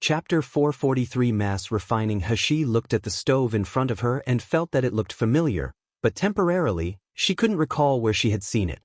Chapter 443 Mass Refining. Hashi looked at the stove in front of her and felt that it looked familiar, but temporarily, she couldn't recall where she had seen it.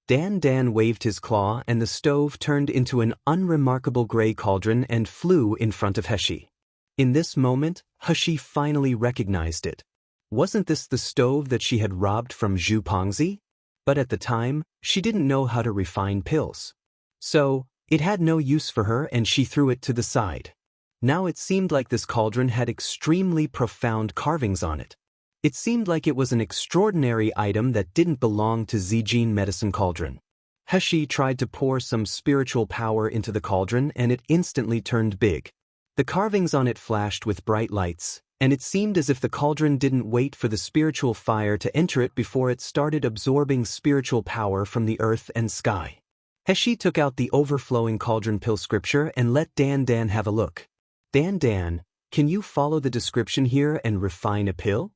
Dan waved his claw and the stove turned into an unremarkable gray cauldron and flew in front of Hashi. In this moment, Hashi finally recognized it. Wasn't this the stove that she had robbed from Zhu Pongzi? But at the time, she didn't know how to refine pills. So, it had no use for her and she threw it to the side. Now it seemed like this cauldron had extremely profound carvings on it. It seemed like it was an extraordinary item that didn't belong to Zijin Medicine Cauldron. Hashi tried to pour some spiritual power into the cauldron and it instantly turned big. The carvings on it flashed with bright lights, and it seemed as if the cauldron didn't wait for the spiritual fire to enter it before it started absorbing spiritual power from the earth and sky. Hashi took out the overflowing cauldron pill scripture and let Dan have a look. Dan, can you follow the description here and refine a pill?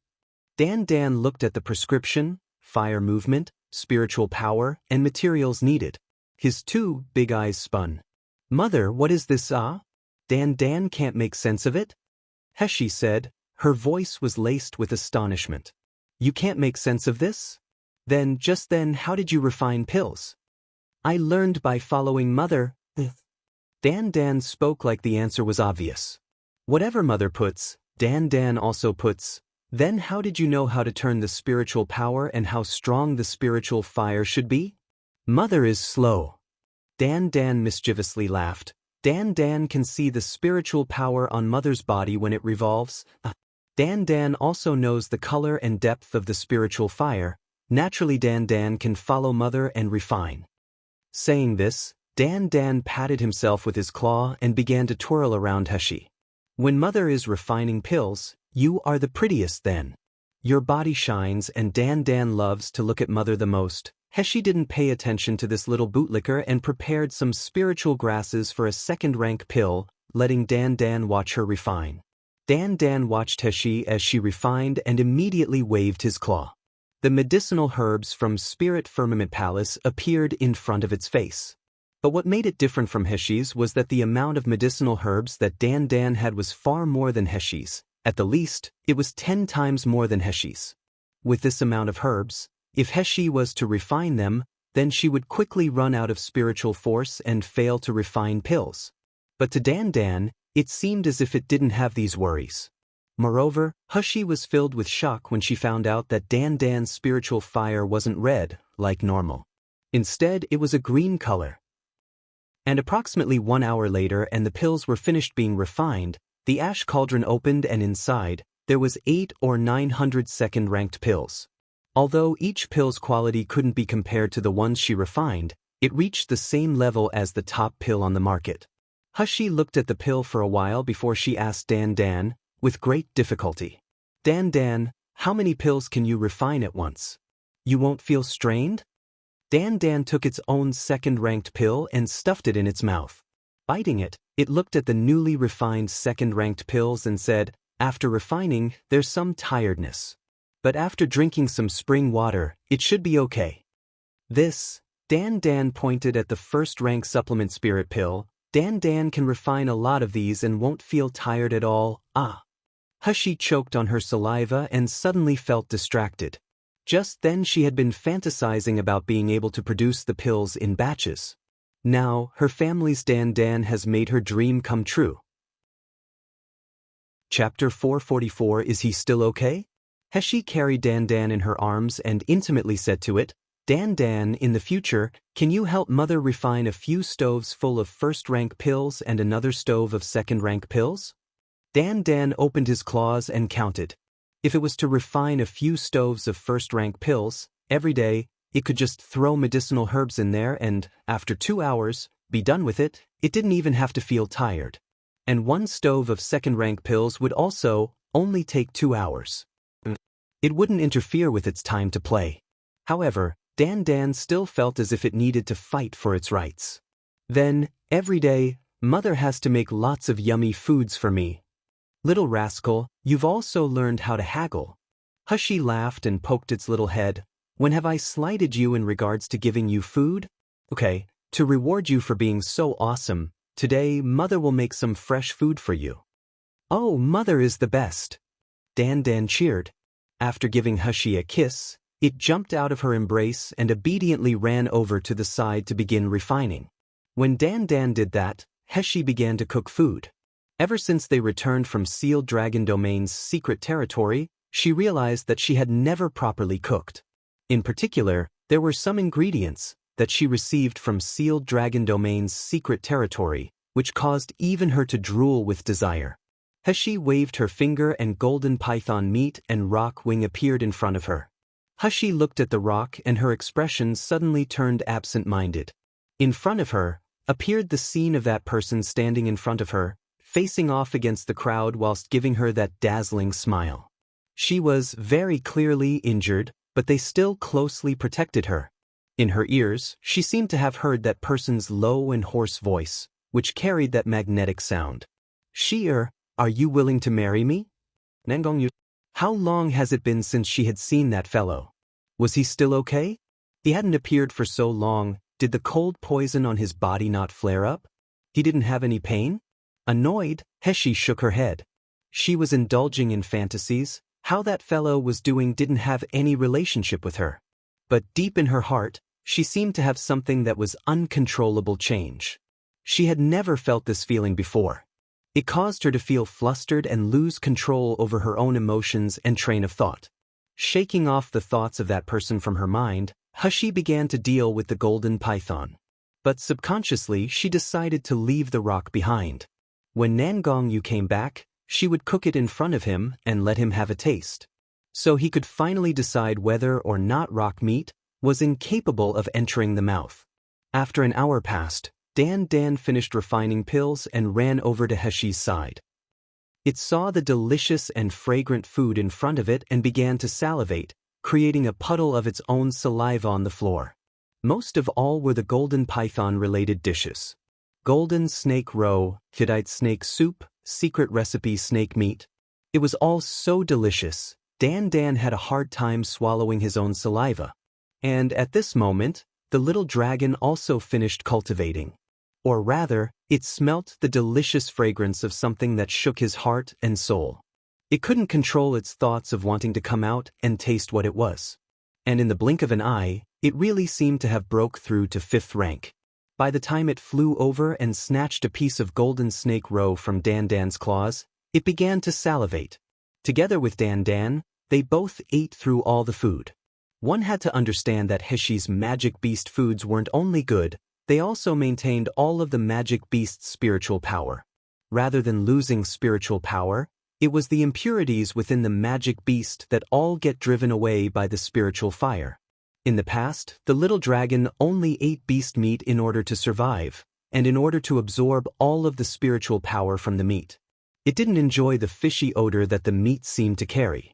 Dan looked at the prescription, fire movement, spiritual power, and materials needed. His two big eyes spun. Mother, what is this, Dan can't make sense of it? Hashi said. Her voice was laced with astonishment. You can't make sense of this? Then, how did you refine pills? I learned by following Mother. Dan spoke like the answer was obvious. Whatever Mother puts, Dan also puts. Then how did you know how to turn the spiritual power and how strong the spiritual fire should be? Mother is slow. Dan mischievously laughed. Dan can see the spiritual power on Mother's body when it revolves. Dan also knows the color and depth of the spiritual fire. Naturally Dan can follow Mother and refine. Saying this, Dan patted himself with his claw and began to twirl around Hashi. When Mother is refining pills, you are the prettiest then. Your body shines and Dan loves to look at Mother the most. Hashi didn't pay attention to this little bootlicker and prepared some spiritual grasses for a second-rank pill, letting Dan watch her refine. Dan watched Hashi as she refined and immediately waved his claw. The medicinal herbs from Spirit Firmament Palace appeared in front of its face. But what made it different from Hashi's was that the amount of medicinal herbs that Dan had was far more than Hashi's. At the least, it was 10 times more than Hashi's. With this amount of herbs, if Hashi was to refine them, then she would quickly run out of spiritual force and fail to refine pills. But to Dan, it seemed as if it didn't have these worries. Moreover, Hashi was filled with shock when she found out that Dan's spiritual fire wasn't red, like normal. Instead, it was a green color. And approximately 1 hour later and the pills were finished being refined, the ash cauldron opened and inside, there was 800 or 900 second-ranked pills. Although each pill's quality couldn't be compared to the ones she refined, it reached the same level as the top pill on the market. Hashi looked at the pill for a while before she asked Dan, with great difficulty. Dan, how many pills can you refine at once? You won't feel strained? Dan took its own second-ranked pill and stuffed it in its mouth. Biting it, it looked at the newly refined second-ranked pills and said, after refining, there's some tiredness. But after drinking some spring water, it should be okay. This, Dan pointed at the first-rank supplement spirit pill. Dan can refine a lot of these and won't feel tired at all. Hashi choked on her saliva and suddenly felt distracted. Just then she had been fantasizing about being able to produce the pills in batches. Now, her family's Dan has made her dream come true. Chapter 444. Is he still okay? Hashi carried Dan in her arms and intimately said to it, Dan, in the future, can you help Mother refine a few stoves full of first-rank pills and another stove of second-rank pills? Dan opened his claws and counted. If it was to refine a few stoves of first-rank pills, every day, it could just throw medicinal herbs in there and, after 2 hours, be done with it. It didn't even have to feel tired. And one stove of second-rank pills would also only take 2 hours. It wouldn't interfere with its time to play. However, Dan still felt as if it needed to fight for its rights. Then, every day, Mother has to make lots of yummy foods for me. Little rascal, you've also learned how to haggle. Hashi laughed and poked its little head. When have I slighted you in regards to giving you food? Okay, to reward you for being so awesome, Today, Mother will make some fresh food for you. Oh, Mother is the best. Dan Dan cheered. After giving Hashi a kiss, it jumped out of her embrace and obediently ran over to the side to begin refining. When Dan Dan did that, Hashi began to cook food. Ever since they returned from Sealed Dragon Domain's secret territory, she realized that she had never properly cooked. In particular, there were some ingredients that she received from Sealed Dragon Domain's secret territory, which caused even her to drool with desire. Hashi waved her finger and golden python meat and rock wing appeared in front of her. Hashi looked at the rock and her expression suddenly turned absent-minded. In front of her appeared the scene of that person standing in front of her, facing off against the crowd whilst giving her that dazzling smile. She was very clearly injured, but they still closely protected her. In her ears, she seemed to have heard that person's low and hoarse voice, which carried that magnetic sound. Are you willing to marry me? Nangongyu. How long has it been since she had seen that fellow? Was he still okay? He hadn't appeared for so long. Did the cold poison on his body not flare up? He didn't have any pain? Annoyed, Hashi shook her head. She was indulging in fantasies. How that fellow was doing didn't have any relationship with her. But deep in her heart, she seemed to have something that was uncontrollable change. She had never felt this feeling before. It caused her to feel flustered and lose control over her own emotions and train of thought. Shaking off the thoughts of that person from her mind, Hashi began to deal with the golden python. But subconsciously she decided to leave the rock behind. When Nangongyu came back, she would cook it in front of him and let him have a taste. So he could finally decide whether or not rock meat was incapable of entering the mouth. After an hour passed, Dan Dan finished refining pills and ran over to Hashi's side. It saw the delicious and fragrant food in front of it and began to salivate, creating a puddle of its own saliva on the floor. Most of all were the golden python-related dishes. Golden snake roe, Hittite snake soup, secret recipe snake meat. It was all so delicious, Dan Dan had a hard time swallowing his own saliva. And at this moment, the little dragon also finished cultivating. Or rather, it smelt the delicious fragrance of something that shook his heart and soul. It couldn't control its thoughts of wanting to come out and taste what it was. And in the blink of an eye, it really seemed to have broke through to 5th rank. By the time it flew over and snatched a piece of golden snake roe from Dan Dan's claws, it began to salivate. Together with Dan Dan, they both ate through all the food. One had to understand that Hashi's magic beast foods weren't only good, they also maintained all of the magic beast's spiritual power. Rather than losing spiritual power, it was the impurities within the magic beast that all get driven away by the spiritual fire. In the past, the little dragon only ate beast meat in order to survive, and in order to absorb all of the spiritual power from the meat. It didn't enjoy the fishy odor that the meat seemed to carry.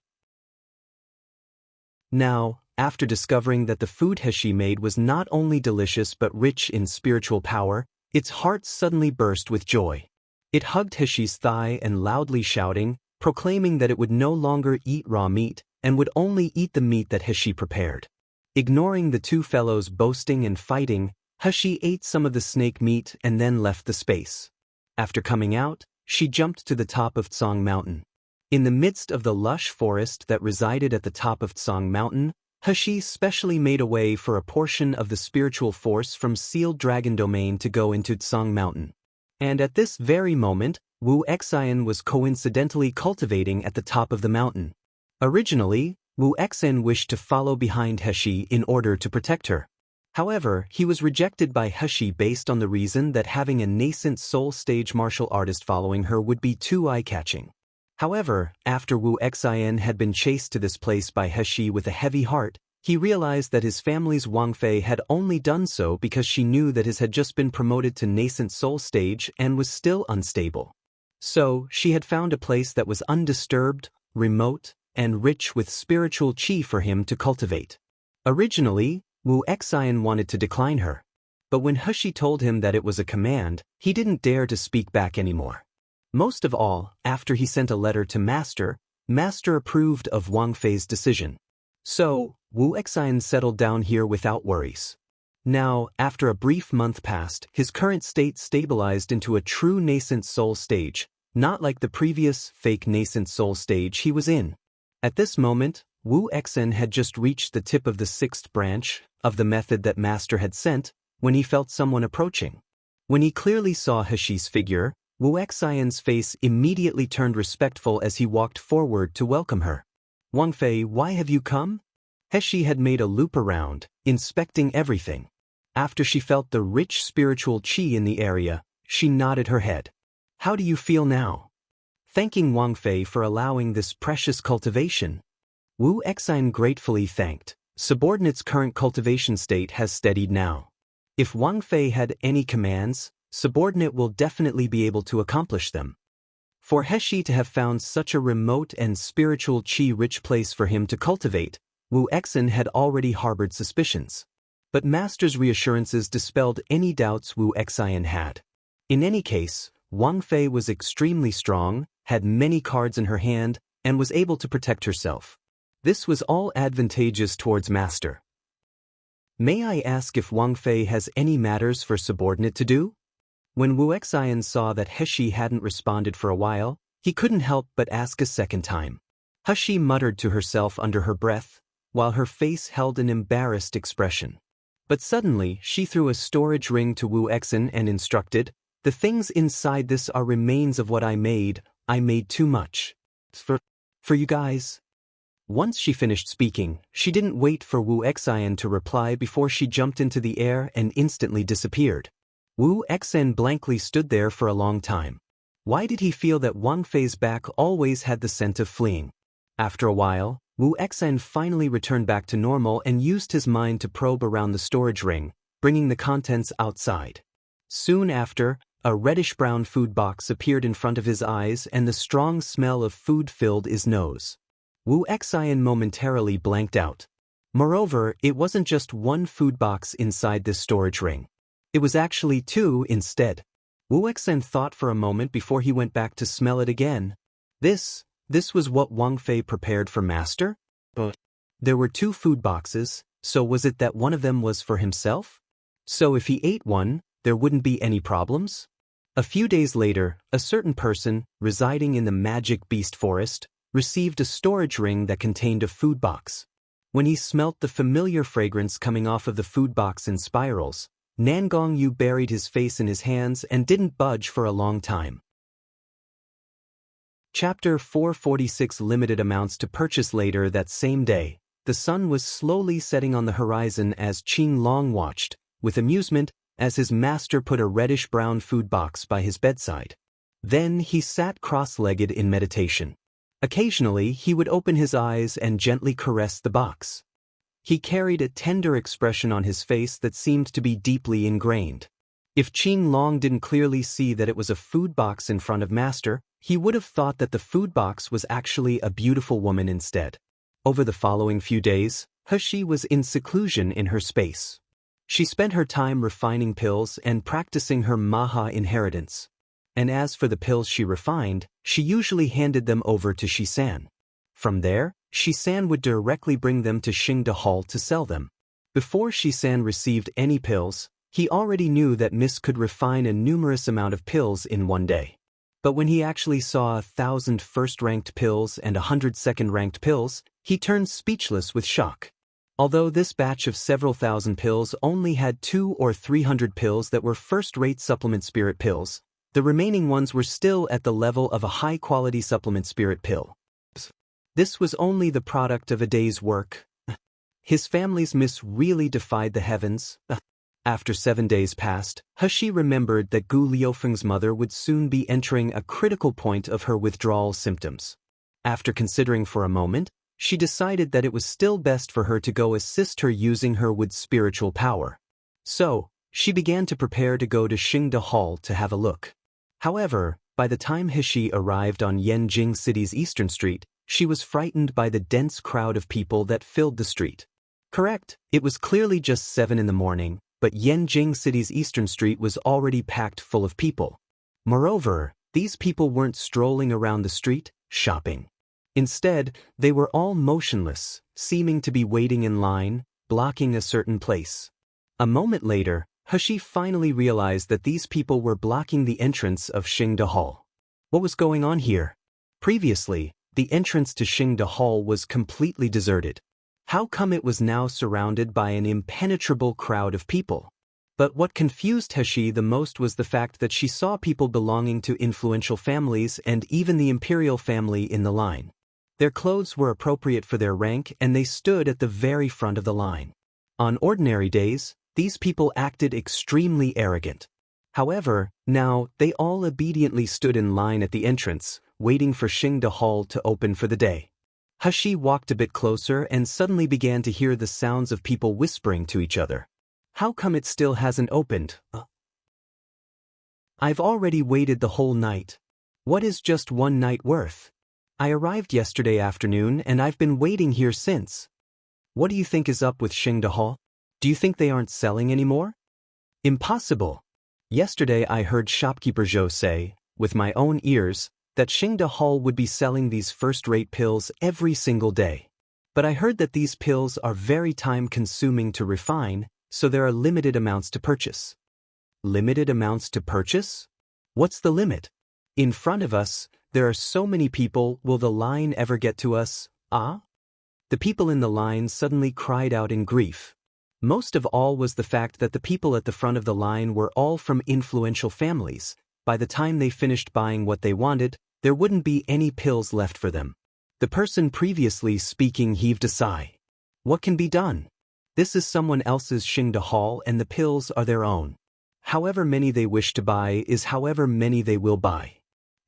Now, after discovering that the food Hashi made was not only delicious but rich in spiritual power, its heart suddenly burst with joy. It hugged Hashi's thigh and loudly shouting, proclaiming that it would no longer eat raw meat and would only eat the meat that Hashi prepared. Ignoring the two fellows boasting and fighting, Hashi ate some of the snake meat and then left the space. After coming out, she jumped to the top of Tsong Mountain. In the midst of the lush forest that resided at the top of Tsong Mountain, Hashi specially made a way for a portion of the spiritual force from Sealed Dragon Domain to go into Tsong Mountain. And at this very moment, Wu Xian was coincidentally cultivating at the top of the mountain. Originally, Wu Xian wished to follow behind Hashi in order to protect her. However, he was rejected by Hashi based on the reason that having a nascent soul stage martial artist following her would be too eye-catching. However, after Wu Xian had been chased to this place by Hashi with a heavy heart, he realized that his family's Wang Fei had only done so because she knew that his had just been promoted to nascent soul stage and was still unstable. So, she had found a place that was undisturbed, remote, and rich with spiritual chi for him to cultivate. Originally, Wu Xian wanted to decline her. But when Hashi told him that it was a command, he didn't dare to speak back anymore. Most of all, after he sent a letter to Master approved of Wang Fei's decision. So, Wu Xian settled down here without worries. Now, after a brief month passed, his current state stabilized into a true nascent soul stage, not like the previous, fake nascent soul stage he was in. At this moment, Wu Exen had just reached the tip of the sixth branch of the method that Master had sent, when he felt someone approaching. When he clearly saw Heshi's figure, Wu Exen's face immediately turned respectful as he walked forward to welcome her. "Wang Fei, why have you come?" Heshi had made a loop around, inspecting everything. After she felt the rich spiritual qi in the area, she nodded her head. "How do you feel now?" Thanking Wang Fei for allowing this precious cultivation, Wu Exen gratefully thanked. Subordinate's current cultivation state has steadied now. If Wang Fei had any commands, subordinate will definitely be able to accomplish them. For Heshi to have found such a remote and spiritual qi-rich place for him to cultivate, Wu Exen had already harbored suspicions. But Master's reassurances dispelled any doubts Wu Exen had. In any case, Wang Fei was extremely strong, had many cards in her hand, and was able to protect herself. This was all advantageous towards Master. "May I ask if Wang Fei has any matters for subordinate to do?" When Wu Exen saw that Heshi hadn't responded for a while, he couldn't help but ask a second time. Heshi muttered to herself under her breath, while her face held an embarrassed expression. But suddenly, she threw a storage ring to Wu Exen and instructed, "The things inside this are remains of what I made too much. For you guys." Once she finished speaking, she didn't wait for Wu Exen to reply before she jumped into the air and instantly disappeared. Wu Exen blankly stood there for a long time. Why did he feel that Wang Fei's back always had the scent of fleeing? After a while, Wu Exen finally returned back to normal and used his mind to probe around the storage ring, bringing the contents outside. Soon after, a reddish-brown food box appeared in front of his eyes and the strong smell of food filled his nose. Wu Exen momentarily blanked out. Moreover, it wasn't just one food box inside this storage ring. It was actually two instead. Wu Exen thought for a moment before he went back to smell it again. This was what Wang Fei prepared for Master? But there were two food boxes, so was it that one of them was for himself? So if he ate one, there wouldn't be any problems? A few days later, a certain person, residing in the Magic Beast Forest, received a storage ring that contained a food box. When he smelt the familiar fragrance coming off of the food box in spirals, Nangong Yu buried his face in his hands and didn't budge for a long time. Chapter 446 Limited amounts to purchase. Later that same day, the sun was slowly setting on the horizon as Qin Long watched, with amusement, as his master put a reddish-brown food box by his bedside. Then he sat cross-legged in meditation. Occasionally he would open his eyes and gently caress the box. He carried a tender expression on his face that seemed to be deeply ingrained. If Qin Long didn't clearly see that it was a food box in front of Master, he would have thought that the food box was actually a beautiful woman instead. Over the following few days, Heshi was in seclusion in her space. She spent her time refining pills and practicing her Maha inheritance. And as for the pills she refined, she usually handed them over to Shisan. From there, Shisan would directly bring them to Xingde Hall to sell them. Before Shisan received any pills, he already knew that Miss could refine a numerous amount of pills in one day. But when he actually saw 1,000 first-ranked pills and 100 second-ranked pills, he turned speechless with shock. Although this batch of several thousand pills only had 200 or 300 pills that were first-rate supplement spirit pills, the remaining ones were still at the level of a high-quality supplement spirit pill. This was only the product of a day's work. His family's miss really defied the heavens. After 7 days passed, Heshi remembered that Gu Liufeng's mother would soon be entering a critical point of her withdrawal symptoms. After considering for a moment, she decided that it was still best for her to go assist her using her with spiritual power. So, she began to prepare to go to Xingde Hall to have a look. However, by the time Heshi arrived on Yanjing City's eastern street, she was frightened by the dense crowd of people that filled the street. Correct, it was clearly just 7 in the morning, but Yanjing City's eastern street was already packed full of people. Moreover, these people weren't strolling around the street, shopping. Instead, they were all motionless, seeming to be waiting in line, blocking a certain place. A moment later, He finally realized that these people were blocking the entrance of Xingde Hall. What was going on here? Previously, the entrance to Xingde Hall was completely deserted. How come it was now surrounded by an impenetrable crowd of people? But what confused He the most was the fact that she saw people belonging to influential families and even the imperial family in the line. Their clothes were appropriate for their rank and they stood at the very front of the line. On ordinary days, these people acted extremely arrogant. However, now, they all obediently stood in line at the entrance, waiting for Xingde Hall to open for the day. He walked a bit closer and suddenly began to hear the sounds of people whispering to each other. How come it still hasn't opened? I've already waited the whole night. What is just one night worth? I arrived yesterday afternoon and I've been waiting here since. What do you think is up with Xingde Hall? Do you think they aren't selling anymore? Impossible. Yesterday I heard shopkeeper Zhou say, with my own ears, that Xingde Hall would be selling these first-rate pills every single day. But I heard that these pills are very time-consuming to refine, so there are limited amounts to purchase. Limited amounts to purchase? What's the limit? In front of us, there are so many people, will the line ever get to us? Ah? The people in the line suddenly cried out in grief. Most of all was the fact that the people at the front of the line were all from influential families. By the time they finished buying what they wanted, there wouldn't be any pills left for them. The person previously speaking heaved a sigh. What can be done? This is someone else's Xingde Hall and the pills are their own. However many they wish to buy is however many they will buy.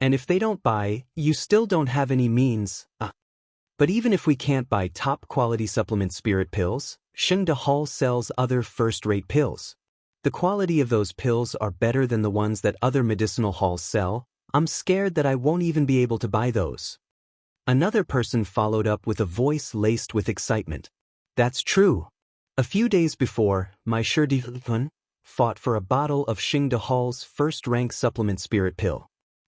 And if they don't buy, you still don't have any means. But even if we can't buy top-quality supplement spirit pills, Xingde Hall sells other first-rate pills. The quality of those pills are better than the ones that other medicinal halls sell. I'm scared that I won't even be able to buy those. Another person followed up with a voice laced with excitement. That's true. A few days before, my Sherdihun fought for a bottle of Xingde Hall's first-rank supplement spirit pill.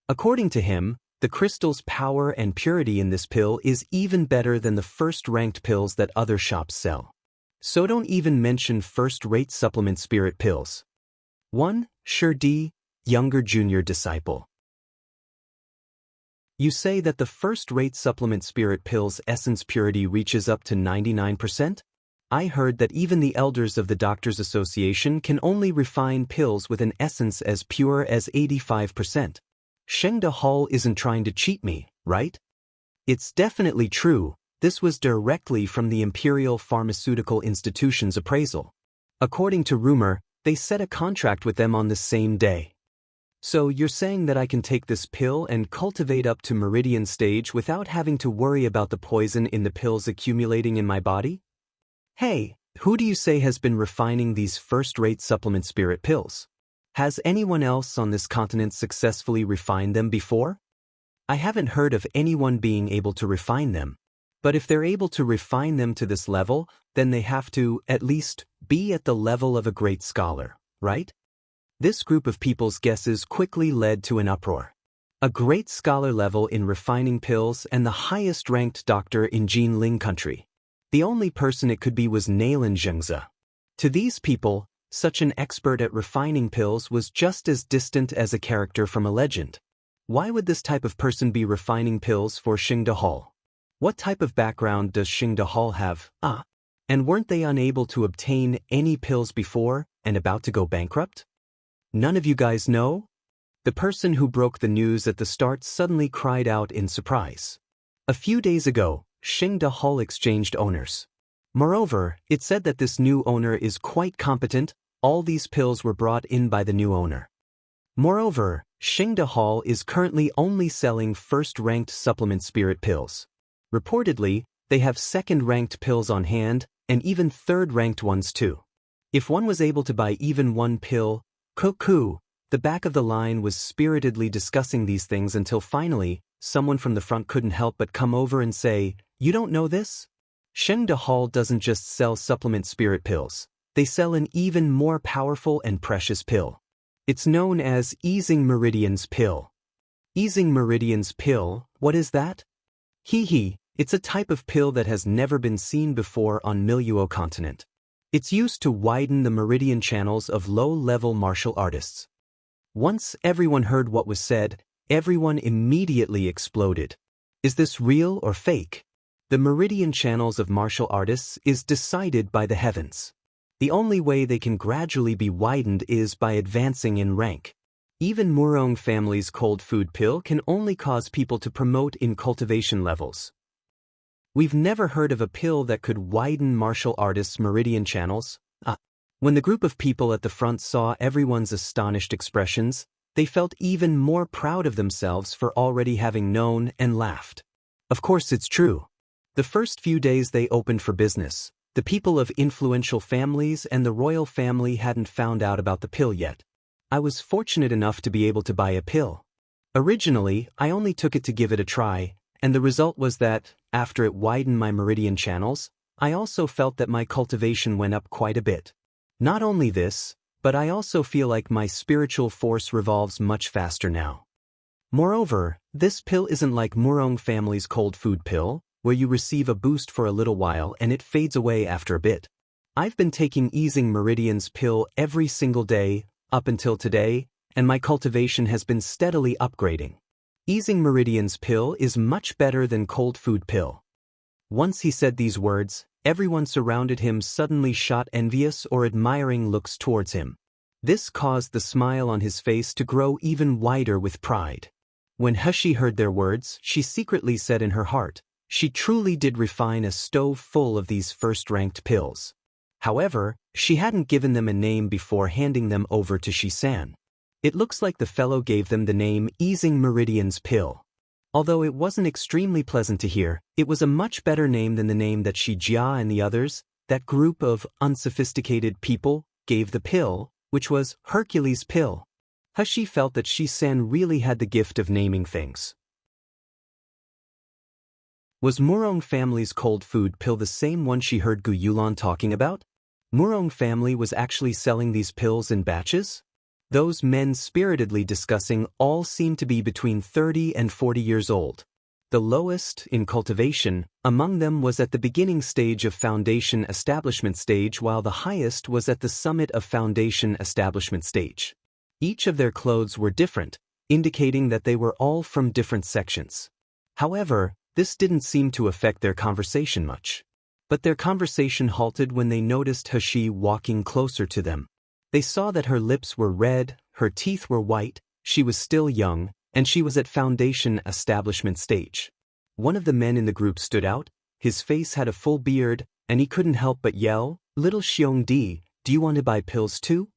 According to him, the crystal's power and purity in this pill is even better than the first-ranked pills that other shops sell. So don't even mention first-rate supplement spirit pills. 1. Sherdi, younger junior disciple. You say that the first-rate supplement spirit pill's essence purity reaches up to 99%? I heard that even the elders of the Doctors Association can only refine pills with an essence as pure as 85%. Xingde Hall isn't trying to cheat me, right? It's definitely true. This was directly from the Imperial Pharmaceutical Institution's appraisal. According to rumor, they set a contract with them on the same day. So you're saying that I can take this pill and cultivate up to meridian stage without having to worry about the poison in the pills accumulating in my body? Hey, who do you say has been refining these first-rate supplement spirit pills? Has anyone else on this continent successfully refined them before? I haven't heard of anyone being able to refine them. But if they're able to refine them to this level, then they have to, at least, be at the level of a great scholar, right? This group of people's guesses quickly led to an uproar. A great scholar level in refining pills and the highest-ranked doctor in Jinling country. The only person it could be was Nailan Zhengzi. To these people, such an expert at refining pills was just as distant as a character from a legend. Why would this type of person be refining pills for Xingde Hall? What type of background does Xingde Hall have? And weren't they unable to obtain any pills before and about to go bankrupt? None of you guys know? The person who broke the news at the start suddenly cried out in surprise. A few days ago, Xingde Hall exchanged owners. Moreover, it said that this new owner is quite competent. All these pills were brought in by the new owner. Moreover, Xingde Hall is currently only selling first-ranked supplement spirit pills. Reportedly, they have second-ranked pills on hand, and even third-ranked ones too. If one was able to buy even one pill, cuckoo, the back of the line was spiritedly discussing these things until finally, someone from the front couldn't help but come over and say, "You don't know this? Xingde Hall doesn't just sell supplement spirit pills. They sell an even more powerful and precious pill. It's known as Easing Meridian's pill." Easing Meridian's pill, what is that? It's a type of pill that has never been seen before on Miluo continent. It's used to widen the meridian channels of low-level martial artists. Once everyone heard what was said, everyone immediately exploded. Is this real or fake? The meridian channels of martial artists is decided by the heavens. The only way they can gradually be widened is by advancing in rank. Even Murong family's cold food pill can only cause people to promote in cultivation levels. We've never heard of a pill that could widen martial artists' meridian channels. When the group of people at the front saw everyone's astonished expressions, they felt even more proud of themselves for already having known and laughed. Of course it's true. The first few days they opened for business, the people of influential families and the royal family hadn't found out about the pill yet. I was fortunate enough to be able to buy a pill. Originally, I only took it to give it a try, and the result was that, after it widened my meridian channels, I also felt that my cultivation went up quite a bit. Not only this, but I also feel like my spiritual force revolves much faster now. Moreover, this pill isn't like Murong family's cold food pill, where you receive a boost for a little while and it fades away after a bit. I've been taking Easing Meridian's pill every single day, up until today, and my cultivation has been steadily upgrading. Easing Meridian's pill is much better than cold food pill. Once he said these words, everyone surrounded him suddenly shot envious or admiring looks towards him. This caused the smile on his face to grow even wider with pride. When Hushi heard their words, she secretly said in her heart, she truly did refine a stove full of these first-ranked pills. However, she hadn't given them a name before handing them over to Shisan. It looks like the fellow gave them the name Easing Meridian's pill. Although it wasn't extremely pleasant to hear, it was a much better name than the name that Shijia and the others, that group of unsophisticated people, gave the pill, which was Hercules' pill. Hushi felt that Shisan really had the gift of naming things. Was Murong family's cold food pill the same one she heard Gu Yulan talking about? Murong family was actually selling these pills in batches? Those men spiritedly discussing all seemed to be between 30 and 40 years old. The lowest, in cultivation, among them was at the beginning stage of foundation establishment stage while the highest was at the summit of foundation establishment stage. Each of their clothes were different, indicating that they were all from different sections. However, this didn't seem to affect their conversation much. But their conversation halted when they noticed Hushi walking closer to them. They saw that her lips were red, her teeth were white, she was still young, and she was at foundation establishment stage. One of the men in the group stood out, his face had a full beard, and he couldn't help but yell, "Little Xiongdi, do you want to buy pills too?"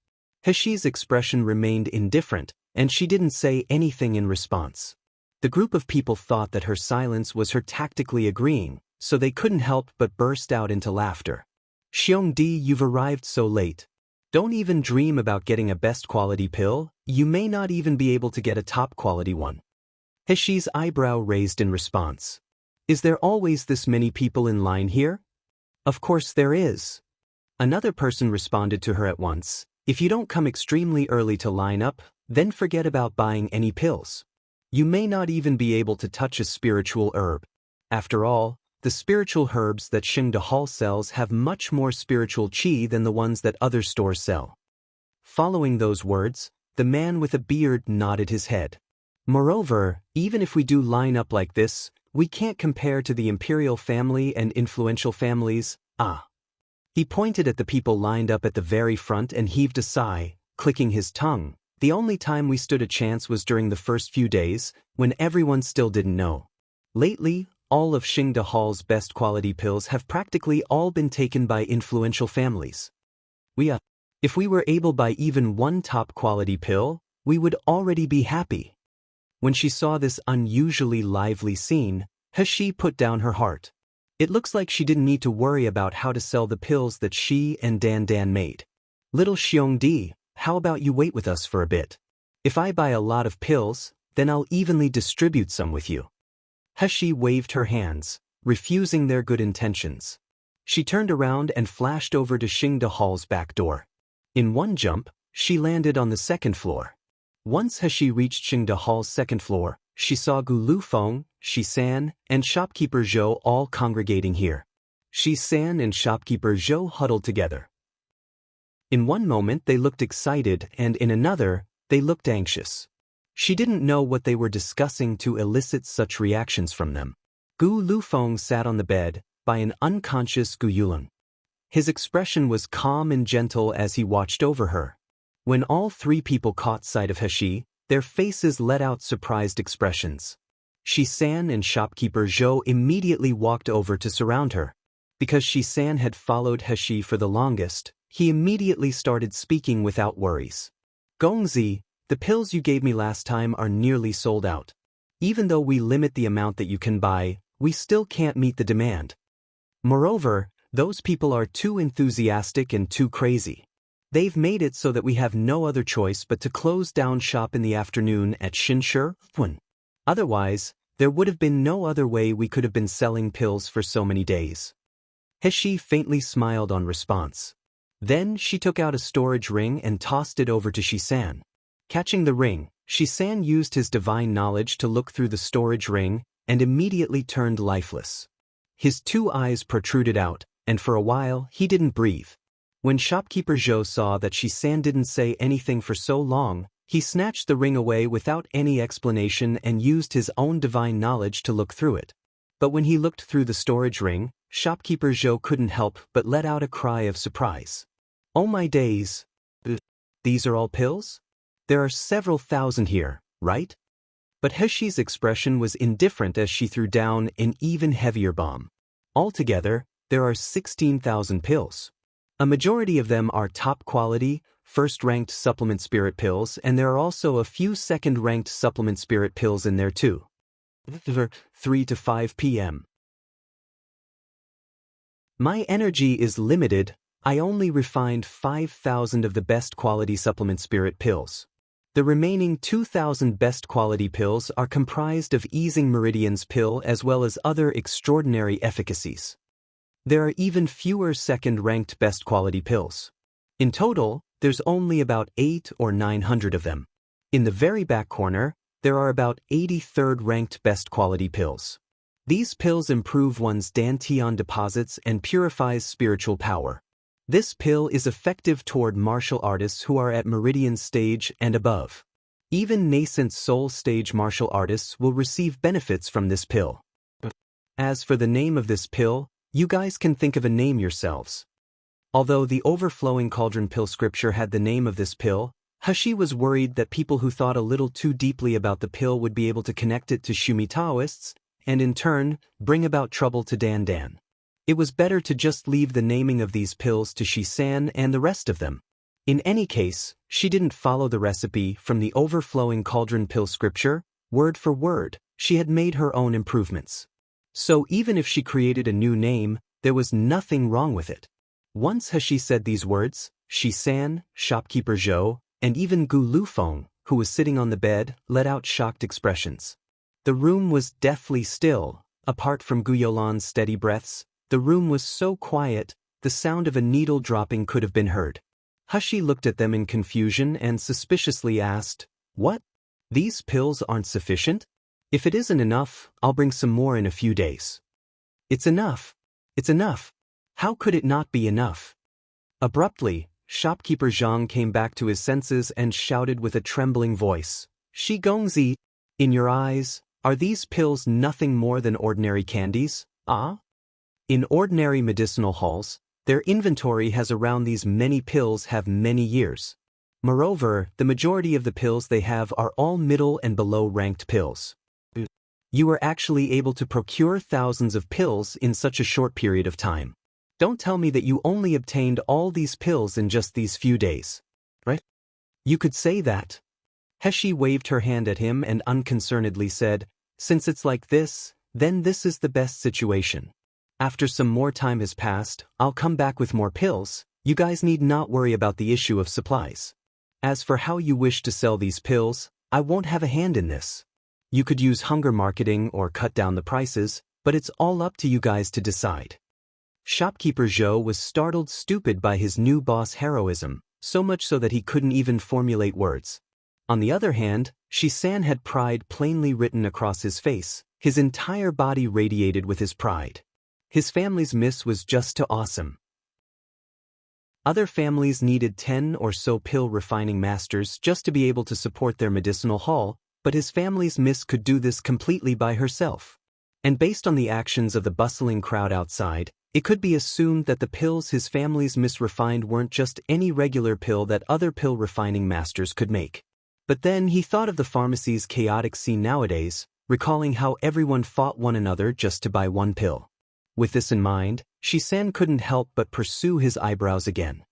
Heshi's expression remained indifferent, and she didn't say anything in response. The group of people thought that her silence was her tactically agreeing, so they couldn't help but burst out into laughter. "Xiongdi, you've arrived so late. Don't even dream about getting a best quality pill, you may not even be able to get a top quality one." Heshi's eyebrow raised in response. "Is there always this many people in line here?" "Of course there is." Another person responded to her at once, "If you don't come extremely early to line up, then forget about buying any pills. You may not even be able to touch a spiritual herb. After all, the spiritual herbs that Xingde Hall sells have much more spiritual qi than the ones that other stores sell." Following those words, the man with a beard nodded his head. "Moreover, even if we do line up like this, we can't compare to the imperial family and influential families, He pointed at the people lined up at the very front and heaved a sigh, clicking his tongue. "The only time we stood a chance was during the first few days, when everyone still didn't know. Lately, all of Xingde Hall's best quality pills have practically all been taken by influential families. If we were able by even one top quality pill, we would already be happy." When she saw this unusually lively scene, Heshi put down her heart. It looks like she didn't need to worry about how to sell the pills that she and Dan made. "Little Xiongdi, how about you wait with us for a bit? If I buy a lot of pills, then I'll evenly distribute some with you." Heshi waved her hands, refusing their good intentions. She turned around and flashed over to Xingde Hall's back door. In one jump, she landed on the second floor. Once Heshi reached Xingde Hall's second floor, she saw Gu Lufeng, Shisan, and shopkeeper Zhou all congregating here. Shisan and shopkeeper Zhou huddled together. In one moment they looked excited and in another, they looked anxious. She didn't know what they were discussing to elicit such reactions from them. Gu Lufeng sat on the bed, by an unconscious Gu Yulong. His expression was calm and gentle as he watched over her. When all three people caught sight of Heshi, their faces let out surprised expressions. Shi-san and shopkeeper Zhou immediately walked over to surround her. Because Shi-san had followed Heshi for the longest, he immediately started speaking without worries. Gongzi, the pills you gave me last time are nearly sold out. Even though we limit the amount that you can buy, we still can't meet the demand. Moreover, those people are too enthusiastic and too crazy. They've made it so that we have no other choice but to close down shop in the afternoon at Shinsher. Otherwise, there would have been no other way we could have been selling pills for so many days. Heshi faintly smiled on response. Then she took out a storage ring and tossed it over to Shi-san. Catching the ring, Shi-san used his divine knowledge to look through the storage ring and immediately turned lifeless. His two eyes protruded out, and for a while he didn't breathe. When shopkeeper Zhou saw that Shi-san didn't say anything for so long, he snatched the ring away without any explanation and used his own divine knowledge to look through it. But when he looked through the storage ring, shopkeeper Zhou couldn't help but let out a cry of surprise. Oh my days! These are all pills? There are several thousand here, right? But Heshi's expression was indifferent as she threw down an even heavier bomb. Altogether, there are 16,000 pills. A majority of them are top-quality, first-ranked supplement spirit pills, and there are also a few second-ranked supplement spirit pills in there too. 3 to 5 p.m. My energy is limited. I only refined 5,000 of the best quality supplement spirit pills. The remaining 2,000 best quality pills are comprised of easing meridians pill as well as other extraordinary efficacies. There are even fewer second-ranked best quality pills. In total, there's only about 800 or 900 of them. In the very back corner, there are about 80 third-ranked best quality pills. These pills improve one's dantian deposits and purifies spiritual power. This pill is effective toward martial artists who are at meridian stage and above. Even nascent soul stage martial artists will receive benefits from this pill. As for the name of this pill, you guys can think of a name yourselves. Although the overflowing cauldron pill scripture had the name of this pill, Heshi was worried that people who thought a little too deeply about the pill would be able to connect it to Shumi Taoists, and in turn, bring about trouble to Dan Dan. It was better to just leave the naming of these pills to Shi-san and the rest of them. In any case, she didn't follow the recipe from the overflowing cauldron pill scripture, word for word. She had made her own improvements. So even if she created a new name, there was nothing wrong with it. Once Heshi said these words, Shi-san, shopkeeper Zhou, and even Gu Lufeng, who was sitting on the bed, let out shocked expressions. The room was deathly still. Apart from Gu Yolan's steady breaths, the room was so quiet, the sound of a needle dropping could have been heard. Heshi looked at them in confusion and suspiciously asked, "What? These pills aren't sufficient? If it isn't enough, I'll bring some more in a few days." "It's enough. It's enough. How could it not be enough?" Abruptly, shopkeeper Zhang came back to his senses and shouted with a trembling voice, "Shi Gongzi, in your eyes, are these pills nothing more than ordinary candies? Ah?" In ordinary medicinal halls, their inventory has around these many pills have many years. Moreover, the majority of the pills they have are all middle and below ranked pills. You are actually able to procure thousands of pills in such a short period of time. Don't tell me that you only obtained all these pills in just these few days. Right? You could say that. Heshi waved her hand at him and unconcernedly said, "Since it's like this, then this is the best situation. After some more time has passed, I'll come back with more pills. You guys need not worry about the issue of supplies. As for how you wish to sell these pills, I won't have a hand in this. You could use hunger marketing or cut down the prices, but it's all up to you guys to decide." Shopkeeper Zhou was startled stupid by his new boss' heroism, so much so that he couldn't even formulate words. On the other hand, Shi-san had pride plainly written across his face. His entire body radiated with his pride. His family's miss was just too awesome. Other families needed 10 or so pill refining masters just to be able to support their medicinal hall, but his family's miss could do this completely by herself. And based on the actions of the bustling crowd outside, it could be assumed that the pills his family's miss refined weren't just any regular pill that other pill refining masters could make. But then he thought of the pharmacy's chaotic scene nowadays, recalling how everyone fought one another just to buy one pill. With this in mind, Shisan couldn't help but pursue his eyebrows again.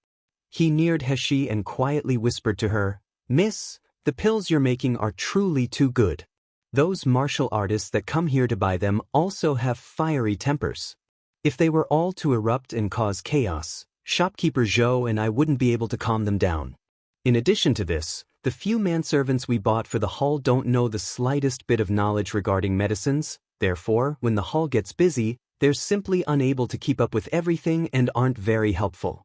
He neared Heshi and quietly whispered to her, "Miss, the pills you're making are truly too good. Those martial artists that come here to buy them also have fiery tempers. If they were all to erupt and cause chaos, shopkeeper Zhou and I wouldn't be able to calm them down. In addition to this, the few manservants we bought for the hall don't know the slightest bit of knowledge regarding medicines, therefore, when the hall gets busy, they're simply unable to keep up with everything and aren't very helpful."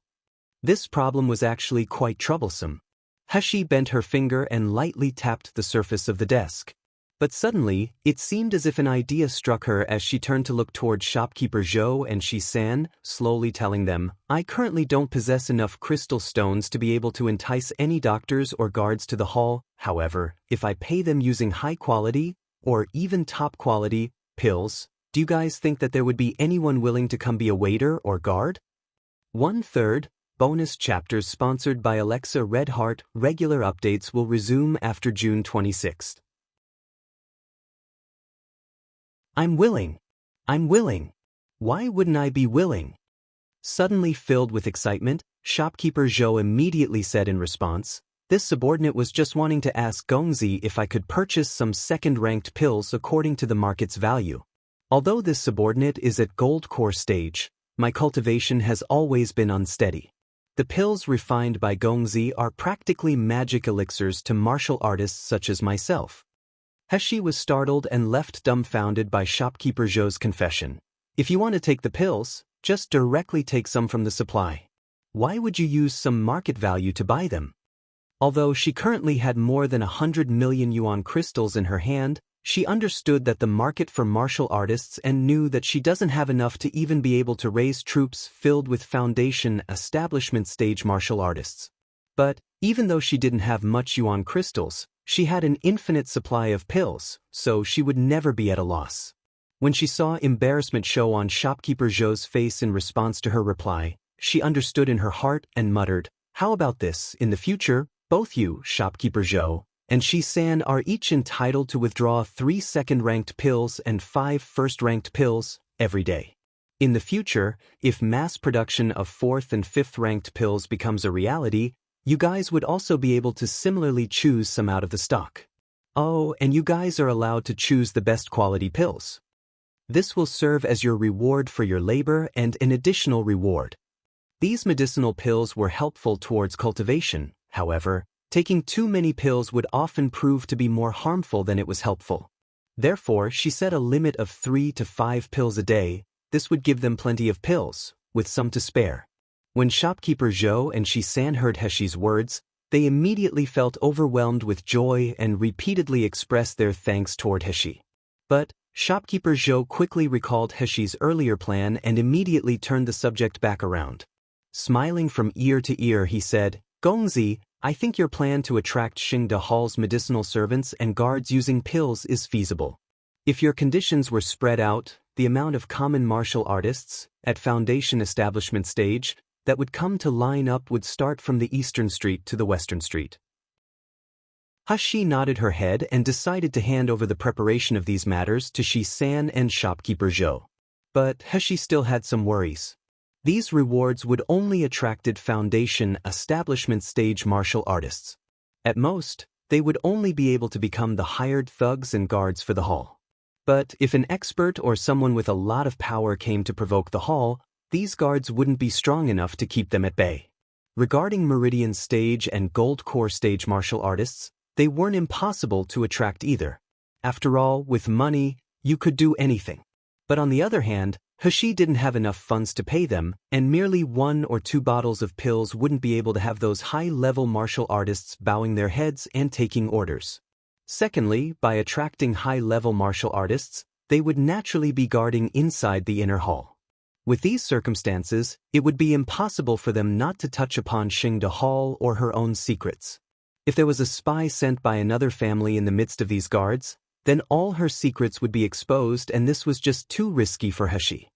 This problem was actually quite troublesome. Heshi bent her finger and lightly tapped the surface of the desk. But suddenly, it seemed as if an idea struck her as she turned to look toward shopkeeper Zhou and Shisan, slowly telling them, "I currently don't possess enough crystal stones to be able to entice any doctors or guards to the hall. However, if I pay them using high-quality, or even top-quality, pills, do you guys think that there would be anyone willing to come be a waiter or guard?" 1/3 bonus chapters sponsored by Alexa Redheart. Regular updates will resume after June 26th. I'm willing. Why wouldn't I be willing? Suddenly filled with excitement, shopkeeper Zhou immediately said in response, "This subordinate was just wanting to ask Gongzi if I could purchase some second-ranked pills according to the market's value. Although this subordinate is at gold core stage, my cultivation has always been unsteady. The pills refined by Gongzi are practically magic elixirs to martial artists such as myself." Heshi was startled and left dumbfounded by shopkeeper Zhou's confession. "If you want to take the pills, just directly take some from the supply. Why would you use some market value to buy them?" Although she currently had more than 100 million yuan crystals in her hand, she understood that the market for martial artists and knew that she doesn't have enough to even be able to raise troops filled with foundation establishment stage martial artists. But, even though she didn't have much yuan crystals, she had an infinite supply of pills, so she would never be at a loss. When she saw embarrassment show on shopkeeper Zhou's face in response to her reply, she understood in her heart and muttered, "How about this, in the future, both you, shopkeeper Zhou, and Shisan are each entitled to withdraw 3 second-ranked pills and 5 first-ranked pills every day. In the future, if mass production of 4th and 5th-ranked pills becomes a reality, you guys would also be able to similarly choose some out of the stock. Oh, and you guys are allowed to choose the best quality pills. This will serve as your reward for your labor and an additional reward." These medicinal pills were helpful towards cultivation, however, taking too many pills would often prove to be more harmful than it was helpful. Therefore, she set a limit of 3 to 5 pills a day. This would give them plenty of pills, with some to spare. When shopkeeper Zhou and Shisan heard Heshi's words, they immediately felt overwhelmed with joy and repeatedly expressed their thanks toward Heshi. But shopkeeper Zhou quickly recalled Heshi's earlier plan and immediately turned the subject back around. Smiling from ear to ear, he said, "Gongzi, I think your plan to attract Xingde Hall's medicinal servants and guards using pills is feasible. If your conditions were spread out, the amount of common martial artists, at foundation establishment stage, that would come to line up would start from the eastern street to the western street." Heshi nodded her head and decided to hand over the preparation of these matters to Shisan and shopkeeper Zhou. But Heshi still had some worries. These rewards would only attracted foundation establishment stage martial artists. At most, they would only be able to become the hired thugs and guards for the hall. But if an expert or someone with a lot of power came to provoke the hall, these guards wouldn't be strong enough to keep them at bay. Regarding Meridian stage and Gold Core stage martial artists, they weren't impossible to attract either. After all, with money, you could do anything. But on the other hand, Heshi didn't have enough funds to pay them, and merely 1 or 2 bottles of pills wouldn't be able to have those high-level martial artists bowing their heads and taking orders. Secondly, by attracting high-level martial artists, they would naturally be guarding inside the inner hall. With these circumstances, it would be impossible for them not to touch upon Xingde Hall or her own secrets. If there was a spy sent by another family in the midst of these guards, then all her secrets would be exposed, and this was just too risky for Heshi.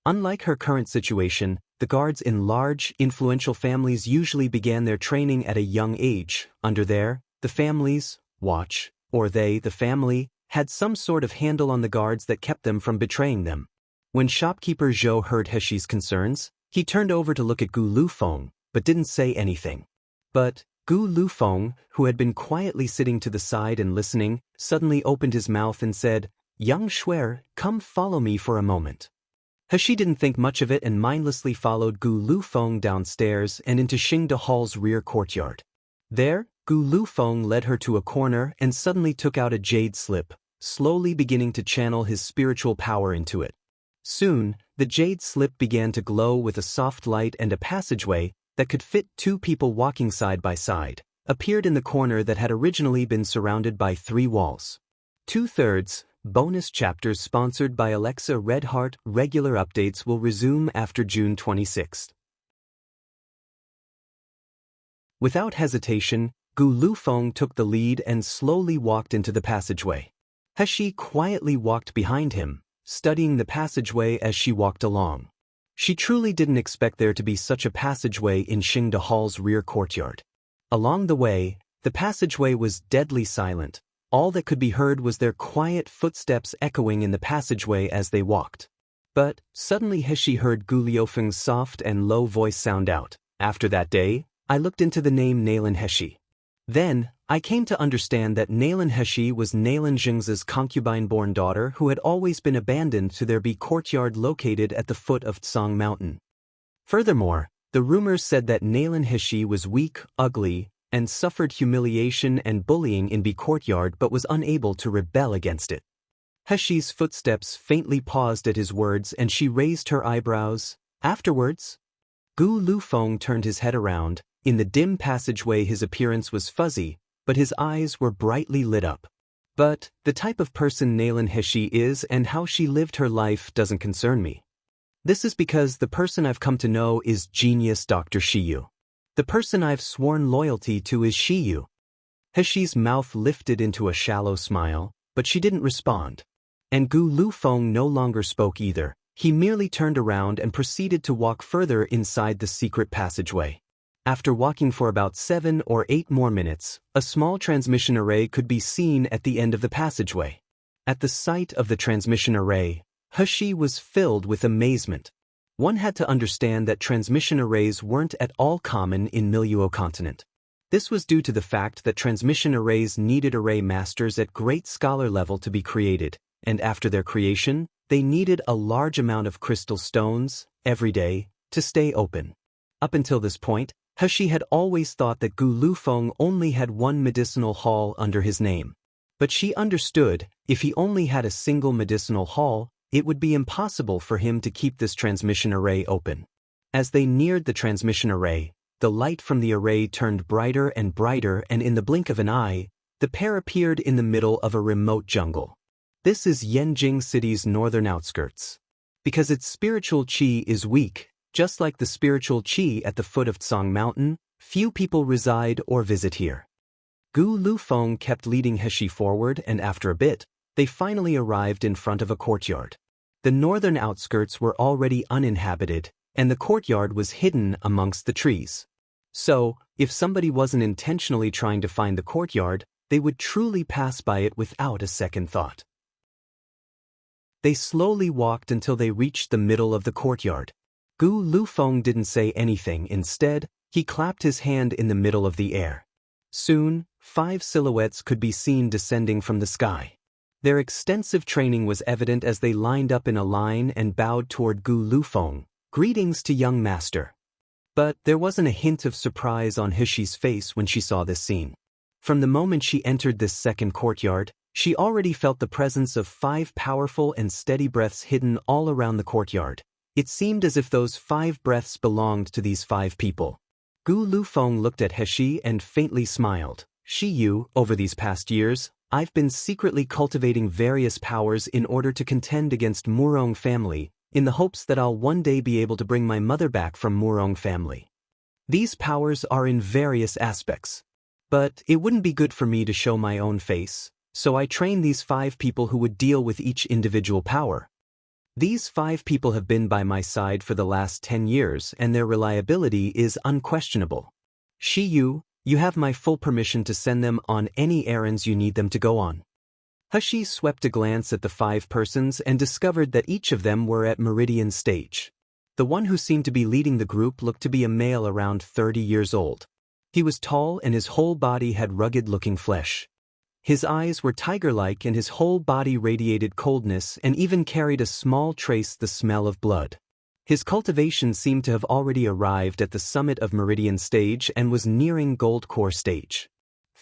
Unlike her current situation, the guards in large, influential families usually began their training at a young age. Under the family's watch, or the family, had some sort of handle on the guards that kept them from betraying them. When shopkeeper Zhou heard Heshi's concerns, he turned over to look at Gu Lufeng, but didn't say anything. But Gu Lufeng, who had been quietly sitting to the side and listening, suddenly opened his mouth and said, "Young Shuer, come follow me for a moment." Heshi didn't think much of it and mindlessly followed Gu Lufeng downstairs and into Xingde Hall's rear courtyard. There, Gu Lufeng led her to a corner and suddenly took out a jade slip, slowly beginning to channel his spiritual power into it. Soon, the jade slip began to glow with a soft light, and a passageway that could fit two people walking side by side appeared in the corner that had originally been surrounded by 3 walls. 2/3 bonus chapters sponsored by Alexa Redheart. Regular updates will resume after June 26th. Without hesitation, Gu Lufeng took the lead and slowly walked into the passageway. Heshi quietly walked behind him, studying the passageway as she walked along. She truly didn't expect there to be such a passageway in Xingde Hall's rear courtyard. Along the way, the passageway was deadly silent. All that could be heard was their quiet footsteps echoing in the passageway as they walked. But suddenly Heshi heard Gu Liufeng's soft and low voice sound out. "After that day, I looked into the name Nalan Heshi. Then, I came to understand that Nalan Heshi was Nalan Jing's concubine-born daughter who had always been abandoned to their courtyard located at the foot of Tsang Mountain. Furthermore, the rumors said that Nalan Heshi was weak, ugly, and suffered humiliation and bullying in courtyard but was unable to rebel against it." Heshi's footsteps faintly paused at his words and she raised her eyebrows. Afterwards, Gu Lufeng turned his head around. In the dim passageway his appearance was fuzzy, but his eyes were brightly lit up. "But the type of person Nalan Heshi is and how she lived her life doesn't concern me. This is because the person I've come to know is genius Dr. Shiyu. The person I've sworn loyalty to is Shiyu." Heshi's mouth lifted into a shallow smile, but she didn't respond. And Gu Lufeng no longer spoke either. He merely turned around and proceeded to walk further inside the secret passageway. After walking for about 7 or 8 more minutes, a small transmission array could be seen at the end of the passageway. At the sight of the transmission array, Heshi was filled with amazement. One had to understand that transmission arrays weren't at all common in Miluo continent. This was due to the fact that transmission arrays needed array masters at great scholar level to be created, and after their creation, they needed a large amount of crystal stones, every day, to stay open. Up until this point, Heshi had always thought that Gu Lufeng only had one medicinal hall under his name. But she understood, if he only had a single medicinal hall, it would be impossible for him to keep this transmission array open. As they neared the transmission array, the light from the array turned brighter and brighter, and in the blink of an eye, the pair appeared in the middle of a remote jungle. This is Yanjing City's northern outskirts. Because its spiritual qi is weak, just like the spiritual qi at the foot of Tsang Mountain, few people reside or visit here. Gu Lufeng kept leading Heshi forward, and after a bit, they finally arrived in front of a courtyard. The northern outskirts were already uninhabited, and the courtyard was hidden amongst the trees. So, if somebody wasn't intentionally trying to find the courtyard, they would truly pass by it without a second thought. They slowly walked until they reached the middle of the courtyard. Gu Lufeng didn't say anything. Instead, he clapped his hand in the middle of the air. Soon, 5 silhouettes could be seen descending from the sky. Their extensive training was evident as they lined up in a line and bowed toward Gu Lufeng. "Greetings to young master." But there wasn't a hint of surprise on Heshi's face when she saw this scene. From the moment she entered this second courtyard, she already felt the presence of 5 powerful and steady breaths hidden all around the courtyard. It seemed as if those 5 breaths belonged to these 5 people. Gu Lufeng looked at Heshi and faintly smiled. "Shiyu, over these past years, I've been secretly cultivating various powers in order to contend against Murong family, in the hopes that I'll one day be able to bring my mother back from Murong family. These powers are in various aspects. But it wouldn't be good for me to show my own face, so I trained these 5 people who would deal with each individual power. These 5 people have been by my side for the last 10 years and their reliability is unquestionable. Shiyu, you have my full permission to send them on any errands you need them to go on. Hashi swept a glance at the 5 persons and discovered that each of them were at Meridian stage. The one who seemed to be leading the group looked to be a male around 30 years old. He was tall and his whole body had rugged-looking flesh. His eyes were tiger-like and his whole body radiated coldness and even carried a small trace the smell of blood. His cultivation seemed to have already arrived at the summit of Meridian stage and was nearing Gold Core stage.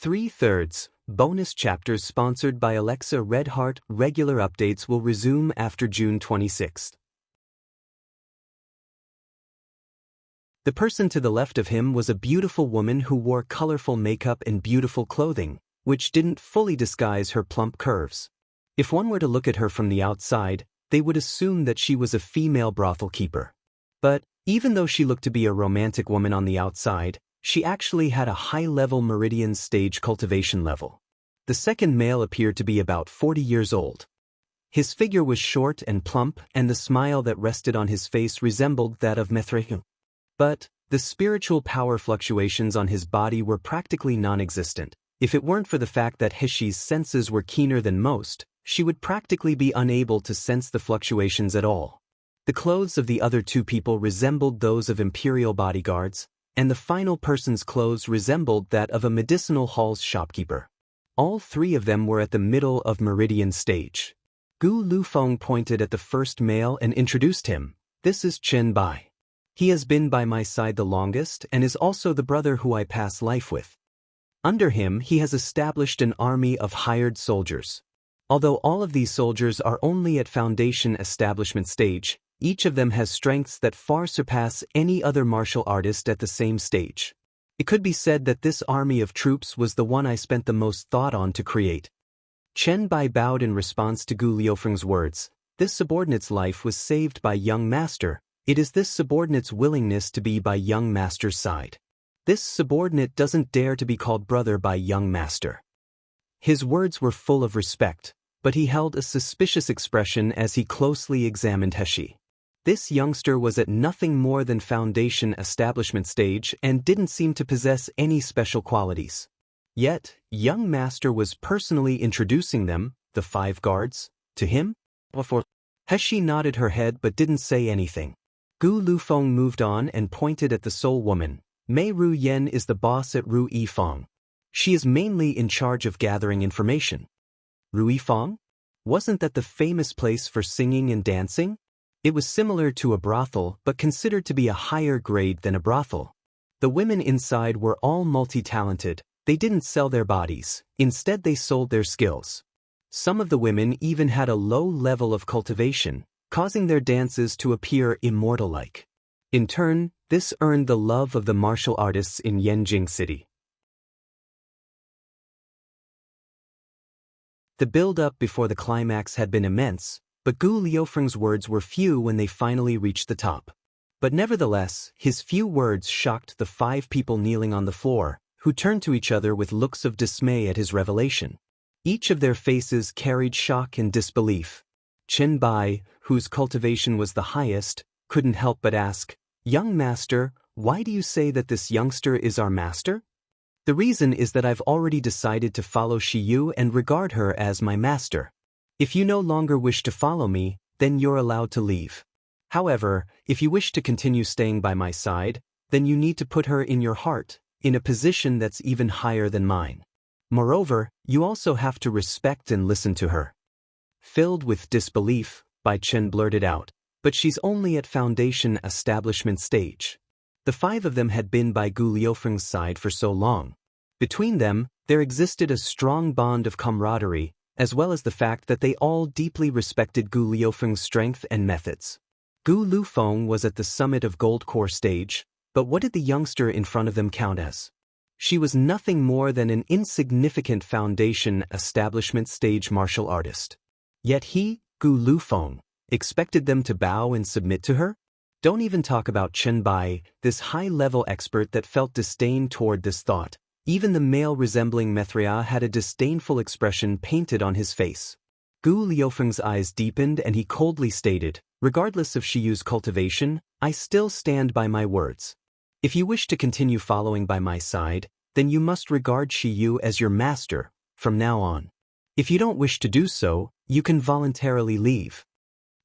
3/3 bonus chapters sponsored by Alexa Redheart. Regular updates will resume after June 26th. The person to the left of him was a beautiful woman who wore colorful makeup and beautiful clothing, which didn't fully disguise her plump curves. If one were to look at her from the outside, they would assume that she was a female brothel keeper. But, even though she looked to be a romantic woman on the outside, she actually had a high-level Meridian stage cultivation level. The second male appeared to be about 40 years old. His figure was short and plump, and the smile that rested on his face resembled that of Mithrahu. But, the spiritual power fluctuations on his body were practically non-existent. If it weren't for the fact that Hishi's senses were keener than most, she would practically be unable to sense the fluctuations at all. The clothes of the other 2 people resembled those of imperial bodyguards, and the final person's clothes resembled that of a medicinal hall's shopkeeper. All 3 of them were at the middle of Meridian stage. Gu Lufeng pointed at the first male and introduced him. This is Chen Bai. He has been by my side the longest and is also the brother who I pass life with. Under him he has established an army of hired soldiers. Although all of these soldiers are only at foundation establishment stage, each of them has strengths that far surpass any other martial artist at the same stage. It could be said that this army of troops was the one I spent the most thought on to create. Chen Bai bowed in response to Gu Liufeng's words. This subordinate's life was saved by young master. It is this subordinate's willingness to be by young master's side. This subordinate doesn't dare to be called brother by young master. His words were full of respect, but he held a suspicious expression as he closely examined Heshi. This youngster was at nothing more than foundation establishment stage and didn't seem to possess any special qualities. Yet, young master was personally introducing them, the 5 guards, to him? Heshi nodded her head but didn't say anything. Gu Lufeng moved on and pointed at the Soul Woman. Mei Ru Yen is the boss at Ru Yifeng. She is mainly in charge of gathering information. Ru Yifeng? Wasn't that the famous place for singing and dancing? It was similar to a brothel but considered to be a higher grade than a brothel. The women inside were all multi-talented. They didn't sell their bodies, instead they sold their skills. Some of the women even had a low level of cultivation, causing their dances to appear immortal-like. In turn, this earned the love of the martial artists in Yanjing City. The build-up before the climax had been immense, but Gu Liufeng's words were few when they finally reached the top. But nevertheless, his few words shocked the 5 people kneeling on the floor, who turned to each other with looks of dismay at his revelation. Each of their faces carried shock and disbelief. Chen Bai, whose cultivation was the highest, couldn't help but ask, "Young master, why do you say that this youngster is our master?" "The reason is that I've already decided to follow Shiyu and regard her as my master. If you no longer wish to follow me, then you're allowed to leave. However, if you wish to continue staying by my side, then you need to put her in your heart, in a position that's even higher than mine. Moreover, you also have to respect and listen to her." Filled with disbelief, Bai Chen blurted out, "But she's only at foundation establishment stage." The 5 of them had been by Gu Liufeng's side for so long. Between them, there existed a strong bond of camaraderie, as well as the fact that they all deeply respected Gu Liufeng's strength and methods. Gu Lufeng was at the summit of Gold Core stage, but what did the youngster in front of them count as? She was nothing more than an insignificant foundation establishment stage martial artist. Yet he, Gu Lufeng, Expected them to bow and submit to her? Don't even talk about Chen Bai, this high-level expert that felt disdain toward this thought. Even the male resembling Mithria had a disdainful expression painted on his face. Gu Liufeng's eyes deepened and he coldly stated, regardless of Shiyu's cultivation, I still stand by my words. If you wish to continue following by my side, then you must regard Shiyu as your master, from now on. If you don't wish to do so, you can voluntarily leave.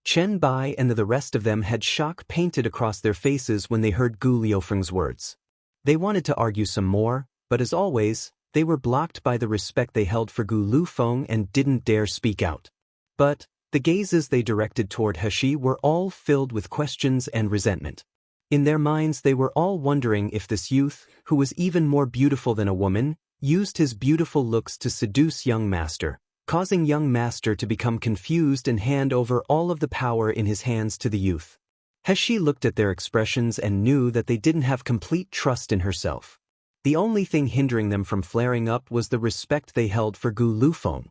Chen Bai and the rest of them had shock painted across their faces when they heard Gu Liufeng's words. They wanted to argue some more, but as always, they were blocked by the respect they held for Gu Lufeng and didn't dare speak out. But the gazes they directed toward Heshi were all filled with questions and resentment. In their minds they were all wondering if this youth, who was even more beautiful than a woman, used his beautiful looks to seduce young master, causing young master to become confused and hand over all of the power in his hands to the youth. Heshi looked at their expressions and knew that they didn't have complete trust in herself. The only thing hindering them from flaring up was the respect they held for Gu Lufeng.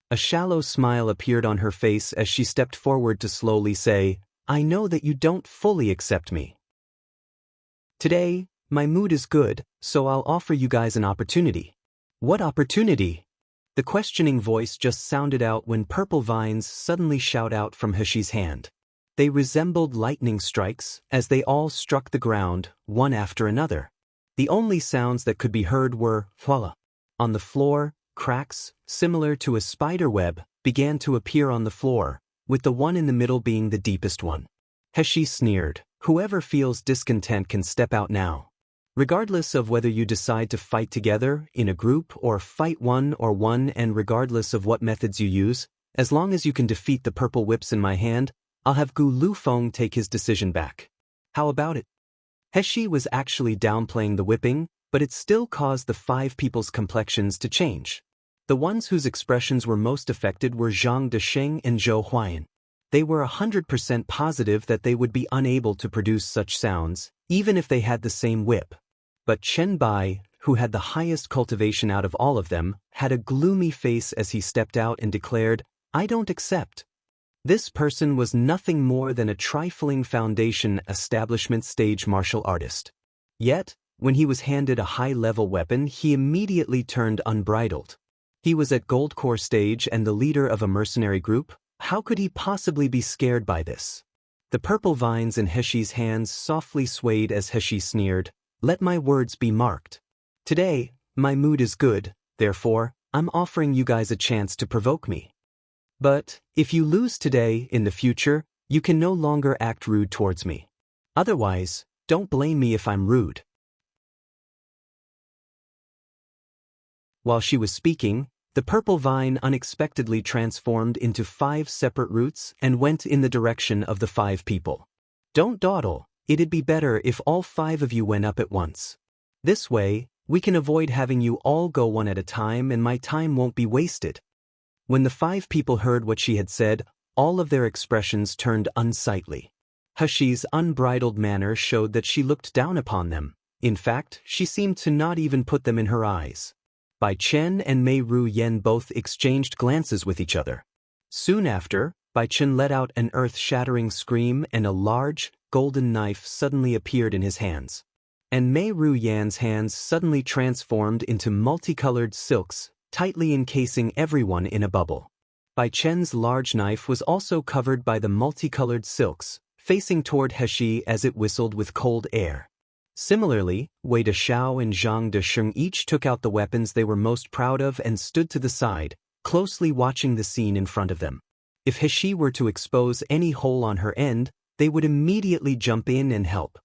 A shallow smile appeared on her face as she stepped forward to slowly say, I know that you don't fully accept me. Today, my mood is good, so I'll offer you guys an opportunity. What opportunity? The questioning voice just sounded out when purple vines suddenly shot out from Heshi's hand. They resembled lightning strikes as they all struck the ground, one after another. The only sounds that could be heard were "Hwala." On the floor, cracks, similar to a spider web, began to appear on the floor, with the one in the middle being the deepest one. Heshi sneered, whoever feels discontent can step out now. Regardless of whether you decide to fight together, in a group, or fight one and regardless of what methods you use, as long as you can defeat the purple whips in my hand, I'll have Gu Lufeng take his decision back. How about it? Heshi was actually downplaying the whipping, but it still caused the 5 people's complexions to change. The ones whose expressions were most affected were Zhang Desheng and Zhou Huayan. They were 100% positive that they would be unable to produce such sounds, even if they had the same whip. But Chen Bai, who had the highest cultivation out of all of them, had a gloomy face as he stepped out and declared, I don't accept. This person was nothing more than a trifling foundation establishment stage martial artist. Yet, when he was handed a high-level weapon, he immediately turned unbridled. He was at Gold Core stage and the leader of a mercenary group. How could he possibly be scared by this? The purple vines in Heshi's hands softly swayed as Heshi sneered, let my words be marked. Today, my mood is good, therefore, I'm offering you guys a chance to provoke me. But, if you lose today, in the future, you can no longer act rude towards me. Otherwise, don't blame me if I'm rude. While she was speaking, the purple vine unexpectedly transformed into 5 separate roots and went in the direction of the 5 people. Don't dawdle, it'd be better if all 5 of you went up at once. This way, we can avoid having you all go one at a time and my time won't be wasted. When the 5 people heard what she had said, all of their expressions turned unsightly. Heshi's unbridled manner showed that she looked down upon them. In fact, she seemed to not even put them in her eyes. Bai Chen and Mei Ru Yan both exchanged glances with each other. Soon after, Bai Chen let out an earth-shattering scream and a large, golden knife suddenly appeared in his hands. And Mei Ru Yan's hands suddenly transformed into multicolored silks, tightly encasing everyone in a bubble. Bai Chen's large knife was also covered by the multicolored silks, facing toward Heshi as it whistled with cold air. Similarly, Wei Deshao and Zhang Desheng each took out the weapons they were most proud of and stood to the side, closely watching the scene in front of them. If Heshi were to expose any hole on her end, they would immediately jump in and help.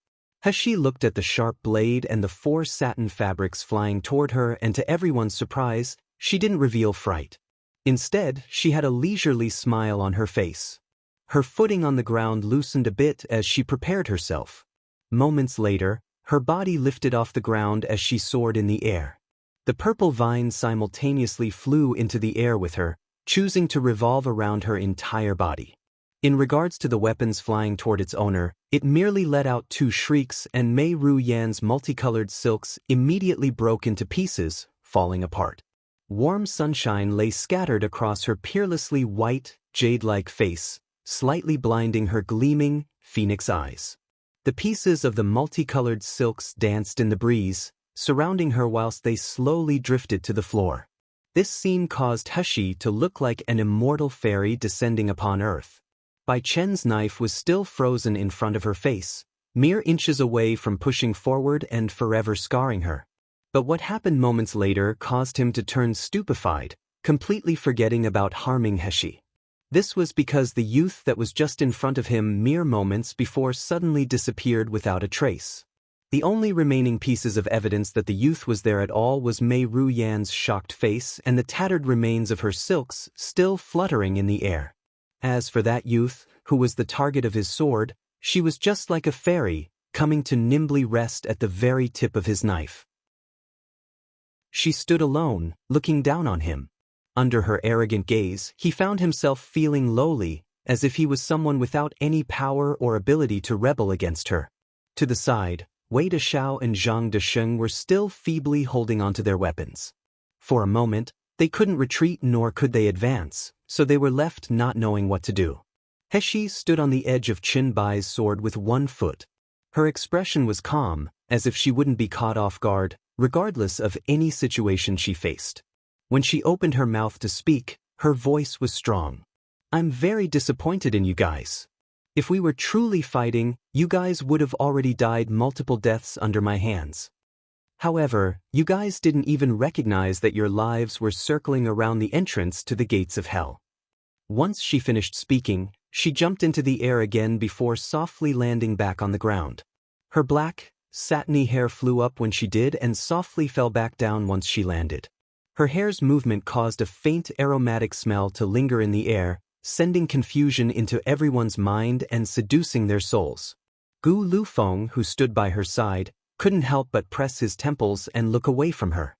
Heshi looked at the sharp blade and the 4 satin fabrics flying toward her, and to everyone's surprise, she didn't reveal fright. Instead, she had a leisurely smile on her face. Her footing on the ground loosened a bit as she prepared herself. Moments later, her body lifted off the ground as she soared in the air. The purple vine simultaneously flew into the air with her, choosing to revolve around her entire body. In regards to the weapons flying toward its owner, it merely let out 2 shrieks and Mei Ru Yan's multicolored silks immediately broke into pieces, falling apart. Warm sunshine lay scattered across her peerlessly white, jade-like face, slightly blinding her gleaming, phoenix eyes. The pieces of the multicolored silks danced in the breeze, surrounding her whilst they slowly drifted to the floor. This scene caused Hashi to look like an immortal fairy descending upon earth. Bai Chen's knife was still frozen in front of her face, mere inches away from pushing forward and forever scarring her. But what happened moments later caused him to turn stupefied, completely forgetting about harming Hashi. This was because the youth that was just in front of him mere moments before suddenly disappeared without a trace. The only remaining pieces of evidence that the youth was there at all was Mei Ruyan's shocked face and the tattered remains of her silks still fluttering in the air. As for that youth, who was the target of his sword, she was just like a fairy, coming to nimbly rest at the very tip of his knife. She stood alone, looking down on him. Under her arrogant gaze, he found himself feeling lowly, as if he was someone without any power or ability to rebel against her. To the side, Wei Deshao and Zhang Desheng were still feebly holding onto their weapons. For a moment, they couldn't retreat nor could they advance, so they were left not knowing what to do. Hashi stood on the edge of Qin Bai's sword with one foot. Her expression was calm, as if she wouldn't be caught off guard, regardless of any situation she faced. When she opened her mouth to speak, her voice was strong. "I'm very disappointed in you guys. If we were truly fighting, you guys would have already died multiple deaths under my hands. However, you guys didn't even recognize that your lives were circling around the entrance to the gates of hell." Once she finished speaking, she jumped into the air again before softly landing back on the ground. Her black, satiny hair flew up when she did and softly fell back down once she landed. Her hair's movement caused a faint aromatic smell to linger in the air, sending confusion into everyone's mind and seducing their souls. Gu Lufeng, who stood by her side, couldn't help but press his temples and look away from her.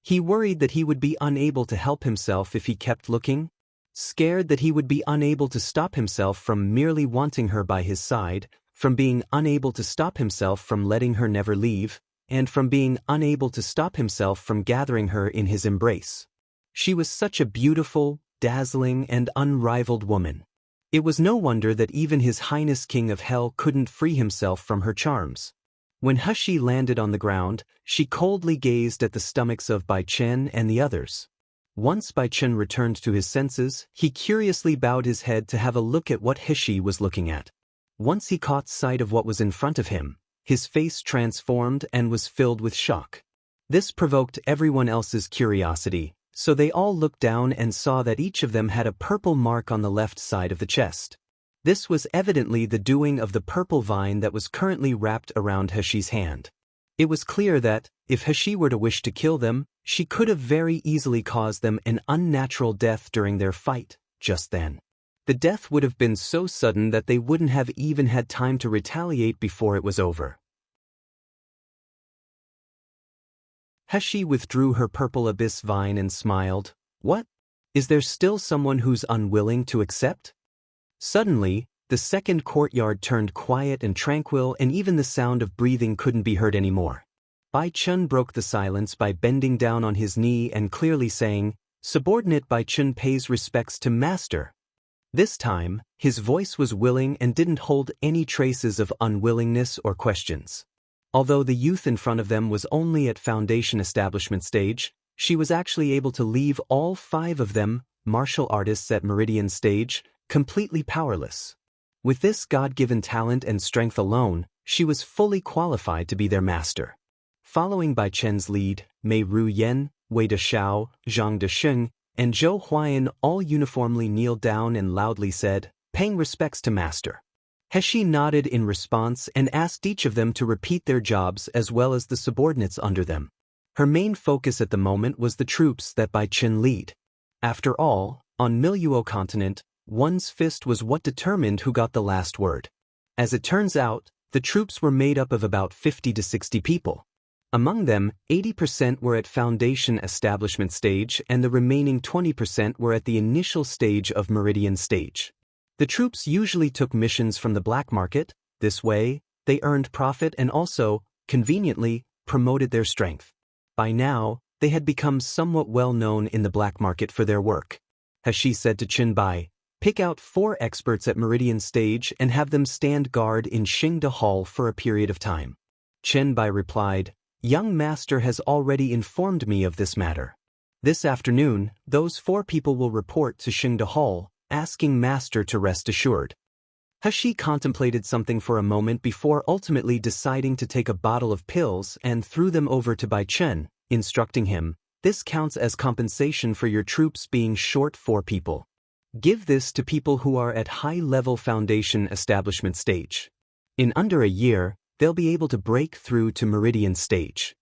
He worried that he would be unable to help himself if he kept looking, scared that he would be unable to stop himself from merely wanting her by his side, from being unable to stop himself from letting her never leave, and from being unable to stop himself from gathering her in his embrace. She was such a beautiful, dazzling, and unrivaled woman. It was no wonder that even His Highness King of Hell couldn't free himself from her charms. When Hashi landed on the ground, she coldly gazed at the stomachs of Bai Chen and the others. Once Bai Chen returned to his senses, he curiously bowed his head to have a look at what Hashi was looking at. Once he caught sight of what was in front of him, his face transformed and was filled with shock. This provoked everyone else's curiosity, so they all looked down and saw that each of them had a purple mark on the left side of the chest. This was evidently the doing of the purple vine that was currently wrapped around Hashi's hand. It was clear that, if Hashi were to wish to kill them, she could have very easily caused them an unnatural death during their fight, just then. The death would have been so sudden that they wouldn't have even had time to retaliate before it was over. Hashi withdrew her purple abyss vine and smiled. "What? Is there still someone who's unwilling to accept?" Suddenly, the second courtyard turned quiet and tranquil, and even the sound of breathing couldn't be heard anymore. Bai Chun broke the silence by bending down on his knee and clearly saying, "Subordinate Bai Chun pays respects to master." This time, his voice was willing and didn't hold any traces of unwillingness or questions. Although the youth in front of them was only at foundation establishment stage, she was actually able to leave all 5 of them, martial artists at Meridian stage, completely powerless. With this God-given talent and strength alone, she was fully qualified to be their master. Following Bai Chen's lead, Mei Ruyan, Wei Deshao, Zhang Desheng, and Zhou Huayan all uniformly kneeled down and loudly said, "Paying respects to master." Hashi nodded in response and asked each of them to repeat their jobs as well as the subordinates under them. Her main focus at the moment was the troops that Bai Chen lead. After all, on Miluo continent, one's fist was what determined who got the last word. As it turns out, the troops were made up of about 50 to 60 people. Among them, 80% were at foundation establishment stage and the remaining 20% were at the initial stage of Meridian stage. The troops usually took missions from the black market. This way, they earned profit and also, conveniently, promoted their strength. By now, they had become somewhat well known in the black market for their work. Hashi said to Qin Bai, Pick out 4 experts at Meridian Stage and have them stand guard in Xingde Hall for a period of time. Chen Bai replied, Young Master has already informed me of this matter. This afternoon, those 4 people will report to Xingde Hall, asking Master to rest assured. He contemplated something for a moment before ultimately deciding to take a bottle of pills and threw them over to Bai Chen, instructing him, This counts as compensation for your troops being short 4 people. Give this to people who are at high-level foundation establishment stage. In under a year, they'll be able to break through to Meridian Stage.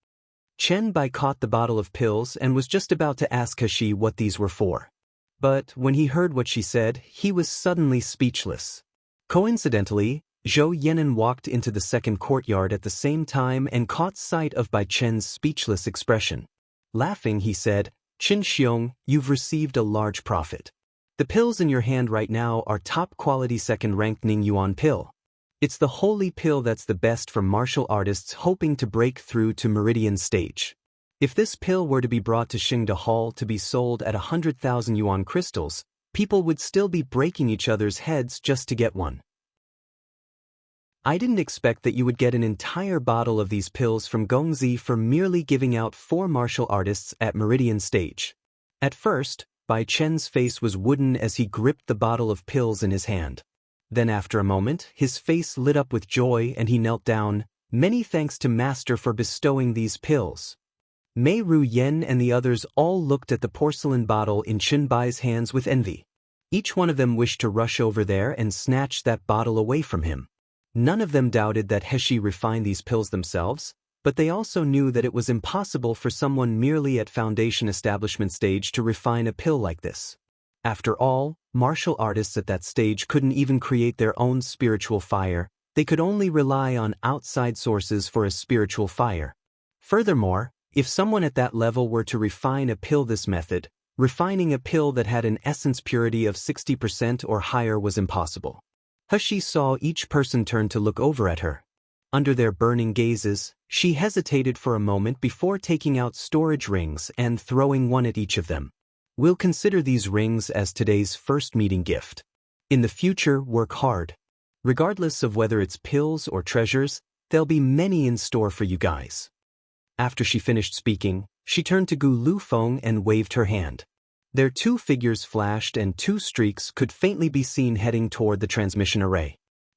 Chen Bai caught the bottle of pills and was just about to ask He what these were for. But when he heard what she said, he was suddenly speechless. Coincidentally, Zhou Yan'an walked into the second courtyard at the same time and caught sight of Bai Chen's speechless expression. Laughing, he said, Qin Xiong, you've received a large profit. The pills in your hand right now are top-quality second-ranked Ning Yuan pill. It's the holy pill that's the best for martial artists hoping to break through to Meridian Stage. If this pill were to be brought to Xingde Hall to be sold at 100,000 yuan crystals, people would still be breaking each other's heads just to get one. I didn't expect that you would get an entire bottle of these pills from Gongzi for merely giving out 4 martial artists at Meridian Stage. At first, Bai Chen's face was wooden as he gripped the bottle of pills in his hand. Then after a moment, his face lit up with joy and he knelt down, Many thanks to Master for bestowing these pills. Mei Ru Yen and the others all looked at the porcelain bottle in Chen Bai's hands with envy. Each one of them wished to rush over there and snatch that bottle away from him. None of them doubted that He refined these pills themselves, but they also knew that it was impossible for someone merely at foundation establishment stage to refine a pill like this. After all, martial artists at that stage couldn't even create their own spiritual fire, they could only rely on outside sources for a spiritual fire. Furthermore, if someone at that level were to refine a pill this method, refining a pill that had an essence purity of 60% or higher was impossible. She saw each person turn to look over at her. Under their burning gazes, she hesitated for a moment before taking out storage rings and throwing one at each of them. We'll consider these rings as today's first meeting gift. In the future, work hard. Regardless of whether it's pills or treasures, there'll be many in store for you guys. After she finished speaking, she turned to Gu Lufeng and waved her hand. Their 2 figures flashed and 2 streaks could faintly be seen heading toward the transmission array.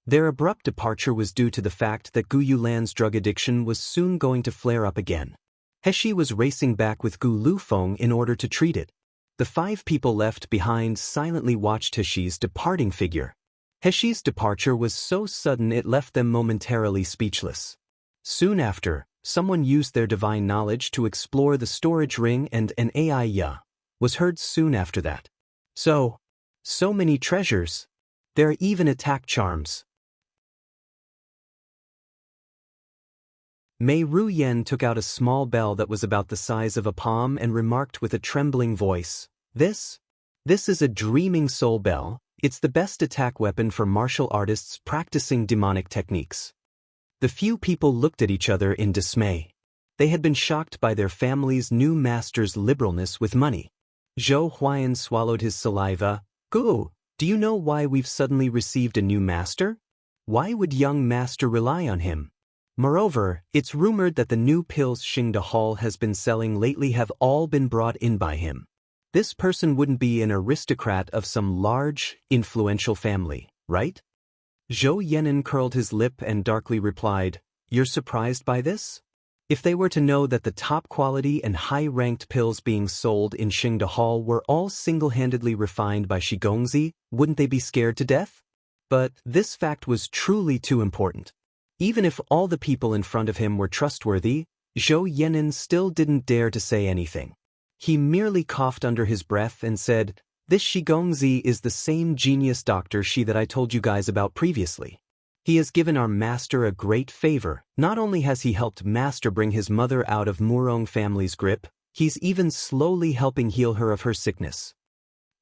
Their abrupt departure was due to the fact that Gu Yulan's drug addiction was soon going to flare up again. He was racing back with Gu Lufeng in order to treat it. The 5 people left behind silently watched He's departing figure. He's departure was so sudden it left them momentarily speechless. Soon after, someone used their divine knowledge to explore the storage ring and an AI ya was heard soon after that. So many treasures. There are even attack charms. Mei Ru Yen took out a small bell that was about the size of a palm and remarked with a trembling voice, This is a dreaming soul bell. It's the best attack weapon for martial artists practicing demonic techniques. The few people looked at each other in dismay. They had been shocked by their family's new master's liberalness with money. Zhou Huayan swallowed his saliva. Gu, do you know why we've suddenly received a new master? Why would young master rely on him? Moreover, it's rumored that the new pills Xingde Hall has been selling lately have all been brought in by him. This person wouldn't be an aristocrat of some large, influential family, right? Zhou Yan'an curled his lip and darkly replied, You're surprised by this? If they were to know that the top-quality and high-ranked pills being sold in Xingde Hall were all single-handedly refined by Shigongzi, wouldn't they be scared to death? But this fact was truly too important. Even if all the people in front of him were trustworthy, Zhou Yan'an still didn't dare to say anything. He merely coughed under his breath and said, This Shigongzi is the same genius doctor that I told you guys about previously. He has given our master a great favor. Not only has he helped master bring his mother out of Murong family's grip, he's even slowly helping heal her of her sickness.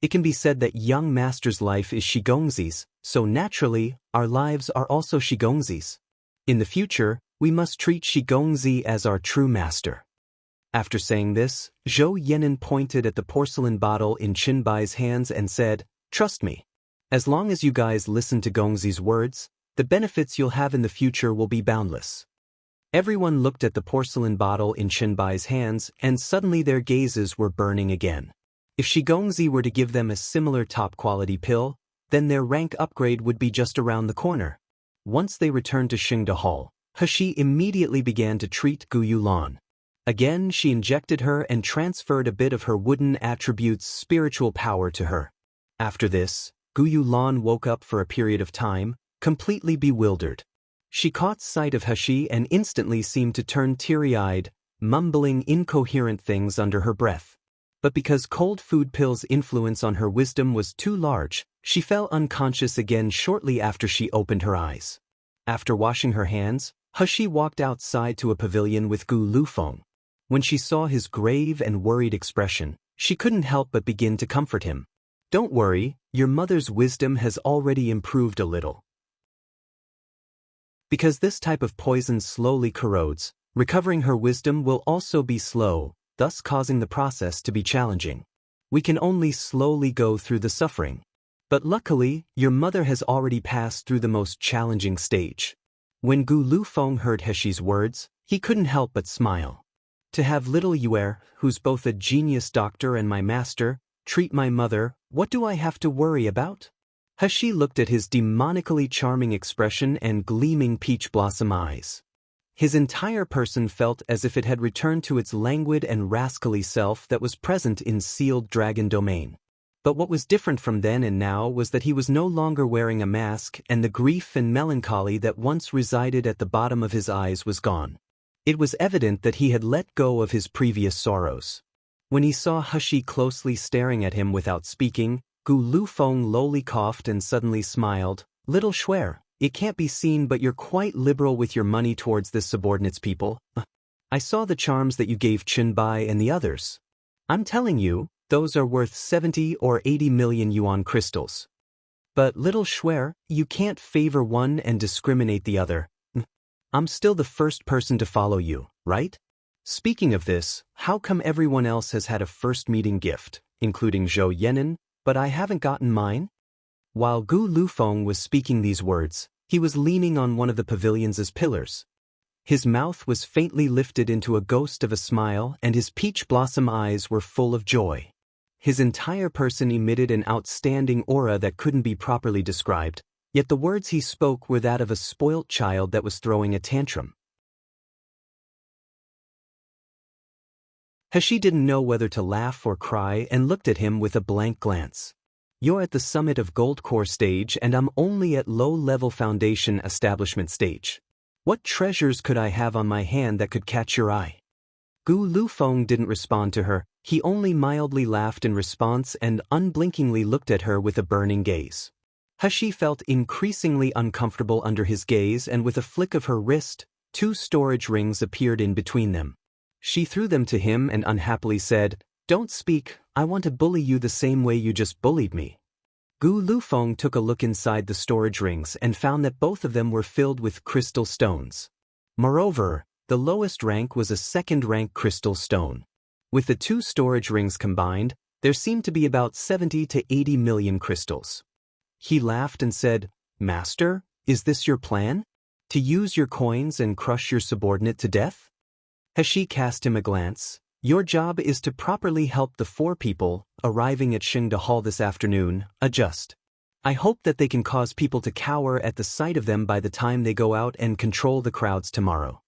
It can be said that young master's life is Shigongzi's, so naturally, our lives are also Shigongzi's. In the future, we must treat Shigongzi as our true master. After saying this, Zhou Yan'an pointed at the porcelain bottle in Qin Bai's hands and said, Trust me. As long as you guys listen to Gongzi's words, the benefits you'll have in the future will be boundless. Everyone looked at the porcelain bottle in Chenbai's hands, and suddenly their gazes were burning again. If Shigongzi were to give them a similar top-quality pill, then their rank upgrade would be just around the corner. Once they returned to Xingda Hall, He immediately began to treat Gu Yulan. Again, she injected her and transferred a bit of her wooden attribute's spiritual power to her. After this, Gu Yulan woke up for a period of time, completely bewildered. She caught sight of He and instantly seemed to turn teary-eyed, mumbling incoherent things under her breath. But because cold food pills' influence on her wisdom was too large, she fell unconscious again shortly after she opened her eyes. After washing her hands, He walked outside to a pavilion with Gu Lufeng. When she saw his grave and worried expression, she couldn't help but begin to comfort him. "Don't worry, your mother's wisdom has already improved a little. Because this type of poison slowly corrodes, recovering her wisdom will also be slow, thus causing the process to be challenging. We can only slowly go through the suffering. But luckily, your mother has already passed through the most challenging stage." When Gu Lufeng heard Hexi's words, he couldn't help but smile. "To have little Yue, who's both a genius doctor and my master, treat my mother, what do I have to worry about?" He looked at his demonically charming expression and gleaming peach blossom eyes. His entire person felt as if it had returned to its languid and rascally self that was present in sealed dragon domain. But what was different from then and now was that he was no longer wearing a mask, and the grief and melancholy that once resided at the bottom of his eyes was gone. It was evident that he had let go of his previous sorrows. When he saw He closely staring at him without speaking, Gu Lufeng lowly coughed and suddenly smiled. "Little Shuer, it can't be seen but you're quite liberal with your money towards this subordinate's people. I saw the charms that you gave Chenbai and the others. I'm telling you, those are worth 70 or 80 million yuan crystals. But little Shuer, you can't favor one and discriminate the other. I'm still the first person to follow you, right? Speaking of this, how come everyone else has had a first meeting gift, including Zhou Yenin, but I haven't gotten mine?" While Gu Lufeng was speaking these words, he was leaning on one of the pavilions' pillars. His mouth was faintly lifted into a ghost of a smile and his peach blossom eyes were full of joy. His entire person emitted an outstanding aura that couldn't be properly described, yet the words he spoke were that of a spoilt child that was throwing a tantrum. He didn't know whether to laugh or cry and looked at him with a blank glance. "You're at the summit of Gold Core stage and I'm only at low-level foundation establishment stage. What treasures could I have on my hand that could catch your eye?" Gu Lufeng didn't respond to her, he only mildly laughed in response and unblinkingly looked at her with a burning gaze. He felt increasingly uncomfortable under his gaze and with a flick of her wrist, 2 storage rings appeared in between them. She threw them to him and unhappily said, "Don't speak, I want to bully you the same way you just bullied me." Gu Lufeng took a look inside the storage rings and found that both of them were filled with crystal stones. Moreover, the lowest rank was a second-rank crystal stone. With the 2 storage rings combined, there seemed to be about 70 to 80 million crystals. He laughed and said, "Master, is this your plan? To use your coins and crush your subordinate to death?" He cast him a glance. "Your job is to properly help the 4 people, arriving at Xingda Hall this afternoon, adjust. I hope that they can cause people to cower at the sight of them by the time they go out and control the crowds tomorrow."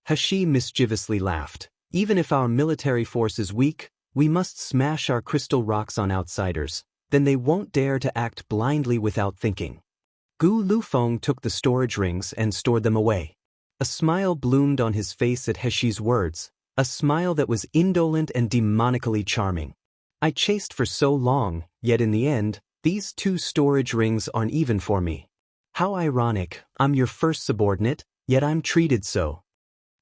He mischievously laughed. "Even if our military force is weak, we must smash our crystal rocks on outsiders, then they won't dare to act blindly without thinking." Gu Lufeng took the storage rings and stored them away. A smile bloomed on his face at Hexi's words, a smile that was indolent and demonically charming. "I chased for so long, yet in the end, these 2 storage rings aren't even for me. How ironic, I'm your first subordinate, yet I'm treated so."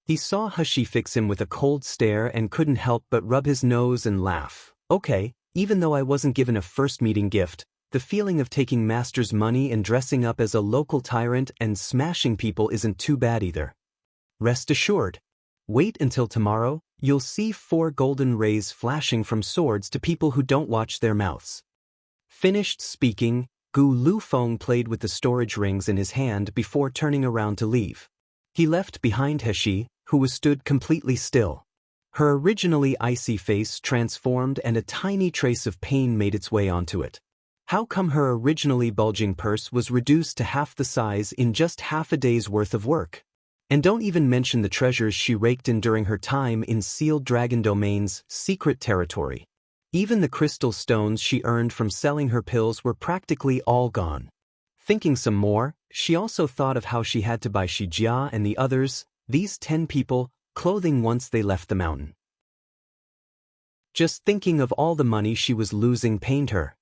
He saw He fix him with a cold stare and couldn't help but rub his nose and laugh. "Okay, even though I wasn't given a first meeting gift, the feeling of taking master's money and dressing up as a local tyrant and smashing people isn't too bad either. Rest assured. Wait until tomorrow, you'll see 4 golden rays flashing from swords to people who don't watch their mouths." Finished speaking, Gu Lufeng played with the storage rings in his hand before turning around to leave. He left behind Heshi, who stood completely still. Her originally icy face transformed and a tiny trace of pain made its way onto it. How come her originally bulging purse was reduced to half the size in just half a day's worth of work? And don't even mention the treasures she raked in during her time in Sealed Dragon Domain's secret territory. Even the crystal stones she earned from selling her pills were practically all gone. Thinking some more, she also thought of how she had to buy Shijia and the others, these 10 people, clothing once they left the mountain. Just thinking of all the money she was losing pained her.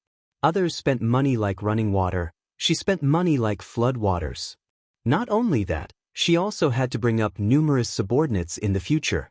Others spent money like running water, she spent money like flood waters. Not only that, she also had to bring up numerous subordinates in the future.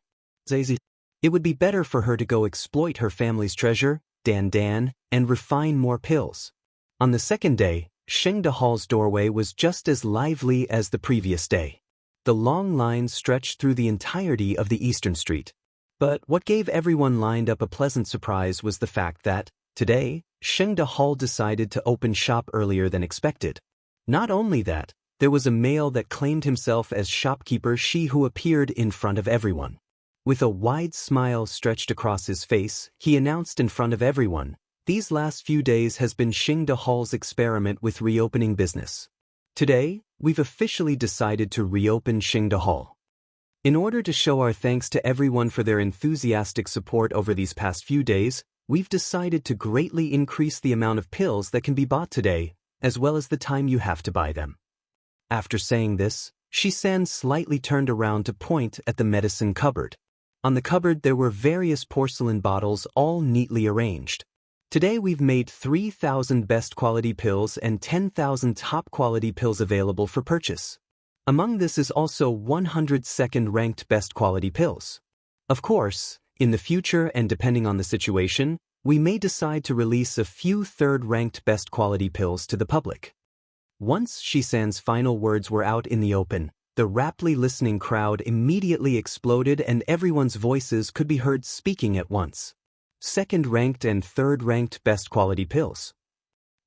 It would be better for her to go exploit her family's treasure, Dan, and refine more pills. On the second day, Shengda Hall's doorway was just as lively as the previous day. The long lines stretched through the entirety of the eastern street. But what gave everyone lined up a pleasant surprise was the fact that, today, Shengda Hall decided to open shop earlier than expected. Not only that, there was a male that claimed himself as shopkeeper Shi who appeared in front of everyone. With a wide smile stretched across his face, he announced in front of everyone, "These last few days has been Shengda Hall's experiment with reopening business. Today, we've officially decided to reopen Shengda Hall. In order to show our thanks to everyone for their enthusiastic support over these past few days, we've decided to greatly increase the amount of pills that can be bought today, as well as the time you have to buy them." After saying this, Shi-san slightly turned around to point at the medicine cupboard. On the cupboard there were various porcelain bottles all neatly arranged. Today we've made 3,000 best quality pills and 10,000 top quality pills available for purchase. Among this is also 100 second-ranked best quality pills. Of course, in the future and depending on the situation, we may decide to release a few third-ranked best quality pills to the public. Once Shi-san's final words were out in the open, the raptly listening crowd immediately exploded and everyone's voices could be heard speaking at once. Second-ranked and third-ranked best quality pills.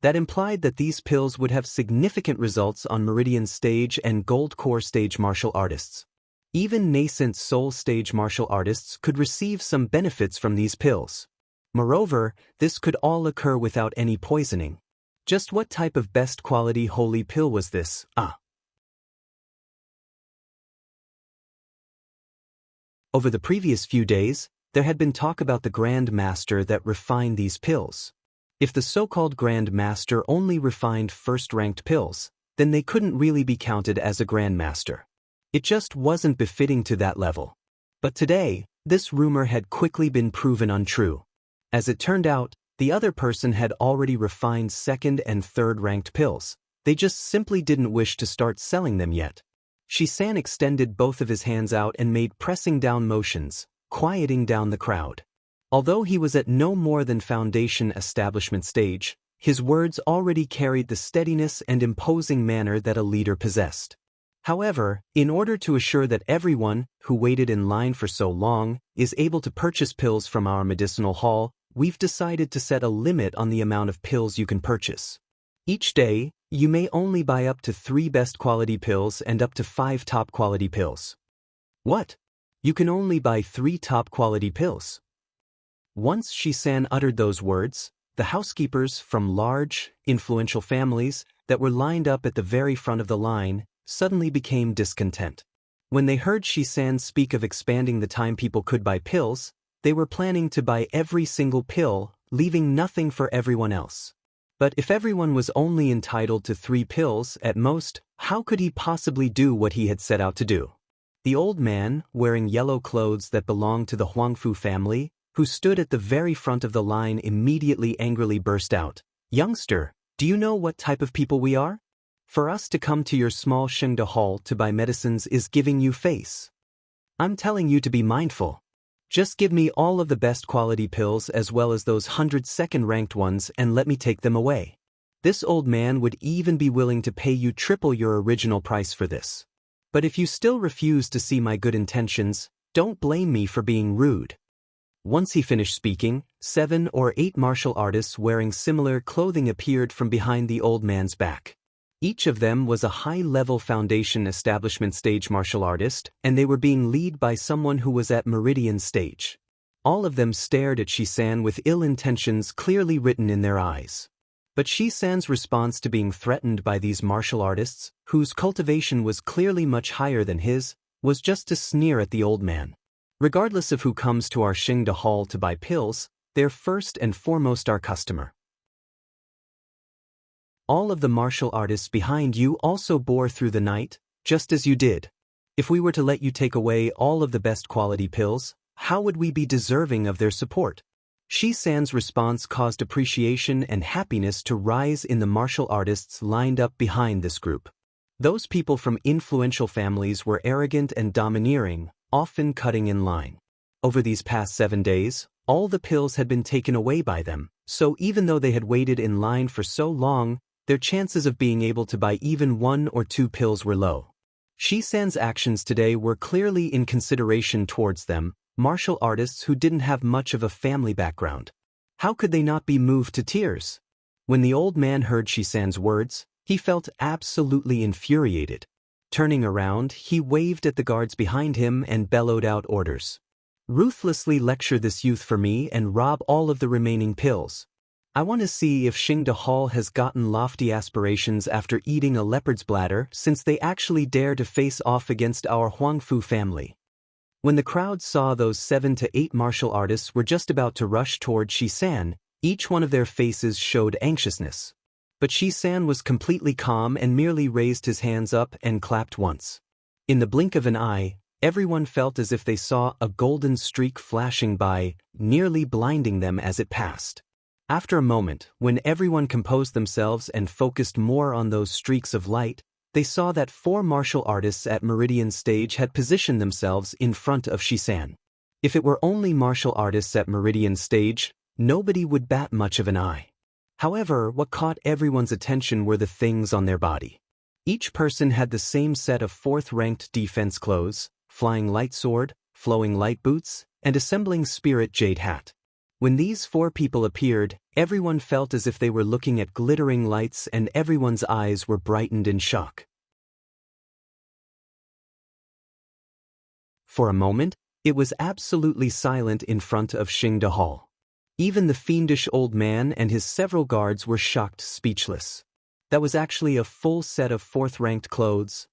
That implied that these pills would have significant results on Meridian stage and Gold Core stage martial artists. Even nascent Soul stage martial artists could receive some benefits from these pills. Moreover, this could all occur without any poisoning. Just what type of best quality holy pill was this? Over the previous few days, there had been talk about the Grand Master that refined these pills. If the so-called Grand Master only refined first-ranked pills, then they couldn't really be counted as a Grand Master. It just wasn't befitting to that level. But today, this rumor had quickly been proven untrue. As it turned out, the other person had already refined second and third-ranked pills. They just simply didn't wish to start selling them yet. Shi-san extended both of his hands out and made pressing down motions, quieting down the crowd. Although he was at no more than foundation establishment stage, his words already carried the steadiness and imposing manner that a leader possessed. However, in order to assure that everyone, who waited in line for so long, is able to purchase pills from our medicinal hall, we've decided to set a limit on the amount of pills you can purchase. Each day, you may only buy up to 3 best quality pills and up to 5 top quality pills. What? You can only buy 3 top quality pills? Once Shi-san uttered those words, the housekeepers from large, influential families that were lined up at the very front of the line suddenly became discontent. When they heard Shi-san speak of expanding the time people could buy pills, they were planning to buy every single pill, leaving nothing for everyone else. But if everyone was only entitled to 3 pills at most, how could he possibly do what he had set out to do? The old man, wearing yellow clothes that belonged to the Huangfu family, who stood at the very front of the line immediately angrily burst out, "Youngster, do you know what type of people we are? For us to come to your small Shengda Hall to buy medicines is giving you face. I'm telling you to be mindful. Just give me all of the best quality pills as well as those 100 ranked ones and let me take them away." This old man would even be willing to pay you triple your original price for this. But if you still refuse to see my good intentions, don't blame me for being rude. Once he finished speaking, 7 or 8 martial artists wearing similar clothing appeared from behind the old man's back. Each of them was a high-level foundation establishment stage martial artist, and they were being led by someone who was at meridian stage. All of them stared at Shisan with ill intentions clearly written in their eyes. But Shisan's response to being threatened by these martial artists, whose cultivation was clearly much higher than his, was just to sneer at the old man. Regardless of who comes to our Xingde Hall to buy pills, they're first and foremost our customer. All of the martial artists behind you also bore through the night, just as you did. If we were to let you take away all of the best quality pills, how would we be deserving of their support? Shisan's response caused appreciation and happiness to rise in the martial artists lined up behind this group. Those people from influential families were arrogant and domineering, often cutting in line. Over these past 7 days, all the pills had been taken away by them, so even though they had waited in line for so long, their chances of being able to buy even 1 or 2 pills were low. Shisan's actions today were clearly in consideration towards them, martial artists who didn't have much of a family background. How could they not be moved to tears? When the old man heard Shisan's words, he felt absolutely infuriated. Turning around, he waved at the guards behind him and bellowed out orders. Ruthlessly lecture this youth for me and rob all of the remaining pills. I want to see if Xingde Hall has gotten lofty aspirations after eating a leopard's bladder, since they actually dare to face off against our Huangfu family. When the crowd saw those 7 to 8 martial artists were just about to rush toward Shisan, each one of their faces showed anxiousness. But Shisan was completely calm and merely raised his hands up and clapped once. In the blink of an eye, everyone felt as if they saw a golden streak flashing by, nearly blinding them as it passed. After a moment, when everyone composed themselves and focused more on those streaks of light, they saw that 4 martial artists at Meridian Stage had positioned themselves in front of Shisan. If it were only martial artists at Meridian Stage, nobody would bat much of an eye. However, what caught everyone's attention were the things on their body. Each person had the same set of 4th-ranked defense clothes, flying light sword, flowing light boots, and assembling spirit jade hat. When these 4 people appeared, everyone felt as if they were looking at glittering lights and everyone's eyes were brightened in shock. For a moment, it was absolutely silent in front of Xingde Hall. Even the fiendish old man and his several guards were shocked speechless. That was actually a full set of 4th-ranked clothes.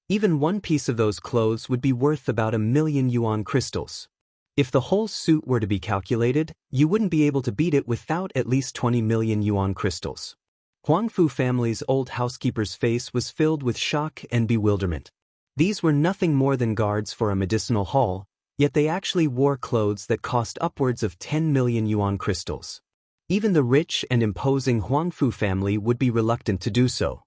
Even one piece of those clothes would be worth about 1,000,000 yuan crystals. If the whole suit were to be calculated, you wouldn't be able to beat it without at least 20 million yuan crystals. Huangfu family's old housekeeper's face was filled with shock and bewilderment. These were nothing more than guards for a medicinal hall, yet they actually wore clothes that cost upwards of 10 million yuan crystals. Even the rich and imposing Huangfu family would be reluctant to do so.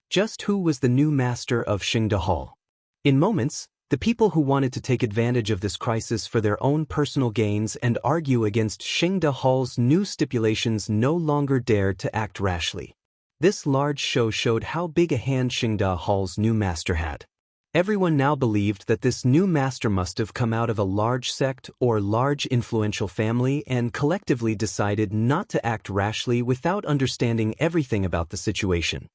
Just who was the new master of Xingde Hall? In moments, the people who wanted to take advantage of this crisis for their own personal gains and argue against Xingde Hall's new stipulations no longer dared to act rashly. This large show showed how big a hand Xingde Hall's new master had. Everyone now believed that this new master must have come out of a large sect or large influential family and collectively decided not to act rashly without understanding everything about the situation.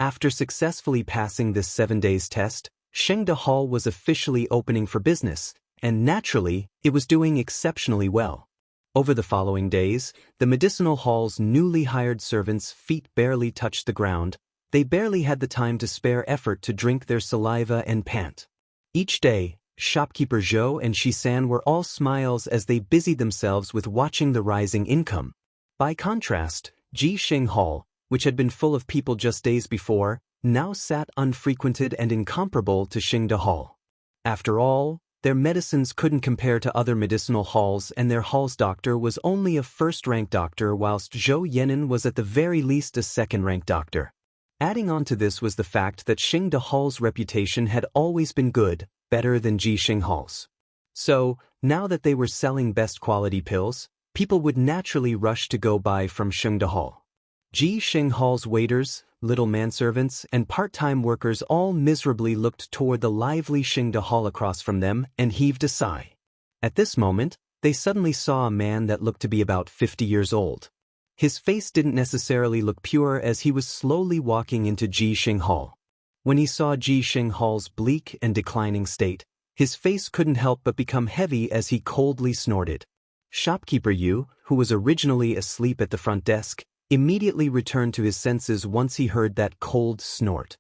After successfully passing this 7 days test, Xingde Hall was officially opening for business, and naturally, it was doing exceptionally well. Over the following days, the medicinal hall's newly hired servants' feet barely touched the ground. They barely had the time to spare effort to drink their saliva and pant. Each day, shopkeeper Zhou and Shisan were all smiles as they busied themselves with watching the rising income. By contrast, Jixing Hall, which had been full of people just days before, now sat unfrequented and incomparable to Xingde Hall. After all, their medicines couldn't compare to other medicinal halls, and their hall's doctor was only a first-ranked doctor, whilst Zhou Yenin was at the very least a second-ranked doctor. Adding on to this was the fact that Xingde Hall's reputation had always been good, better than Jixing Hall's. So, now that they were selling best quality pills, people would naturally rush to go buy from Xingde Hall. Jixing Hall's waiters, little manservants, and part-time workers all miserably looked toward the lively Xingde Hall across from them and heaved a sigh. At this moment, they suddenly saw a man that looked to be about 50 years old. His face didn't necessarily look pure as he was slowly walking into Ji Xing Hall. When he saw Ji Xing Hall's bleak and declining state, his face couldn't help but become heavy as he coldly snorted. Shopkeeper Yu, who was originally asleep at the front desk, immediately returned to his senses once he heard that cold snort.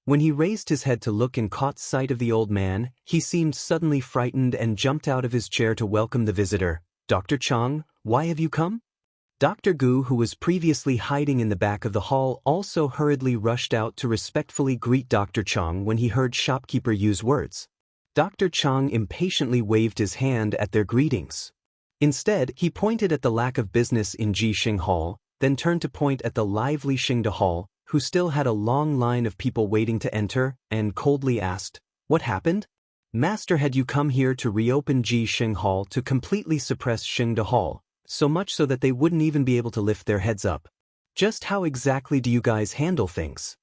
When he raised his head to look and caught sight of the old man, he seemed suddenly frightened and jumped out of his chair to welcome the visitor. "Dr. Chang, why have you come?" Dr. Gu, who was previously hiding in the back of the hall, also hurriedly rushed out to respectfully greet Dr. Chang when he heard shopkeeper Yu's words. Dr. Chang impatiently waved his hand at their greetings. Instead, he pointed at the lack of business in Ji Xing Hall, then turned to point at the lively Xingde Hall, who still had a long line of people waiting to enter, and coldly asked, "What happened? Master, had you come here to reopen Ji Xing Hall to completely suppress Xingde Hall, so much so that they wouldn't even be able to lift their heads up? Just how exactly do you guys handle things?"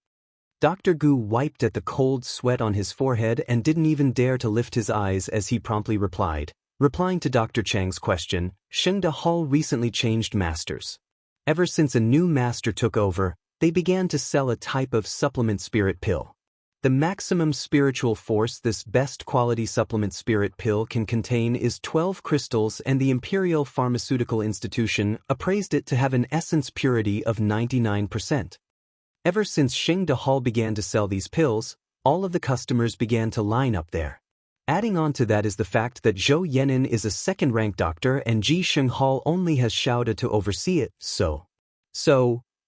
Dr. Gu wiped at the cold sweat on his forehead and didn't even dare to lift his eyes as he promptly replied. Replying to Dr. Chang's question, Xingde Hall recently changed masters. Ever since a new master took over, they began to sell a type of supplement spirit pill. The maximum spiritual force this best quality supplement spirit pill can contain is 12 crystals, and the Imperial Pharmaceutical Institution appraised it to have an essence purity of 99%. Ever since Xingde Hall began to sell these pills, all of the customers began to line up there. Adding on to that is the fact that Zhou Yenin is a second-ranked doctor and Ji Xing Hall only has Xiaoda to oversee it, so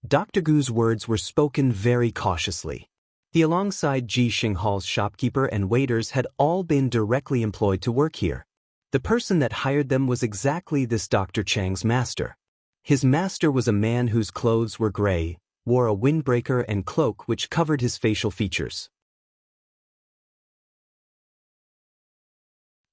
Dr. Gu's words were spoken very cautiously. He, alongside Ji Xing Hall's shopkeeper and waiters, had all been directly employed to work here. The person that hired them was exactly this Dr. Chang's master. His master was a man whose clothes were gray, wore a windbreaker and cloak which covered his facial features.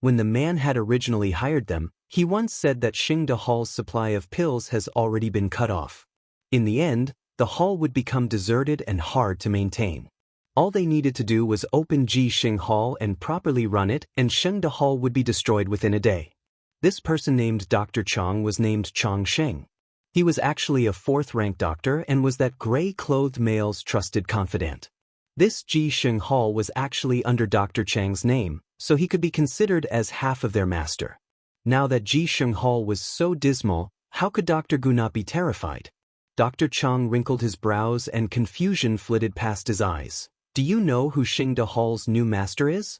When the man had originally hired them, he once said that Xingde Hall's supply of pills has already been cut off. In the end, the hall would become deserted and hard to maintain. All they needed to do was open Ji Xing Hall and properly run it, and Xingde Hall would be destroyed within a day. This person named Dr. Chang was named Chang Sheng. He was actually a fourth-ranked doctor and was that gray-clothed male's trusted confidant. This Ji Xing Hall was actually under Dr. Chang's name, so he could be considered as half of their master. Now that Ji Xing Hall was so dismal, how could Dr. Gu not be terrified? Dr. Chang wrinkled his brows and confusion flitted past his eyes. "Do you know who Xingde Hall's new master is?"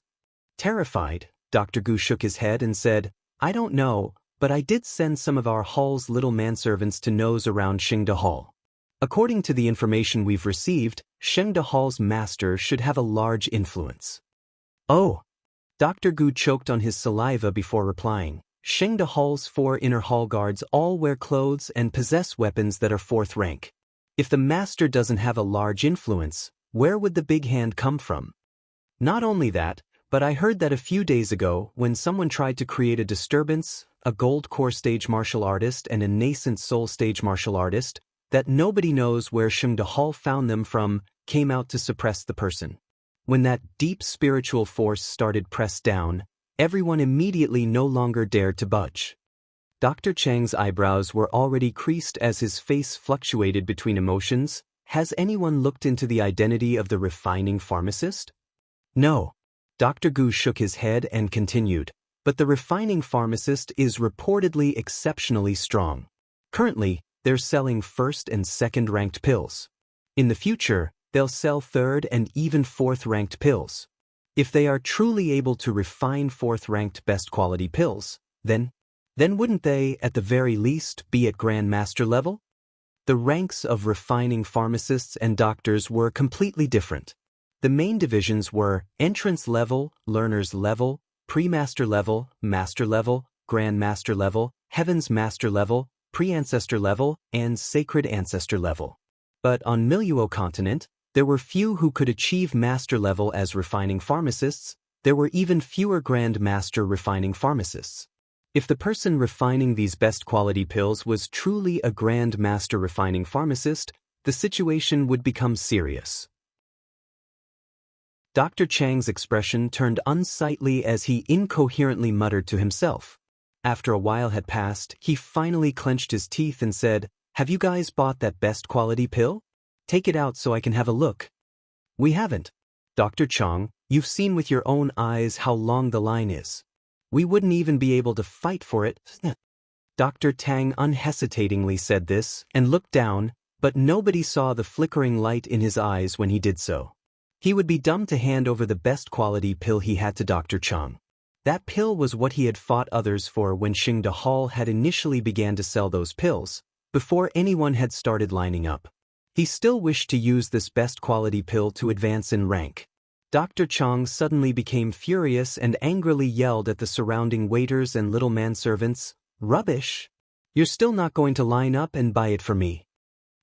Terrified, Dr. Gu shook his head and said, "I don't know, but I did send some of our hall's little manservants to nose around Xingde Hall. According to the information we've received, Xingde Hall's master should have a large influence." "Oh." Dr. Gu choked on his saliva before replying. "Xingde Hall's 4 inner hall guards all wear clothes and possess weapons that are 4th rank. If the master doesn't have a large influence, where would the big hand come from? Not only that, but I heard that a few days ago, when someone tried to create a disturbance, a gold core stage martial artist and a nascent soul stage martial artist, that nobody knows where Xingde Hall found them from, came out to suppress the person. When that deep spiritual force started pressed down, everyone immediately no longer dared to budge." Dr. Chang's eyebrows were already creased as his face fluctuated between emotions. "Has anyone looked into the identity of the refining pharmacist?" "No." Dr. Gu shook his head and continued, "But the refining pharmacist is reportedly exceptionally strong. Currently, they're selling 1st and 2nd ranked pills. In the future, they'll sell 3rd and even 4th ranked pills. If they are truly able to refine 4th ranked best quality pills, then wouldn't they, at the very least, be at Grand Master level?" The ranks of refining pharmacists and doctors were completely different. The main divisions were entrance level, learner's level, pre-master level, master level, grand master level, heaven's master level, pre-ancestor level, and sacred ancestor level. But on Miluo continent, there were few who could achieve master level as refining pharmacists. There were even fewer grand master refining pharmacists. If the person refining these best quality pills was truly a grand master refining pharmacist, the situation would become serious. Dr. Chang's expression turned unsightly as he incoherently muttered to himself. After a while had passed, he finally clenched his teeth and said, "Have you guys bought that best quality pill? Take it out so I can have a look." "We haven't. Dr. Chang, you've seen with your own eyes how long the line is. We wouldn't even be able to fight for it." Dr. Tang unhesitatingly said this and looked down, but nobody saw the flickering light in his eyes when he did so. He would be dumb to hand over the best quality pill he had to Dr. Chang. That pill was what he had fought others for when Xingde Hall had initially began to sell those pills, before anyone had started lining up. He still wished to use this best quality pill to advance in rank. Dr. Chang suddenly became furious and angrily yelled at the surrounding waiters and little manservants, "Rubbish! You're still not going to line up and buy it for me."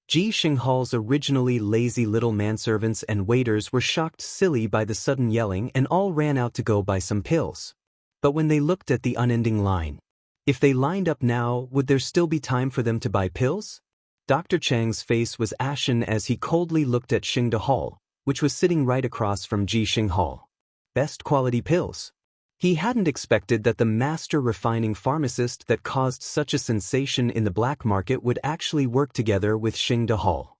Ji Xinghall's originally lazy little manservants and waiters were shocked silly by the sudden yelling and all ran out to go buy some pills. But when they looked at the unending line, if they lined up now, would there still be time for them to buy pills? Dr. Chang's face was ashen as he coldly looked at Xingde Hall, which was sitting right across from Ji Xinghall. Best quality pills. He hadn't expected that the master refining pharmacist that caused such a sensation in the black market would actually work together with Xingde Hall.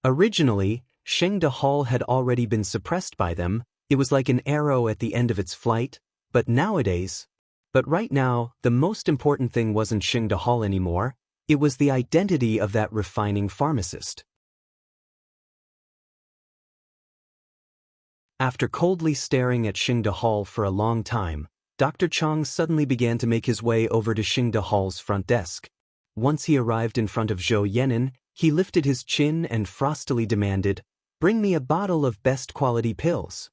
Originally, Xingde Hall had already been suppressed by them. It was like an arrow at the end of its flight. But right now, the most important thing wasn't Xingde Hall anymore, it was the identity of that refining pharmacist. After coldly staring at Xingde Hall for a long time, Dr. Chang suddenly began to make his way over to Xingde Hall's front desk. Once he arrived in front of Zhou Yenin, he lifted his chin and frostily demanded, "Bring me a bottle of best quality pills."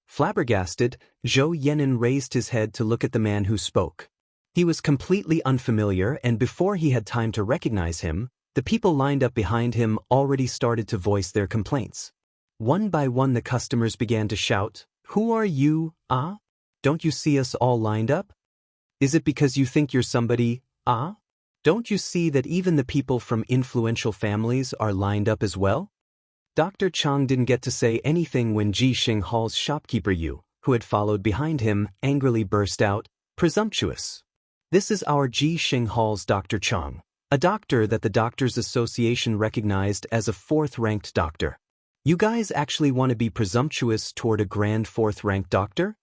Flabbergasted, Zhou Yenin raised his head to look at the man who spoke. He was completely unfamiliar, and before he had time to recognize him, the people lined up behind him already started to voice their complaints. One by one the customers began to shout, "Who are you, ah? Don't you see us all lined up? Is it because you think you're somebody, ah? Don't you see that even the people from influential families are lined up as well?" Dr. Chang didn't get to say anything when Ji Xinghall's shopkeeper Yu, who had followed behind him, angrily burst out, "Presumptuous! This is our Ji Xinghall's Dr. Chang, a doctor that the Doctors Association recognized as a fourth-ranked doctor. You guys actually want to be presumptuous toward a grand fourth-ranked doctor?"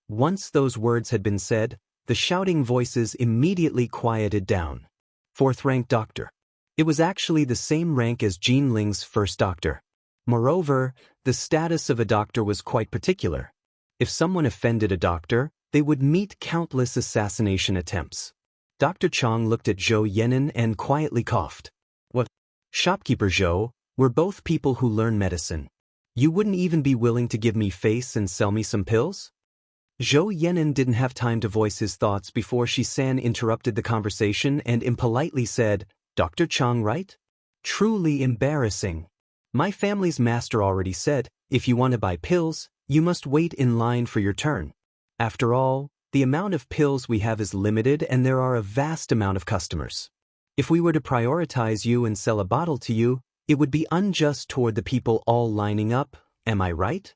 Once those words had been said, the shouting voices immediately quieted down. Fourth-ranked doctor. It was actually the same rank as Jin Ling's first doctor. Moreover, the status of a doctor was quite particular. If someone offended a doctor, they would meet countless assassination attempts. Dr. Chang looked at Zhou Yenin and quietly coughed. "What? Shopkeeper Zhou, we're both people who learn medicine. You wouldn't even be willing to give me face and sell me some pills?" Zhou Yenin didn't have time to voice his thoughts before Shi-san interrupted the conversation and impolitely said, "Dr. Chang, right? Truly embarrassing. My family's master already said, if you want to buy pills, you must wait in line for your turn. After all, the amount of pills we have is limited and there are a vast amount of customers. If we were to prioritize you and sell a bottle to you, it would be unjust toward the people all lining up, am I right?"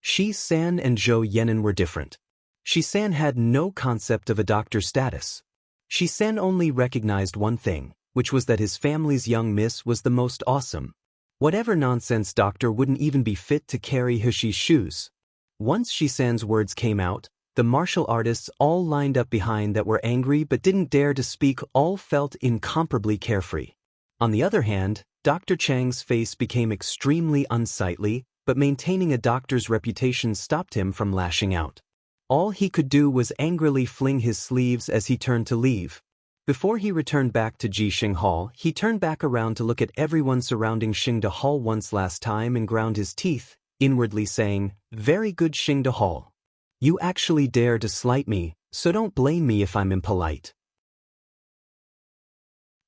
Shi-san and Zhou Yenin were different. Shi-san had no concept of a doctor's status. Shi-san only recognized one thing, which was that his family's young miss was the most awesome. Whatever nonsense doctor wouldn't even be fit to carry Hushi's shoes. Once Shi-san's words came out, the martial artists all lined up behind that were angry but didn't dare to speak all felt incomparably carefree. On the other hand, Dr. Chang's face became extremely unsightly, but maintaining a doctor's reputation stopped him from lashing out. All he could do was angrily fling his sleeves as he turned to leave. Before he returned back to Ji Xinghall, he turned back around to look at everyone surrounding Xingde Hall once last time and ground his teeth, inwardly saying, "Very good, Xingde Hall. You actually dare to slight me, so don't blame me if I'm impolite.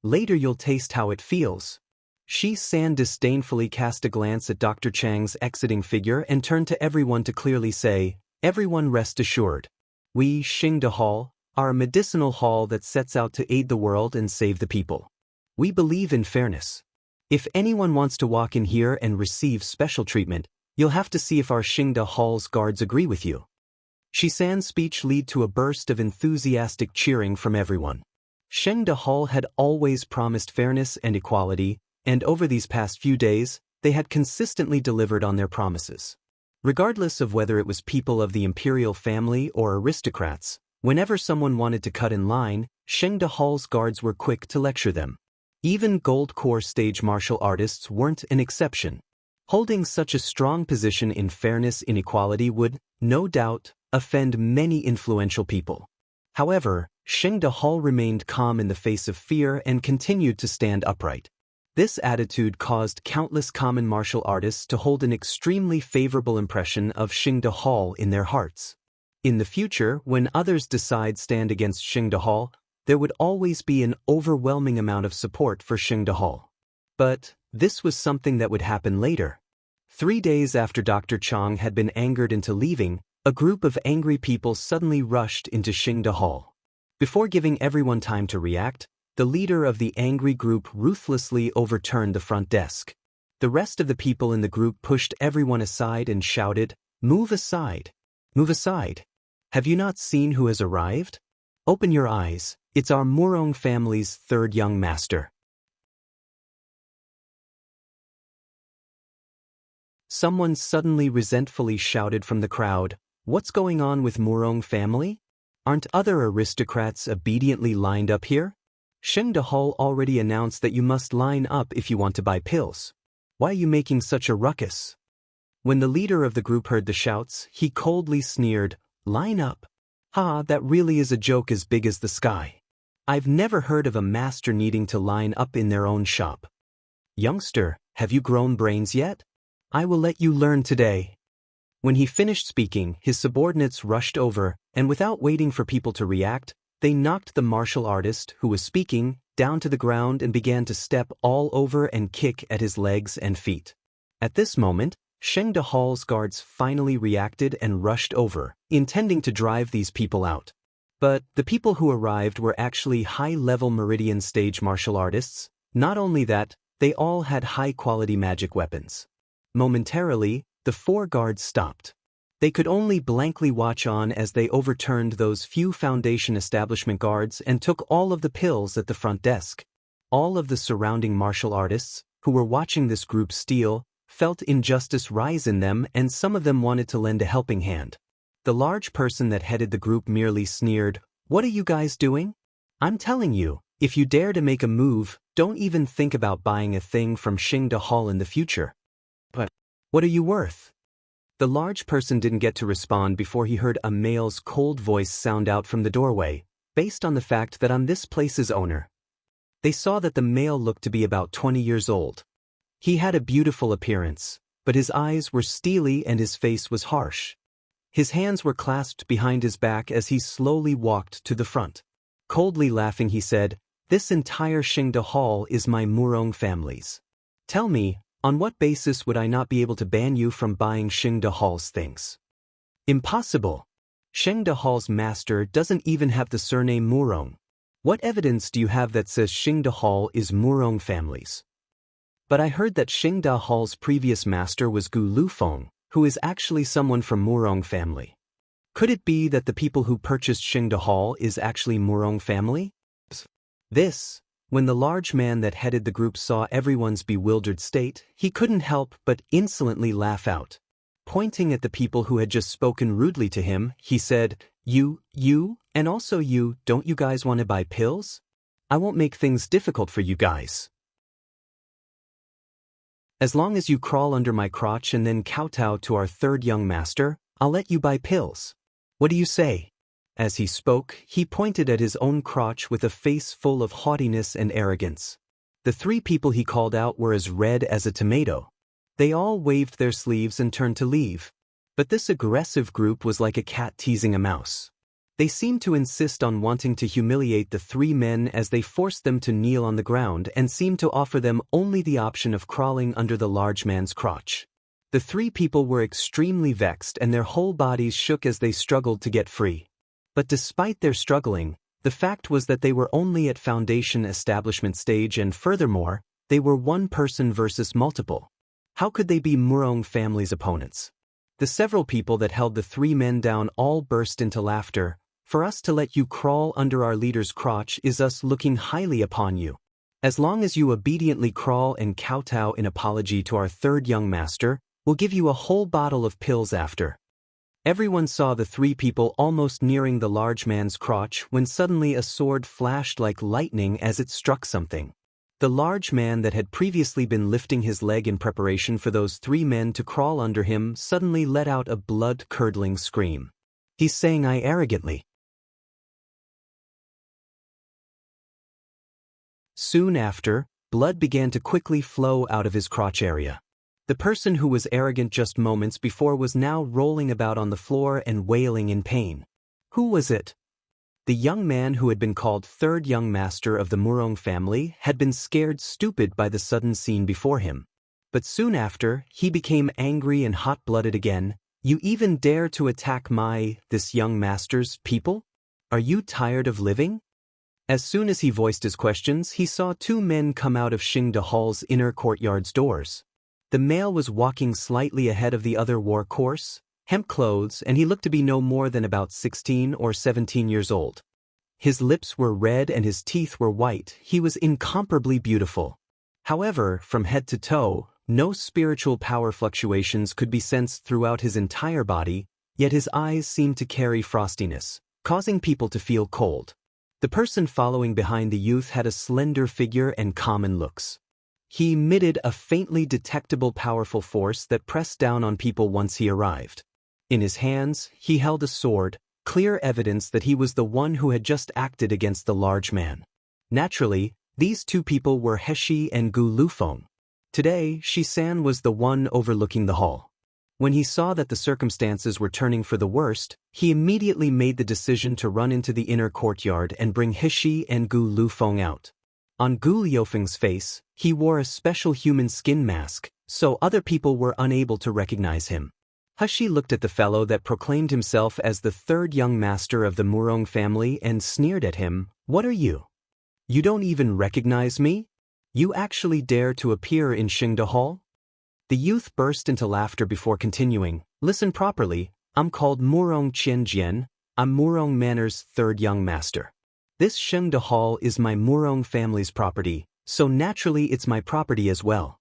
Later you'll taste how it feels." Shi-san disdainfully cast a glance at Dr. Chang's exiting figure and turned to everyone to clearly say, "Everyone rest assured. We, Xingde Hall, are a medicinal hall that sets out to aid the world and save the people. We believe in fairness. If anyone wants to walk in here and receive special treatment, You'll have to see if our Xingda Hall's guards agree with you. Shisan's speech led to a burst of enthusiastic cheering from everyone. Xingda Hall had always promised fairness and equality, and over these past few days, they had consistently delivered on their promises. Regardless of whether it was people of the imperial family or aristocrats, whenever someone wanted to cut in line, Xingda Hall's guards were quick to lecture them. Even gold core stage martial artists weren't an exception. Holding such a strong position in fairness inequality would, no doubt, offend many influential people. However, Xingda Hall remained calm in the face of fear and continued to stand upright. This attitude caused countless common martial artists to hold an extremely favorable impression of Xingda Hall in their hearts. In the future, when others decide stand against Xingda Hall, there would always be an overwhelming amount of support for Xingda Hall. But this was something that would happen later. 3 days after Dr. Chang had been angered into leaving, a group of angry people suddenly rushed into Xingda Hall. Before giving everyone time to react, the leader of the angry group ruthlessly overturned the front desk. The rest of the people in the group pushed everyone aside and shouted, "Move aside! Move aside! Have you not seen who has arrived? Open your eyes, it's our Murong family's third young master." Someone suddenly resentfully shouted from the crowd, "What's going on with Murong family? Aren't other aristocrats obediently lined up here? Xingda Hall already announced that you must line up if you want to buy pills. Why are you making such a ruckus?" When the leader of the group heard the shouts, he coldly sneered, "Line up? Ha, that really is a joke as big as the sky. I've never heard of a master needing to line up in their own shop. Youngster, have you grown brains yet? I will let you learn today." When he finished speaking, his subordinates rushed over, and without waiting for people to react, they knocked the martial artist, who was speaking, down to the ground and began to step all over and kick at his legs and feet. At this moment, Xingda Hall's guards finally reacted and rushed over, intending to drive these people out. But the people who arrived were actually high-level Meridian stage martial artists. Not only that, they all had high-quality magic weapons. Momentarily, the 4 guards stopped. They could only blankly watch on as they overturned those few Foundation establishment guards and took all of the pills at the front desk. All of the surrounding martial artists, who were watching this group steal, felt injustice rise in them, and some of them wanted to lend a helping hand. The large person that headed the group merely sneered, "What are you guys doing? I'm telling you, if you dare to make a move, don't even think about buying a thing from Xingda Hall in the future. But what are you worth?" The large person didn't get to respond before he heard a male's cold voice sound out from the doorway, based on the fact that I'm this place's owner. They saw that the male looked to be about 20 years old. He had a beautiful appearance, but his eyes were steely and his face was harsh. His hands were clasped behind his back as he slowly walked to the front. Coldly laughing, he said, "This entire Xingda Hall is my Murong family's. Tell me, on what basis would I not be able to ban you from buying Xingda Hall's things? Impossible. Xingda Hall's master doesn't even have the surname Murong. What evidence do you have that says Xingda Hall is Murong family's?" "But I heard that Xingda Hall's previous master was Gu Lufeng, who is actually someone from Murong family. Could it be that the people who purchased Xingda Hall is actually Murong family?" When the large man that headed the group saw everyone's bewildered state, he couldn't help but insolently laugh out. Pointing at the people who had just spoken rudely to him, he said, You, and also you, don't you guys want to buy pills? I won't make things difficult for you guys. As long as you crawl under my crotch and then kowtow to our third young master, I'll let you buy pills. What do you say?" As he spoke, he pointed at his own crotch with a face full of haughtiness and arrogance. The 3 people he called out were as red as a tomato. They all waved their sleeves and turned to leave. But this aggressive group was like a cat teasing a mouse. They seemed to insist on wanting to humiliate the 3 men as they forced them to kneel on the ground and seemed to offer them only the option of crawling under the large man's crotch. The 3 people were extremely vexed and their whole bodies shook as they struggled to get free. But despite their struggling, the fact was that they were only at Foundation establishment stage, and furthermore, they were one person versus multiple. How could they be Murong family's opponents? The several people that held the three men down all burst into laughter. For us to let you crawl under our leader's crotch is us looking highly upon you. As long as you obediently crawl and kowtow in apology to our third young master, we'll give you a whole bottle of pills after. Everyone saw the three people almost nearing the large man's crotch when suddenly a sword flashed like lightning as it struck something. The large man that had previously been lifting his leg in preparation for those three men to crawl under him suddenly let out a blood-curdling scream. He's saying I arrogantly. Soon after, blood began to quickly flow out of his crotch area. The person who was arrogant just moments before was now rolling about on the floor and wailing in pain. Who was it? The young man who had been called third young master of the Murong family had been scared stupid by the sudden scene before him. But soon after, he became angry and hot-blooded again. You even dare to attack this young master's people? Are you tired of living? As soon as he voiced his questions, he saw two men come out of Xingde Hall's inner courtyard's doors. The male was walking slightly ahead of the other, wore coarse, hemp clothes, and he looked to be no more than about 16 or 17 years old. His lips were red and his teeth were white. He was incomparably beautiful. However, from head to toe, no spiritual power fluctuations could be sensed throughout his entire body, yet his eyes seemed to carry frostiness, causing people to feel cold. The person following behind the youth had a slender figure and common looks. He emitted a faintly detectable powerful force that pressed down on people once he arrived. In his hands, he held a sword, clear evidence that he was the one who had just acted against the large man. Naturally, these two people were Heshi and Gu Lufeng. Today, Shisan was the one overlooking the hall. When he saw that the circumstances were turning for the worst, he immediately made the decision to run into the inner courtyard and bring Heshi and Gu Lufeng out. On Gu Liufeng's face, he wore a special human skin mask, so other people were unable to recognize him. Heshi looked at the fellow that proclaimed himself as the third young master of the Murong family and sneered at him. What are you? You don't even recognize me? You actually dare to appear in Xingde Hall? The youth burst into laughter before continuing. Listen properly, I'm called Murong Qianjian. I'm Murong Manor's third young master. This Xingde Hall is my Murong family's property, so naturally it's my property as well.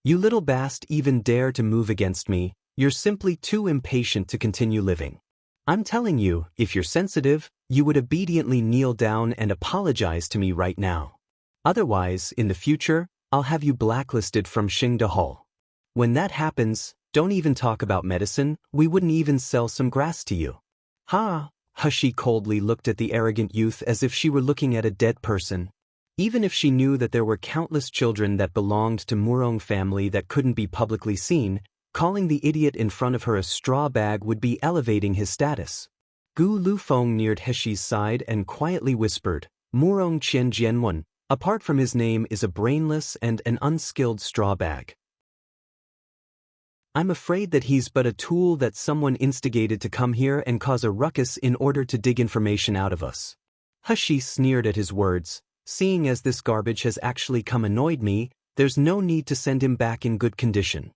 You little bast even dare to move against me. You're simply too impatient to continue living. I'm telling you, if you're sensitive, you would obediently kneel down and apologize to me right now. Otherwise, in the future, I'll have you blacklisted from Xingde Hall. When that happens, don't even talk about medicine, we wouldn't even sell some grass to you. Ha! Heshi coldly looked at the arrogant youth as if she were looking at a dead person. Even if she knew that there were countless children that belonged to Murong family that couldn't be publicly seen, calling the idiot in front of her a straw bag would be elevating his status. Gu Lufeng neared Heshi's side and quietly whispered, Murong Qianjianwen, apart from his name is a brainless and an unskilled straw bag. I'm afraid that he's but a tool that someone instigated to come here and cause a ruckus in order to dig information out of us. Heshi sneered at his words. Seeing as this garbage has actually come annoyed me, there's no need to send him back in good condition.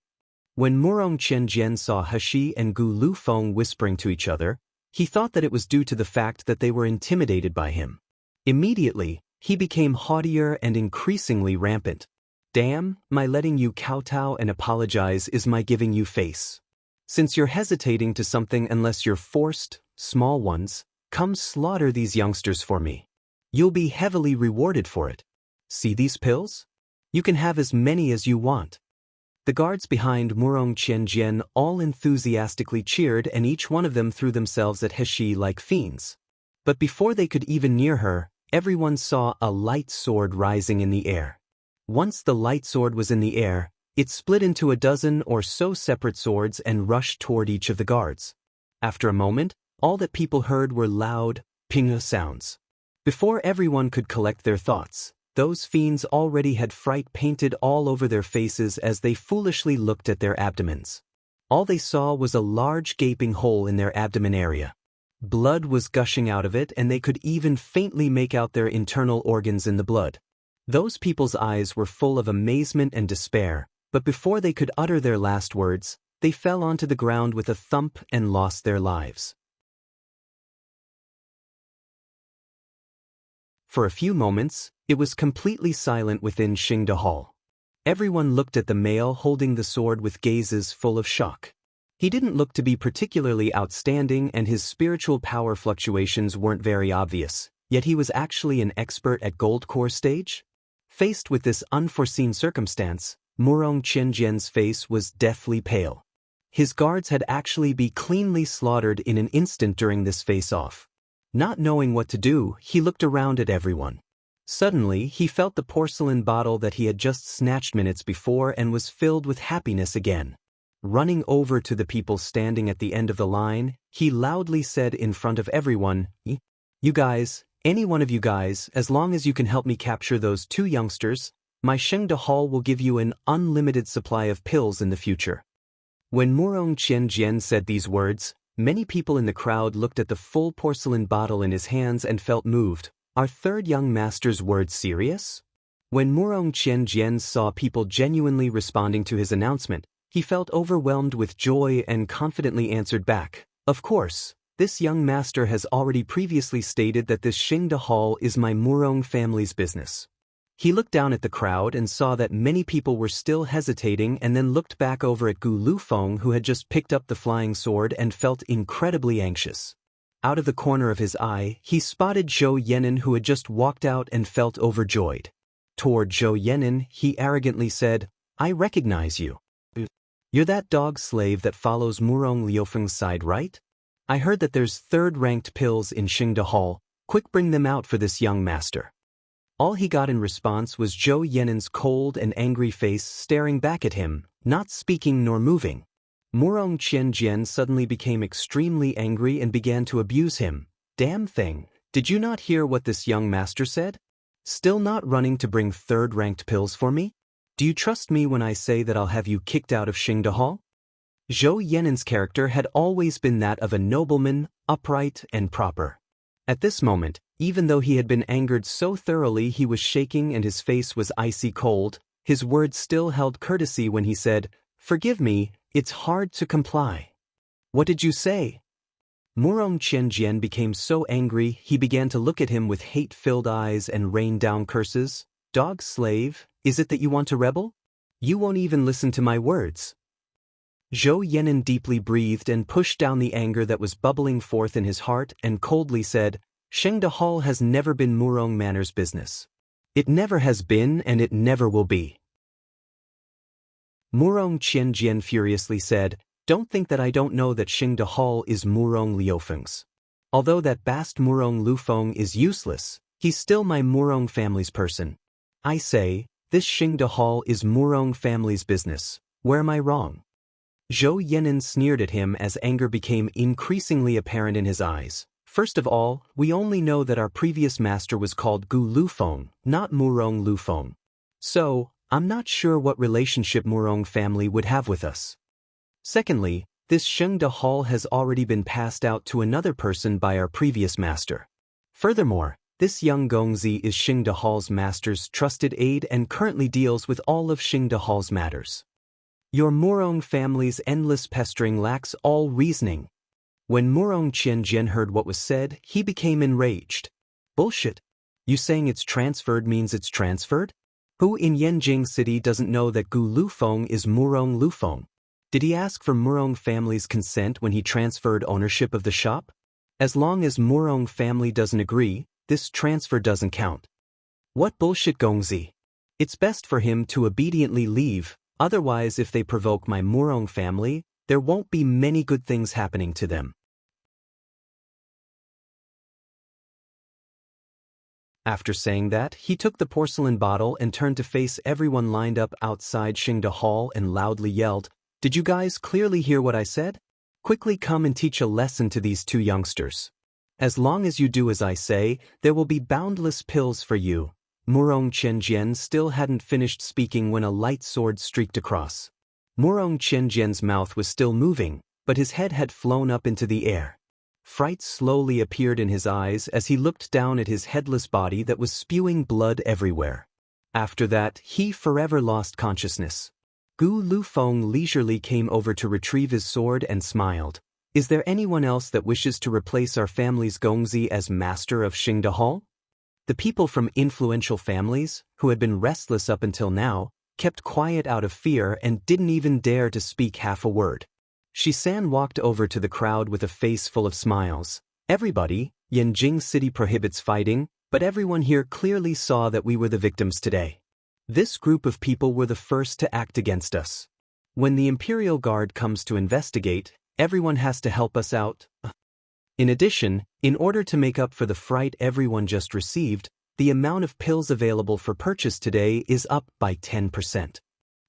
When Murong Qianjian saw Heshi and Gu Lufeng whispering to each other, he thought that it was due to the fact that they were intimidated by him. Immediately, he became haughtier and increasingly rampant. Damn, my letting you kowtow and apologize is my giving you face. Since you're hesitating to something unless you're forced, small ones, come slaughter these youngsters for me. You'll be heavily rewarded for it. See these pills? You can have as many as you want. The guards behind Murong Qianjian all enthusiastically cheered and each one of them threw themselves at Heshi like fiends. But before they could even near her, everyone saw a light sword rising in the air. Once the light sword was in the air, it split into a dozen or so separate swords and rushed toward each of the guards. After a moment, all that people heard were loud, ping sounds. Before everyone could collect their thoughts, those fiends already had fright painted all over their faces as they foolishly looked at their abdomens. All they saw was a large gaping hole in their abdomen area. Blood was gushing out of it and they could even faintly make out their internal organs in the blood. Those people's eyes were full of amazement and despair, but before they could utter their last words, they fell onto the ground with a thump and lost their lives. For a few moments, it was completely silent within Xingde Hall. Everyone looked at the male holding the sword with gazes full of shock. He didn't look to be particularly outstanding and his spiritual power fluctuations weren't very obvious, yet he was actually an expert at Gold Core stage? Faced with this unforeseen circumstance, Murong Qianjian's face was deathly pale. His guards had actually been cleanly slaughtered in an instant during this face-off. Not knowing what to do, he looked around at everyone. Suddenly, he felt the porcelain bottle that he had just snatched minutes before and was filled with happiness again. Running over to the people standing at the end of the line, he loudly said in front of everyone, "You guys, any one of you guys, as long as you can help me capture those two youngsters, my Xingde Hall will give you an unlimited supply of pills in the future." When Murong Qianjian said these words, many people in the crowd looked at the full porcelain bottle in his hands and felt moved. Are third young master's words serious? When Murong Qianjian saw people genuinely responding to his announcement, he felt overwhelmed with joy and confidently answered back, "Of course, this young master has already previously stated that this Xingde Hall is my Murong family's business." He looked down at the crowd and saw that many people were still hesitating and then looked back over at Gu Lufeng, who had just picked up the flying sword and felt incredibly anxious. Out of the corner of his eye, he spotted Zhou Yenin, who had just walked out and felt overjoyed. Toward Zhou Yenin, he arrogantly said, "I recognize you. You're that dog slave that follows Murong Liufeng's side, right? I heard that there's third-ranked pills in Xingde Hall. Quick, bring them out for this young master." All he got in response was Zhou Yenin's cold and angry face staring back at him, not speaking nor moving. Murong Qianjian suddenly became extremely angry and began to abuse him. "Damn thing, did you not hear what this young master said? Still not running to bring third-ranked pills for me? Do you trust me when I say that I'll have you kicked out of Xingde Hall?" Zhou Yenin's character had always been that of a nobleman, upright and proper. At this moment, even though he had been angered so thoroughly he was shaking and his face was icy cold, his words still held courtesy when he said, "Forgive me, it's hard to comply." "What did you say?" Murong Qianjian became so angry he began to look at him with hate-filled eyes and rain down curses. "Dog slave, is it that you want to rebel? You won't even listen to my words." Zhou Yenin deeply breathed and pushed down the anger that was bubbling forth in his heart and coldly said, "Xingde Hall has never been Murong Manor's business. It never has been and it never will be." Murong Qianjian furiously said, "Don't think that I don't know that Xingde Hall is Murong Liufeng's. Although that bast Murong Lufeng is useless, he's still my Murong family's person. I say, this Xingde Hall is Murong family's business. Where am I wrong?" Zhou Yenin sneered at him as anger became increasingly apparent in his eyes. "First of all, we only know that our previous master was called Gu Lufeng, not Murong Lufeng. So, I'm not sure what relationship Murong family would have with us. Secondly, this Xingde Hall has already been passed out to another person by our previous master. Furthermore, this young Gongzi is Xingde Hall's master's trusted aide and currently deals with all of Xingde Hall's matters. Your Murong family's endless pestering lacks all reasoning." When Murong Qianjian heard what was said, he became enraged. "Bullshit. You saying it's transferred means it's transferred? Who in Yanjing City doesn't know that Gu Lufeng is Murong Lufeng? Did he ask for Murong family's consent when he transferred ownership of the shop? As long as Murong family doesn't agree, this transfer doesn't count. What bullshit, Gongzi? It's best for him to obediently leave. Otherwise, if they provoke my Murong family, there won't be many good things happening to them." After saying that, he took the porcelain bottle and turned to face everyone lined up outside Xingde Hall and loudly yelled, "Did you guys clearly hear what I said? Quickly come and teach a lesson to these two youngsters. As long as you do as I say, there will be boundless pills for you." Murong Qianjian still hadn't finished speaking when a light sword streaked across. Murong Qianjian's mouth was still moving, but his head had flown up into the air. Fright slowly appeared in his eyes as he looked down at his headless body that was spewing blood everywhere. After that, he forever lost consciousness. Gu Lufeng leisurely came over to retrieve his sword and smiled. Is there anyone else that wishes to replace our family's Gongzi as master of Xingde Hall? The people from influential families, who had been restless up until now, kept quiet out of fear and didn't even dare to speak half a word. Shisan walked over to the crowd with a face full of smiles. Everybody, Yanjing City prohibits fighting, but everyone here clearly saw that we were the victims today. This group of people were the first to act against us. When the Imperial Guard comes to investigate, everyone has to help us out. In addition, in order to make up for the fright everyone just received, the amount of pills available for purchase today is up by 10%.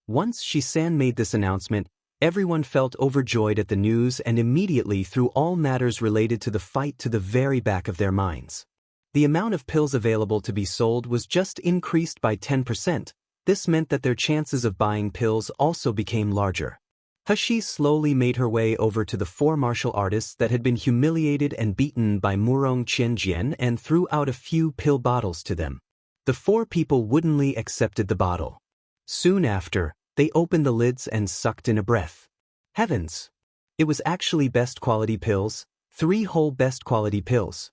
Once Shisan made this announcement, everyone felt overjoyed at the news and immediately threw all matters related to the fight to the very back of their minds. The amount of pills available to be sold was just increased by 10%. This meant that their chances of buying pills also became larger. Hashi slowly made her way over to the 4 martial artists that had been humiliated and beaten by Murong Qianjian and threw out a few pill bottles to them. The 4 people woodenly accepted the bottle. Soon after, they opened the lids and sucked in a breath. Heavens! It was actually best quality pills, 3 whole best quality pills.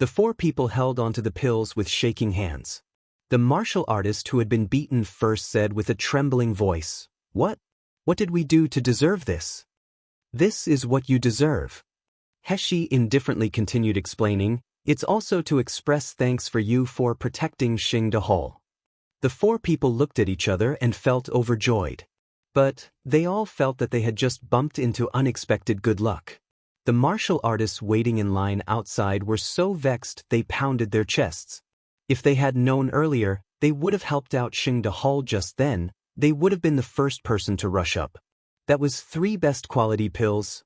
The 4 people held onto the pills with shaking hands. The martial artist who had been beaten first said with a trembling voice, "What? What did we do to deserve this?" "This is what you deserve." Heshi indifferently continued explaining, "It's also to express thanks for you for protecting Xingde Hall." The 4 people looked at each other and felt overjoyed. But they all felt that they had just bumped into unexpected good luck. The martial artists waiting in line outside were so vexed they pounded their chests. If they had known earlier, they would have helped out Xingde Hall just then. They would have been the first person to rush up. That was 3 best quality pills.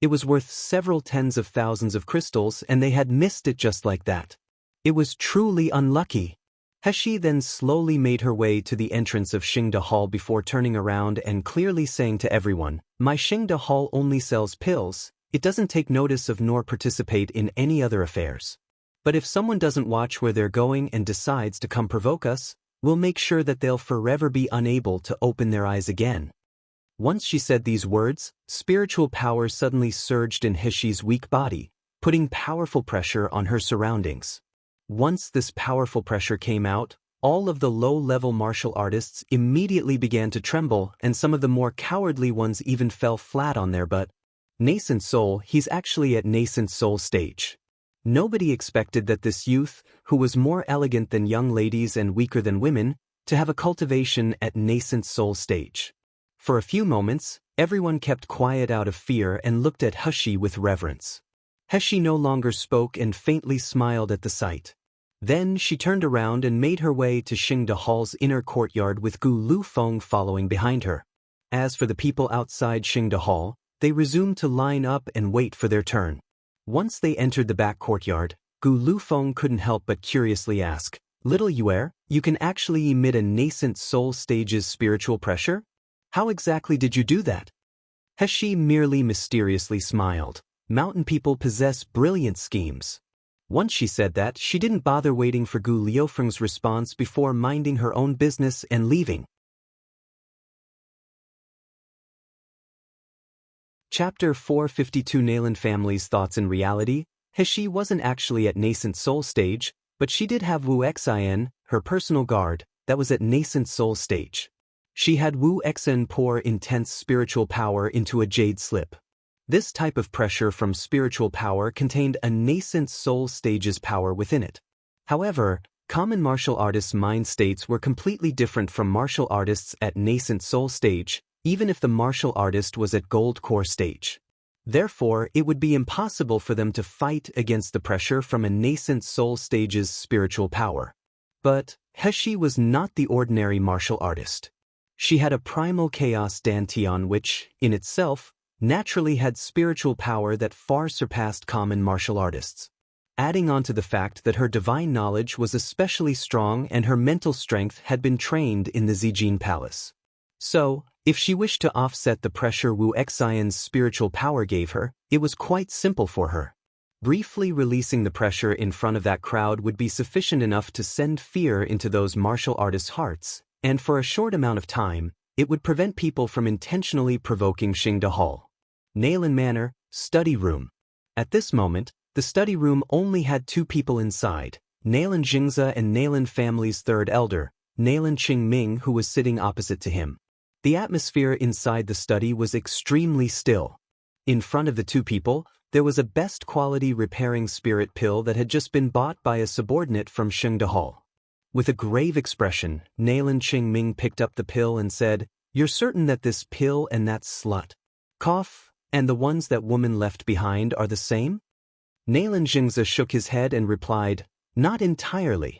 It was worth several tens of thousands of crystals and they had missed it just like that. It was truly unlucky. Heshi then slowly made her way to the entrance of Xingde Hall before turning around and clearly saying to everyone, "My Xingde Hall only sells pills, it doesn't take notice of nor participate in any other affairs. But if someone doesn't watch where they're going and decides to come provoke us, we'll make sure that they'll forever be unable to open their eyes again." Once she said these words, spiritual power suddenly surged in Heshi's weak body, putting powerful pressure on her surroundings. Once this powerful pressure came out, all of the low-level martial artists immediately began to tremble and some of the more cowardly ones even fell flat on their butt. Nascent soul, he's actually at nascent soul stage. Nobody expected that this youth, who was more elegant than young ladies and weaker than women, to have a cultivation at nascent soul stage. For a few moments, everyone kept quiet out of fear and looked at Heshi with reverence. Heshi no longer spoke and faintly smiled at the sight. Then she turned around and made her way to Xingde Hall's inner courtyard with Gu Lufeng following behind her. As for the people outside Xingde Hall, they resumed to line up and wait for their turn. Once they entered the back courtyard, Gu Lufeng couldn't help but curiously ask, "Little Yue, you can actually emit a nascent soul stage's spiritual pressure? How exactly did you do that?" Heshi merely mysteriously smiled. Mountain people possess brilliant schemes. Once she said that, she didn't bother waiting for Gu Liufeng's response before minding her own business and leaving. Chapter 452 Nayland Family's Thoughts in Reality. Heshi wasn't actually at nascent soul stage, but she did have Wu Xian, her personal guard, that was at nascent soul stage. She had Wu Xian pour intense spiritual power into a jade slip. This type of pressure from spiritual power contained a nascent soul stage's power within it. However, common martial artists' mind states were completely different from martial artists at nascent soul stage, even if the martial artist was at gold core stage. Therefore, it would be impossible for them to fight against the pressure from a nascent soul stage's spiritual power. But Heshi was not the ordinary martial artist. She had a primal chaos dantian which, in itself, naturally had spiritual power that far surpassed common martial artists. Adding on to the fact that her divine knowledge was especially strong and her mental strength had been trained in the Zijin Palace. So, if she wished to offset the pressure Wu Xian's spiritual power gave her, it was quite simple for her. Briefly releasing the pressure in front of that crowd would be sufficient enough to send fear into those martial artists' hearts, and for a short amount of time, it would prevent people from intentionally provoking Xingde Hall. Nalan Manor, study room. At this moment, the study room only had 2 people inside, Nalan Jingze and Nalan family's third elder, Nalan Qingming, who was sitting opposite to him. The atmosphere inside the study was extremely still. In front of the 2 people, there was a best quality repairing spirit pill that had just been bought by a subordinate from Xingde Hall. With a grave expression, Nalan Qingming picked up the pill and said, "You're certain that this pill and that slut, cough, and the ones that woman left behind are the same?" Nalan Jingze shook his head and replied, "Not entirely.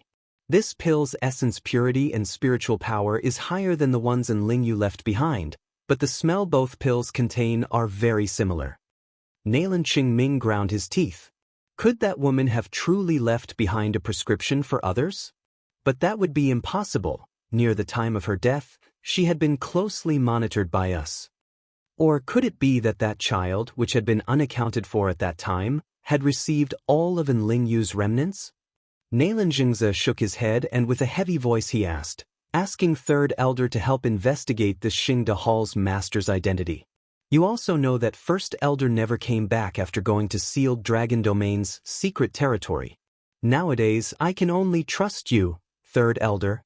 This pill's essence purity and spiritual power is higher than the ones in Ling you left behind, but the smell both pills contain are very similar." Nalan Qingming ground his teeth. Could that woman have truly left behind a prescription for others? But that would be impossible. Near the time of her death, she had been closely monitored by us. Or could it be that that child, which had been unaccounted for at that time, had received all of Ling Yu's remnants? Nalan Jingze shook his head and with a heavy voice he asked, asking third elder to help investigate the Xingde Hall's master's identity. "You also know that first elder never came back after going to Sealed Dragon Domain's secret territory. Nowadays, I can only trust you, third elder."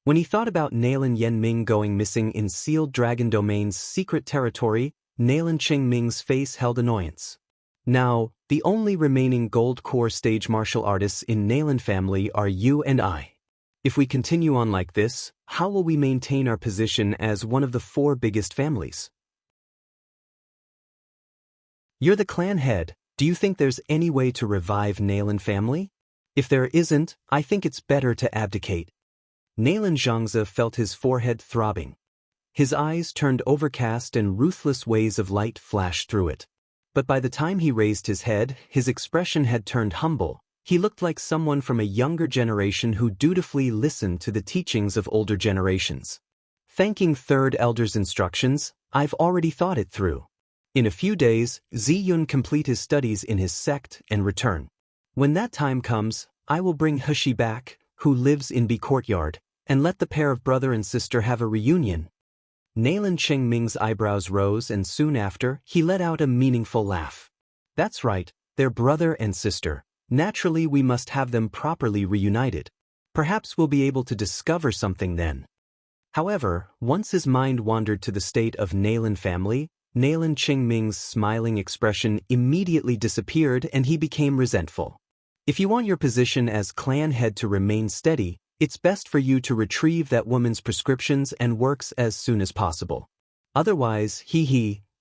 When he thought about Nalan Yanming going missing in Sealed Dragon Domain's secret territory, Nalan Qingming's face held annoyance. "Now, the only remaining gold core stage martial artists in Nalan family are you and I. If we continue on like this, how will we maintain our position as one of the 4 biggest families? You're the clan head. Do you think there's any way to revive Nalan family? If there isn't, I think it's better to abdicate." Nalan Zhangze felt his forehead throbbing. His eyes turned overcast and ruthless waves of light flashed through it. But by the time he raised his head, his expression had turned humble. He looked like someone from a younger generation who dutifully listened to the teachings of older generations. "Thanking third elder's instructions, I've already thought it through. In a few days, Ziyun complete his studies in his sect and return. When that time comes, I will bring Heshi back, who lives in B Courtyard, and let the pair of brother and sister have a reunion." Nalan Qingming's eyebrows rose and soon after, he let out a meaningful laugh. "That's right, they're brother and sister. Naturally we must have them properly reunited. Perhaps we'll be able to discover something then." However, once his mind wandered to the state of Nalan family, Nalan Qingming's smiling expression immediately disappeared and he became resentful. "If you want your position as clan head to remain steady, it's best for you to retrieve that woman's prescriptions and works as soon as possible. Otherwise,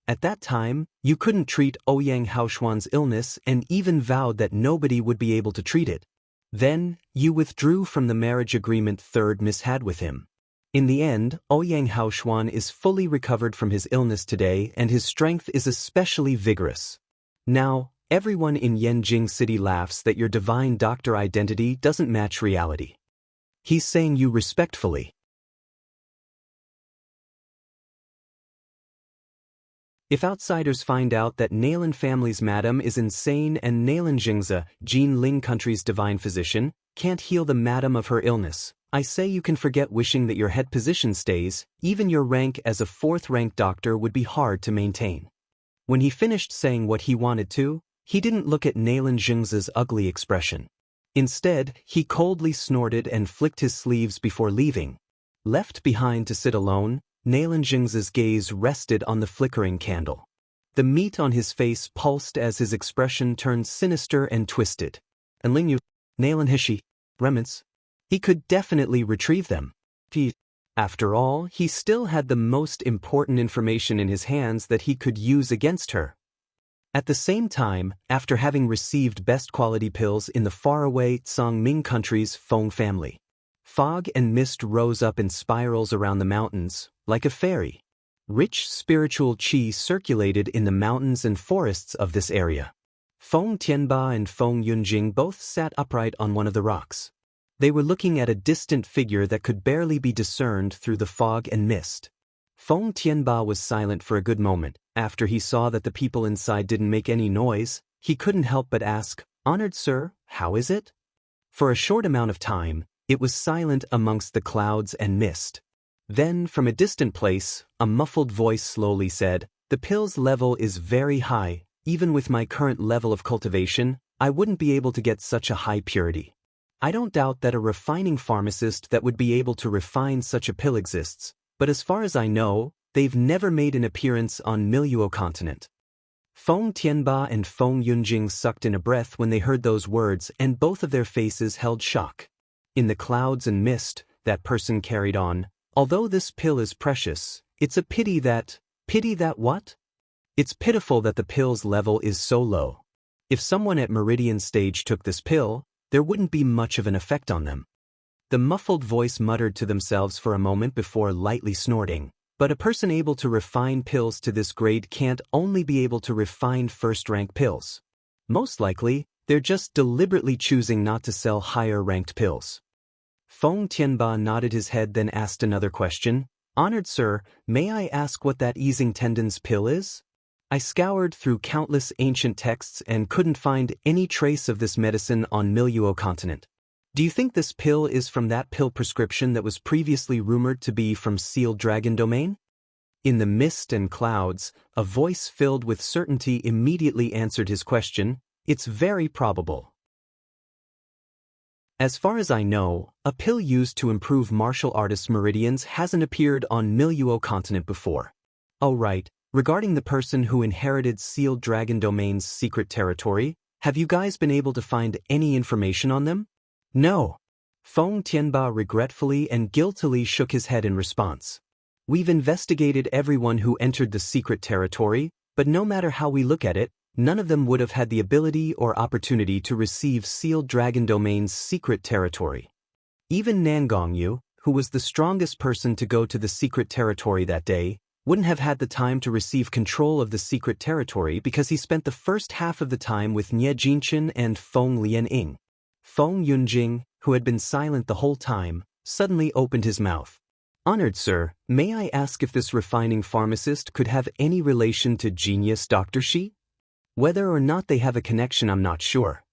at that time, you couldn't treat Ouyang Haoshuan's illness and even vowed that nobody would be able to treat it. Then, you withdrew from the marriage agreement third miss had with him. In the end, Ouyang Haoshuan is fully recovered from his illness today and his strength is especially vigorous. Now, everyone in Yanjing City laughs that your divine doctor identity doesn't match reality. He's saying you respectfully. If outsiders find out that Nalan family's madam is insane and Nalan Jingze, Jin Ling country's divine physician, can't heal the madam of her illness, I say you can forget wishing that your head position stays. Even your rank as a 4th-ranked doctor would be hard to maintain." When he finished saying what he wanted to, he didn't look at Nalan Jingze's ugly expression. Instead, he coldly snorted and flicked his sleeves before leaving. Left behind to sit alone, Nalan Jingze's gaze rested on the flickering candle. The meat on his face pulsed as his expression turned sinister and twisted. "And Ling Yu, Nalan Heshi, remnants. He could definitely retrieve them. After all, he still had the most important information in his hands that he could use against her." At the same time, after having received best quality pills in the faraway Tsangming country's Feng family, fog and mist rose up in spirals around the mountains, like a fairy. Rich spiritual qi circulated in the mountains and forests of this area. Feng Tianba and Feng Yunjing both sat upright on one of the rocks. They were looking at a distant figure that could barely be discerned through the fog and mist. Feng Tianba was silent for a good moment. After he saw that the people inside didn't make any noise, he couldn't help but ask, "Honored sir, how is it?" For a short amount of time, it was silent amongst the clouds and mist. Then, from a distant place, a muffled voice slowly said, "The pill's level is very high. Even with my current level of cultivation, I wouldn't be able to get such a high purity. I don't doubt that a refining pharmacist that would be able to refine such a pill exists, but as far as I know, they've never made an appearance on Miluo continent." Feng Tianba and Feng Yunjing sucked in a breath when they heard those words, and both of their faces held shock. In the clouds and mist, that person carried on, "Although this pill is precious, it's a pity that what? It's pitiful that the pill's level is so low. If someone at Meridian stage took this pill, there wouldn't be much of an effect on them." The muffled voice muttered to themselves for a moment before lightly snorting. "But a person able to refine pills to this grade can't only be able to refine first-rank pills. Most likely, they're just deliberately choosing not to sell higher-ranked pills." Feng Tianba nodded his head, then asked another question. "Honored sir, may I ask what that easing tendons pill is? I scoured through countless ancient texts and couldn't find any trace of this medicine on Miluo continent. Do you think this pill is from that pill prescription that was previously rumored to be from Sealed Dragon Domain?" In the mist and clouds, a voice filled with certainty immediately answered his question. "It's very probable. As far as I know, a pill used to improve martial artists' meridians hasn't appeared on Miluo continent before. Oh right, regarding the person who inherited Sealed Dragon Domain's secret territory, have you guys been able to find any information on them?" "No." Feng Tianba regretfully and guiltily shook his head in response. "We've investigated everyone who entered the secret territory, but no matter how we look at it, none of them would have had the ability or opportunity to receive Sealed Dragon Domain's secret territory. Even Nangongyu, who was the strongest person to go to the secret territory that day, wouldn't have had the time to receive control of the secret territory because he spent the first half of the time with Nie Jinchen and Feng Lianying." Feng Yunjing, who had been silent the whole time, suddenly opened his mouth. "Honored sir, may I ask if this refining pharmacist could have any relation to Genius Dr. Shi? Whether or not they have a connection, I'm not sure."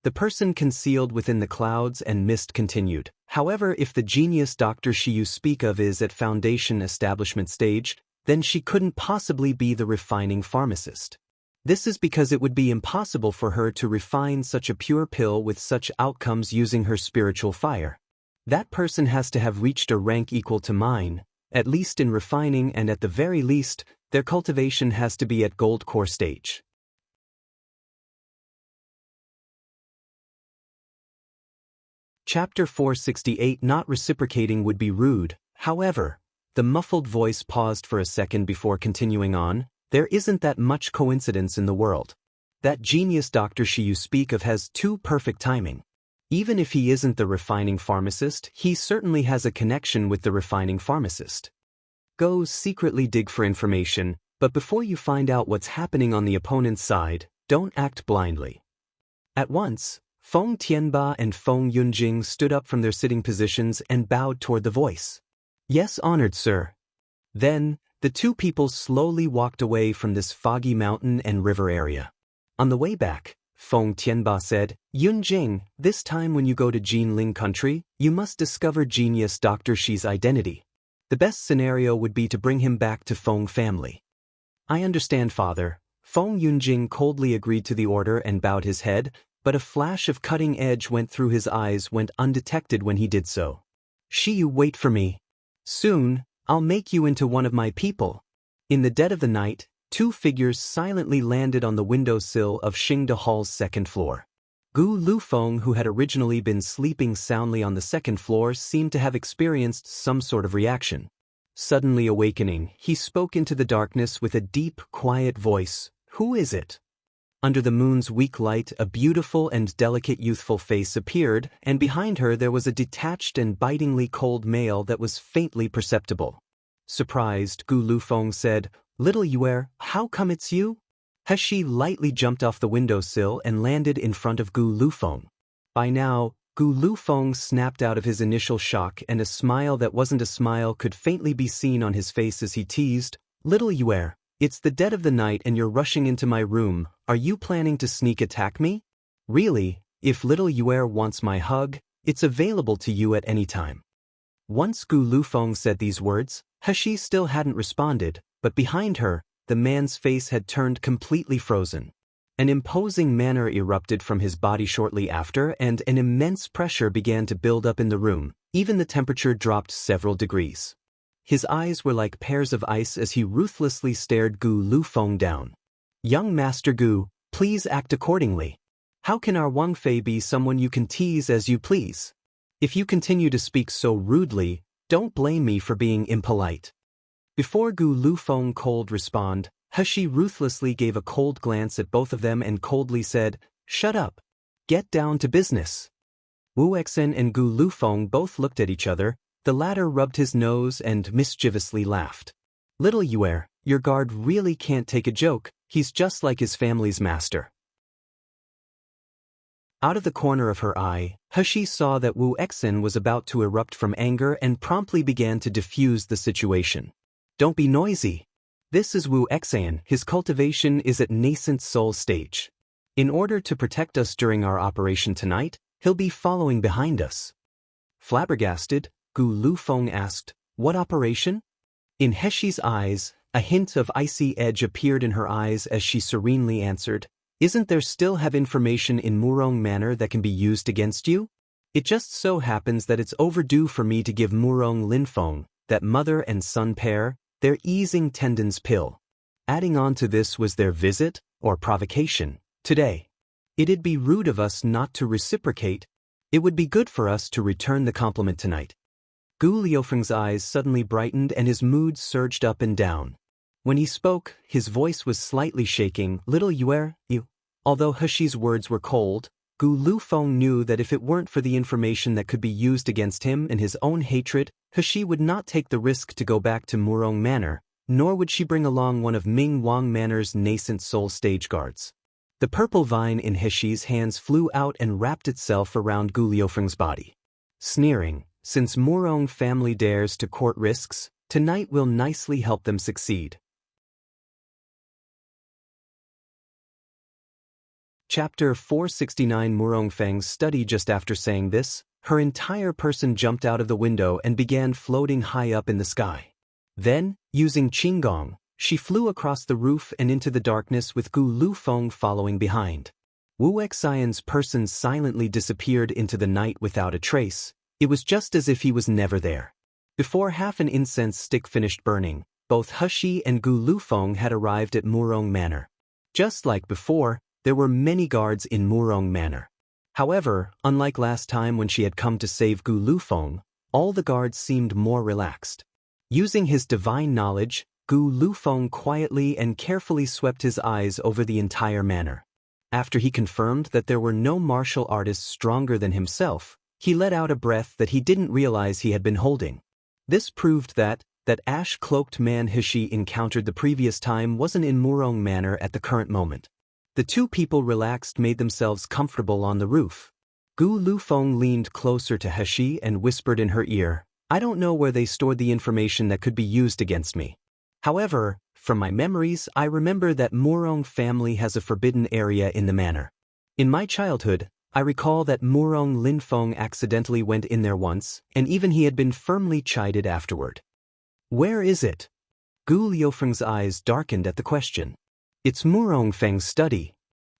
The person concealed within the clouds and mist continued. "However, if the Genius Dr. Shi you speak of is at Foundation establishment stage, then she couldn't possibly be the refining pharmacist. This is because it would be impossible for her to refine such a pure pill with such outcomes using her spiritual fire. That person has to have reached a rank equal to mine, at least in refining, and at the very least, their cultivation has to be at gold core stage." Chapter 468. Not reciprocating would be rude. However, the muffled voice paused for a second before continuing on. "There isn't that much coincidence in the world. That Genius Dr. Shi you speak of has too perfect timing. Even if he isn't the refining pharmacist, he certainly has a connection with the refining pharmacist. Go secretly dig for information, but before you find out what's happening on the opponent's side, don't act blindly." At once, Feng Tianba and Feng Yunjing stood up from their sitting positions and bowed toward the voice. "Yes, honored sir." Then, the two people slowly walked away from this foggy mountain and river area. On the way back, Feng Tianba said, "Yunjing, this time when you go to Jinling country, you must discover Genius Dr. Shi's identity. The best scenario would be to bring him back to Feng family." "I understand, father." Feng Yunjing coldly agreed to the order and bowed his head, but a flash of cutting edge went through his eyes, went undetected when he did so. "Shi, you wait for me. Soon, I'll make you into one of my people." In the dead of the night, two figures silently landed on the windowsill of Xingde Hall's second floor. Gu Lufeng, who had originally been sleeping soundly on the second floor, seemed to have experienced some sort of reaction. Suddenly awakening, he spoke into the darkness with a deep, quiet voice. "Who is it?" Under the moon's weak light, a beautiful and delicate youthful face appeared, and behind her there was a detached and bitingly cold male that was faintly perceptible. Surprised, Gu Lufeng said, "Little Yuer, how come it's you?" He lightly jumped off the windowsill and landed in front of Gu Lufeng. By now, Gu Lufeng snapped out of his initial shock, and a smile that wasn't a smile could faintly be seen on his face as he teased, "Little Yuer, it's the dead of the night and you're rushing into my room. Are you planning to sneak attack me? Really, if little Yuer wants my hug, it's available to you at any time." Once Gu Lufeng said these words, He still hadn't responded, but behind her, the man's face had turned completely frozen. An imposing manner erupted from his body shortly after, and an immense pressure began to build up in the room. Even the temperature dropped several degrees. His eyes were like pairs of ice as he ruthlessly stared Gu Lufeng down. "Young Master Gu, please act accordingly. How can our Wang Fei be someone you can tease as you please? If you continue to speak so rudely, don't blame me for being impolite." Before Gu Lufeng could respond, He ruthlessly gave a cold glance at both of them and coldly said, "Shut up. Get down to business." Wu Exen and Gu Lufeng both looked at each other. The latter rubbed his nose and mischievously laughed. "Little Yue, your guard really can't take a joke. He's just like his family's master." Out of the corner of her eye, He saw that Wu Exen was about to erupt from anger and promptly began to diffuse the situation. "Don't be noisy. This is Wu Exen. His cultivation is at nascent soul stage. In order to protect us during our operation tonight, he'll be following behind us." Flabbergasted, Gu Lufeng asked, "What operation?" In Hexi's eyes, a hint of icy edge appeared in her eyes as she serenely answered, "Isn't there still have information in Murong Manor that can be used against you? It just so happens that it's overdue for me to give Murong Linfeng, that mother and son pair, their easing tendons pill. Adding on to this was their visit, or provocation, today. It'd be rude of us not to reciprocate. It would be good for us to return the compliment tonight." Gu Liufeng's eyes suddenly brightened and his mood surged up and down. When he spoke, his voice was slightly shaking. "Little Yue, you." Although Hexi's words were cold, Gu Lufeng knew that if it weren't for the information that could be used against him and his own hatred, Hexi would not take the risk to go back to Murong Manor, nor would she bring along one of Ming Wang Manor's nascent soul stage guards. The purple vine in Hexi's hands flew out and wrapped itself around Gu Liufeng's body. Sneering, "Since Murong family dares to court risks, tonight will nicely help them succeed." Chapter 469. Murong Feng's study. Just after saying this, her entire person jumped out of the window and began floating high up in the sky. Then, using Qinggong, she flew across the roof and into the darkness with Gu Lufeng following behind. Wu Exion's person silently disappeared into the night without a trace. It was just as if he was never there. Before half an incense stick finished burning, both Hexi and Gu Lufeng had arrived at Murong Manor. Just like before, there were many guards in Murong Manor. However, unlike last time when she had come to save Gu Lufeng, all the guards seemed more relaxed. Using his divine knowledge, Gu Lufeng quietly and carefully swept his eyes over the entire manor. After he confirmed that there were no martial artists stronger than himself, he let out a breath that he didn't realize he had been holding. This proved that ash-cloaked man Hexi encountered the previous time wasn't in Murong Manor at the current moment. The two people relaxed, made themselves comfortable on the roof. Gu Lufeng leaned closer to Hexi and whispered in her ear, "I don't know where they stored the information that could be used against me. However, from my memories, I remember that Murong family has a forbidden area in the manor. In my childhood, I recall that Murong Linfeng accidentally went in there once, and even he had been firmly chided afterward." "Where is it?" Gu Liufeng's eyes darkened at the question. "It's Murong Feng's study."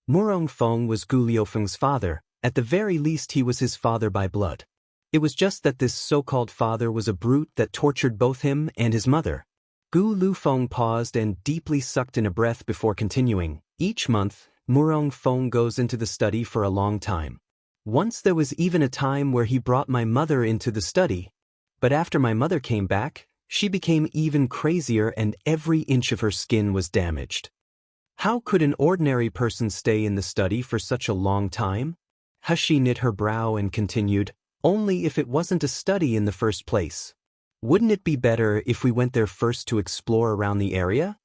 Murong Feng was Gu Liufeng's father. At the very least he was his father by blood. It was just that this so-called father was a brute that tortured both him and his mother. Gu Lufeng paused and deeply sucked in a breath before continuing. "Each month, Murong Feng goes into the study for a long time. Once there was even a time where he brought my mother into the study. But after my mother came back, she became even crazier and every inch of her skin was damaged." How could an ordinary person stay in the study for such a long time? Hexi knit her brow and continued, "Only if it wasn't a study in the first place. Wouldn't it be better if we went there first to explore around the area?"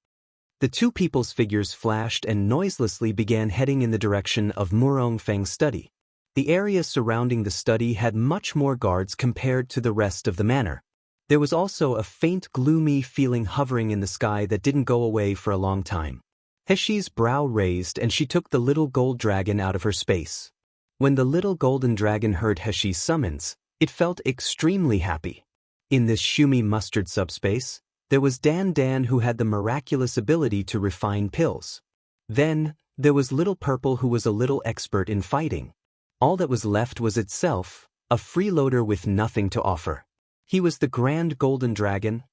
The two people's figures flashed and noiselessly began heading in the direction of Murong Feng's study. The area surrounding the study had much more guards compared to the rest of the manor. There was also a faint gloomy feeling hovering in the sky that didn't go away for a long time. Hexi's brow raised and she took the little gold dragon out of her space. When the little golden dragon heard Hexi's summons, it felt extremely happy. In this Shumi mustard subspace, there was Dan Dan who had the miraculous ability to refine pills. Then, there was Little Purple who was a little expert in fighting. All that was left was itself, a freeloader with nothing to offer. He was the grand golden dragon.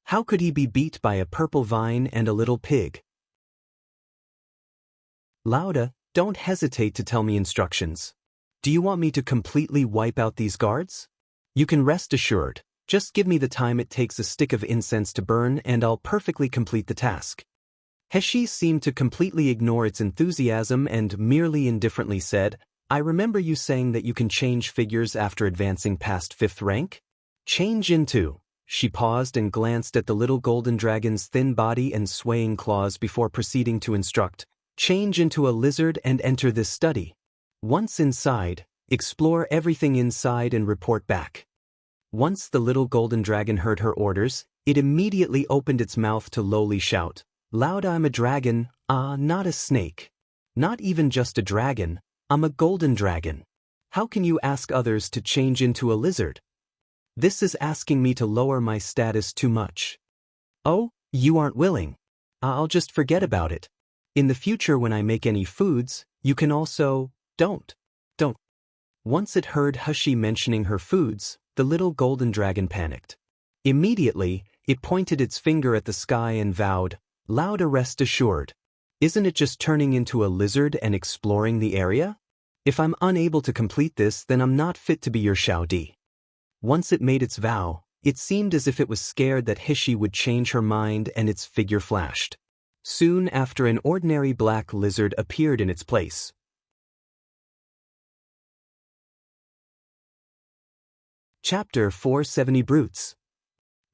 How could he be beat by a purple vine and a little pig? Lauda, don't hesitate to tell me instructions. Do you want me to completely wipe out these guards? You can rest assured, just give me the time it takes a stick of incense to burn and I'll perfectly complete the task. Heshi seemed to completely ignore its enthusiasm and merely indifferently said, I remember you saying that you can change figures after advancing past 5th rank? Change into. She paused and glanced at the little golden dragon's thin body and swaying claws before proceeding to instruct. Change into a lizard and enter this study. Once inside, explore everything inside and report back. Once the little golden dragon heard her orders, it immediately opened its mouth to lowly shout, Loud, I'm a dragon, not a snake. Not even just a dragon, I'm a golden dragon. How can you ask others to change into a lizard? This is asking me to lower my status too much. Oh, you aren't willing. I'll just forget about it. In the future when I make any foods, you can also, don't. Once it heard Hushi mentioning her foods, the little golden dragon panicked. Immediately, it pointed its finger at the sky and vowed, Loud, rest assured. Isn't it just turning into a lizard and exploring the area? If I'm unable to complete this, then I'm not fit to be your Xiaodi. Once it made its vow, it seemed as if it was scared that Hishi would change her mind and its figure flashed. Soon after, an ordinary black lizard appeared in its place. Chapter 470 Brutes.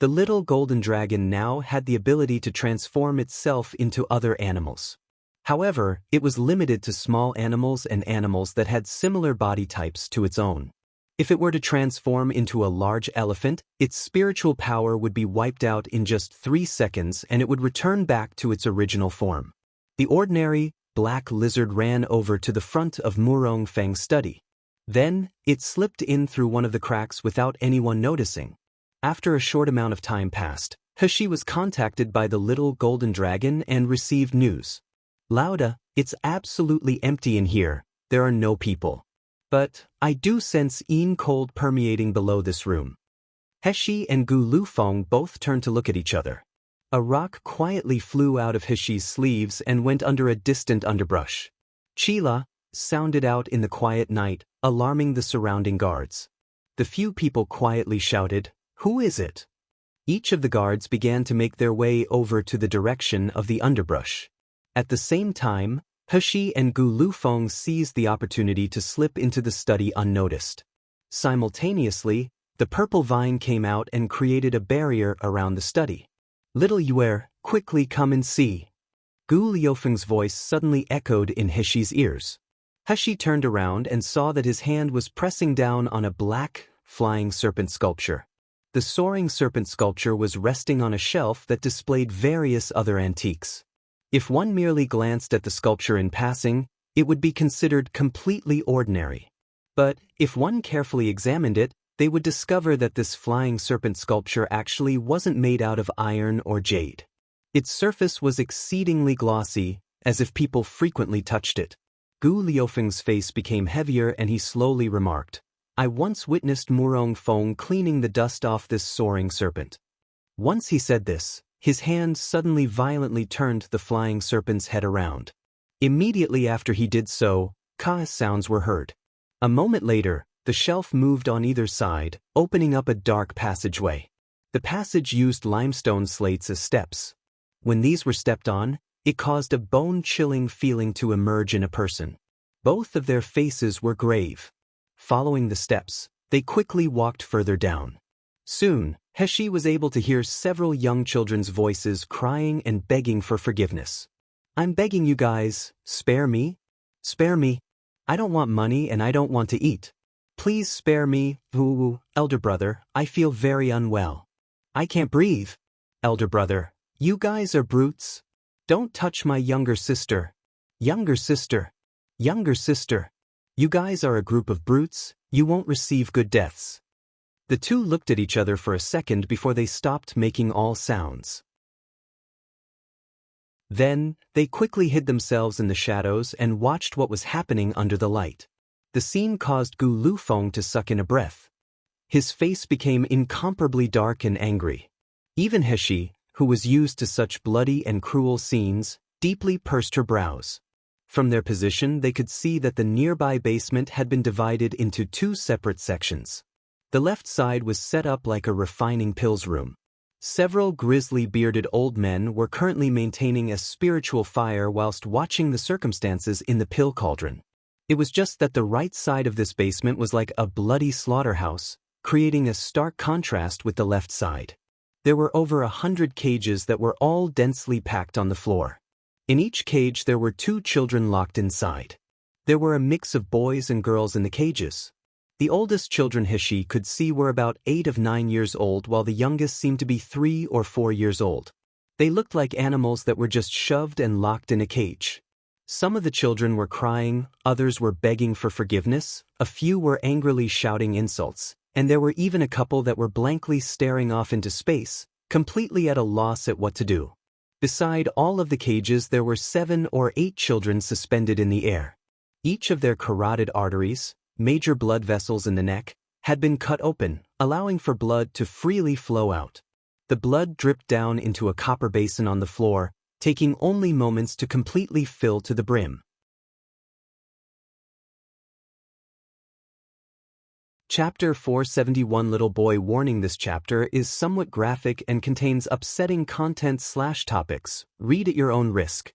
The little golden dragon now had the ability to transform itself into other animals. However, it was limited to small animals and animals that had similar body types to its own. If it were to transform into a large elephant, its spiritual power would be wiped out in just 3 seconds and it would return back to its original form. The ordinary, black lizard ran over to the front of Murong Feng's study. Then, it slipped in through one of the cracks without anyone noticing. After a short amount of time passed, Hishi was contacted by the little golden dragon and received news. Lauda, it's absolutely empty in here, there are no people. But, I do sense cold permeating below this room. Heshi and Gu Lufeng both turned to look at each other. A rock quietly flew out of Hishi's sleeves and went under a distant underbrush. Chila sounded out in the quiet night, alarming the surrounding guards. The few people quietly shouted, Who is it? Each of the guards began to make their way over to the direction of the underbrush. At the same time, Hishi and Gu Lufeng seized the opportunity to slip into the study unnoticed. Simultaneously, the purple vine came out and created a barrier around the study. Little Yuer, quickly come and see. Gu Liufeng's voice suddenly echoed in Hishi's ears. Hishi turned around and saw that his hand was pressing down on a black, flying serpent sculpture. The soaring serpent sculpture was resting on a shelf that displayed various other antiques. If one merely glanced at the sculpture in passing, it would be considered completely ordinary. But, if one carefully examined it, they would discover that this flying serpent sculpture actually wasn't made out of iron or jade. Its surface was exceedingly glossy, as if people frequently touched it. Gu Liufeng's face became heavier and he slowly remarked, I once witnessed Murong Feng cleaning the dust off this soaring serpent. Once he said this, his hand suddenly violently turned the flying serpent's head around. Immediately after he did so, ka sounds were heard. A moment later, the shelf moved on either side, opening up a dark passageway. The passage used limestone slates as steps. When these were stepped on, it caused a bone-chilling feeling to emerge in a person. Both of their faces were grave. Following the steps, they quickly walked further down. Soon, Heshi was able to hear several young children's voices crying and begging for forgiveness. I'm begging you guys, spare me. Spare me. I don't want money and I don't want to eat. Please spare me, ooh, elder brother, I feel very unwell. I can't breathe. Elder brother, you guys are brutes. Don't touch my younger sister. Younger sister. Younger sister. You guys are a group of brutes, you won't receive good deaths. The two looked at each other for a second before they stopped making all sounds. Then, they quickly hid themselves in the shadows and watched what was happening under the light. The scene caused Gu Lufeng to suck in a breath. His face became incomparably dark and angry. Even Heshi, who was used to such bloody and cruel scenes, deeply pursed her brows. From their position they could see that the nearby basement had been divided into two separate sections. The left side was set up like a refining pills room. Several grizzly bearded old men were currently maintaining a spiritual fire whilst watching the circumstances in the pill cauldron. It was just that the right side of this basement was like a bloody slaughterhouse, creating a stark contrast with the left side. There were over 100 cages that were all densely packed on the floor. In each cage there were 2 children locked inside. There were a mix of boys and girls in the cages. The oldest children Heshi could see were about 8 of 9 years old, while the youngest seemed to be 3 or 4 years old. They looked like animals that were just shoved and locked in a cage. Some of the children were crying, others were begging for forgiveness, a few were angrily shouting insults, and there were even a couple that were blankly staring off into space, completely at a loss at what to do. Beside all of the cages there were 7 or 8 children suspended in the air. Each of their carotid arteries, major blood vessels in the neck, had been cut open, allowing for blood to freely flow out. The blood dripped down into a copper basin on the floor, taking only moments to completely fill to the brim. Chapter 471 Little Boy Warning: This chapter is somewhat graphic and contains upsetting content/topics. Read at your own risk.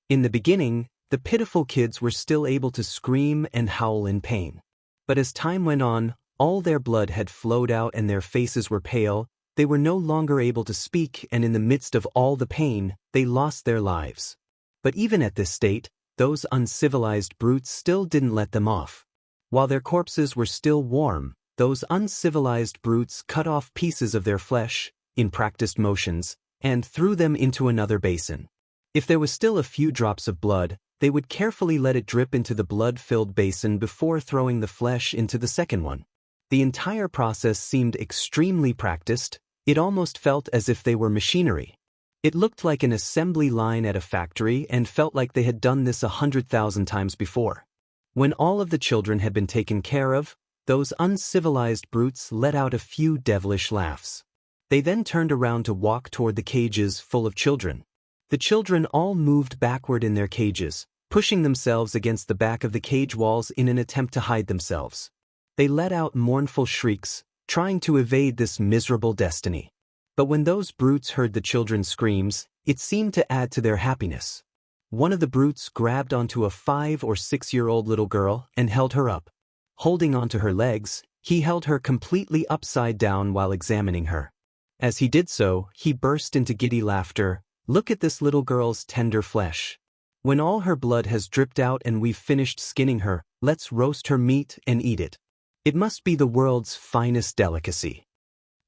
In the beginning, the pitiful kids were still able to scream and howl in pain. But as time went on, all their blood had flowed out and their faces were pale. They were no longer able to speak, and in the midst of all the pain, they lost their lives. But even at this state, those uncivilized brutes still didn't let them off. While their corpses were still warm, those uncivilized brutes cut off pieces of their flesh, in practiced motions, and threw them into another basin. If there was still a few drops of blood, they would carefully let it drip into the blood-filled basin before throwing the flesh into the second one. The entire process seemed extremely practiced. It almost felt as if they were machinery. It looked like an assembly line at a factory and felt like they had done this 100,000 times before. When all of the children had been taken care of, those uncivilized brutes let out a few devilish laughs. They then turned around to walk toward the cages full of children. The children all moved backward in their cages, pushing themselves against the back of the cage walls in an attempt to hide themselves. They let out mournful shrieks, trying to evade this miserable destiny. But when those brutes heard the children's screams, it seemed to add to their happiness. One of the brutes grabbed onto a 5 or 6-year-old little girl and held her up. Holding onto her legs, he held her completely upside down while examining her. As he did so, he burst into giddy laughter. "Look at this little girl's tender flesh. When all her blood has dripped out and we've finished skinning her, let's roast her meat and eat it. It must be the world's finest delicacy.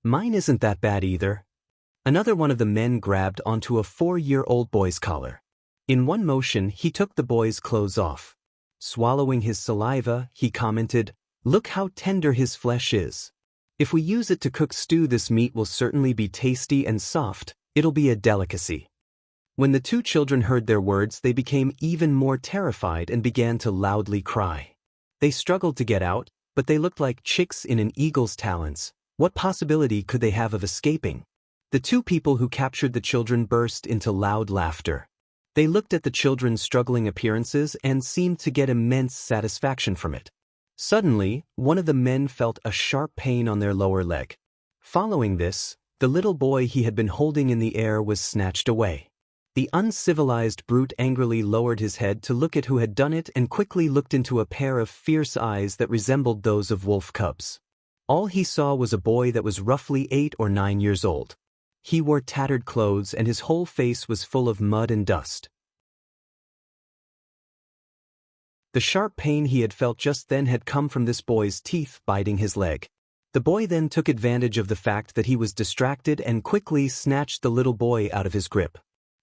Mine isn't that bad either." Another one of the men grabbed onto a 4-year-old boy's collar. In one motion, he took the boy's clothes off. Swallowing his saliva, he commented, "Look how tender his flesh is. If we use it to cook stew, this meat will certainly be tasty and soft. It'll be a delicacy." When the 2 children heard their words, they became even more terrified and began to loudly cry. They struggled to get out, but they looked like chicks in an eagle's talons. What possibility could they have of escaping? The 2 people who captured the children burst into loud laughter. They looked at the children's struggling appearances and seemed to get immense satisfaction from it. Suddenly, one of the men felt a sharp pain on their lower leg. Following this, the little boy he had been holding in the air was snatched away. The uncivilized brute angrily lowered his head to look at who had done it and quickly looked into a pair of fierce eyes that resembled those of wolf cubs. All he saw was a boy that was roughly 8 or 9 years old. He wore tattered clothes and his whole face was full of mud and dust. The sharp pain he had felt just then had come from this boy's teeth biting his leg. The boy then took advantage of the fact that he was distracted and quickly snatched the little boy out of his grip.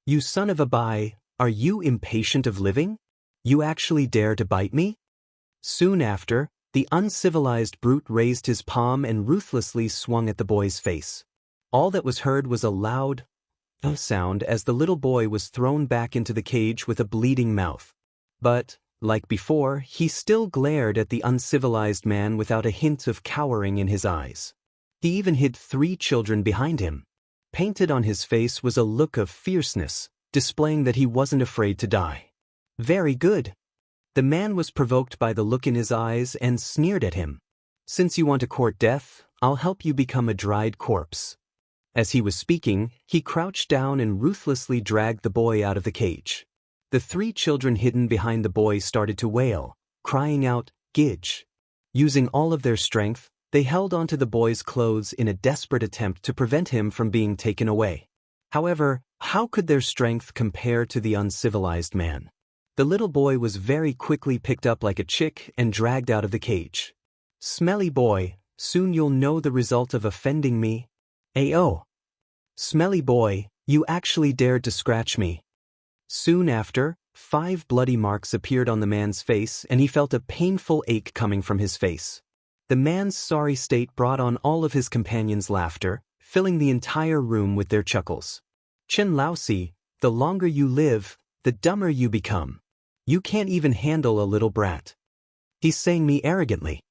"You son of a bye, are you impatient of living? You actually dare to bite me?" Soon after, The uncivilized brute raised his palm and ruthlessly swung at the boy's face. All that was heard was a loud sound as the little boy was thrown back into the cage with a bleeding mouth. But, like before, he still glared at the uncivilized man without a hint of cowering in his eyes. He even hid 3 children behind him. Painted on his face was a look of fierceness, displaying that he wasn't afraid to die. Very good. The man was provoked by the look in his eyes and sneered at him. Since you want to court death, I'll help you become a dried corpse. As he was speaking, he crouched down and ruthlessly dragged the boy out of the cage. The 3 children hidden behind the boy started to wail, crying out, "Gidge." Using all of their strength, they held onto the boy's clothes in a desperate attempt to prevent him from being taken away. However, how could their strength compare to the uncivilized man? The little boy was very quickly picked up like a chick and dragged out of the cage. "Smelly boy, soon you'll know the result of offending me." "Ayo. Smelly boy, you actually dared to scratch me." Soon after, 5 bloody marks appeared on the man's face and he felt a painful ache coming from his face. The man's sorry state brought on all of his companions' laughter, filling the entire room with their chuckles. "Chen Laosi, the longer you live, the dumber you become. You can't even handle a little brat." He's saying me arrogantly.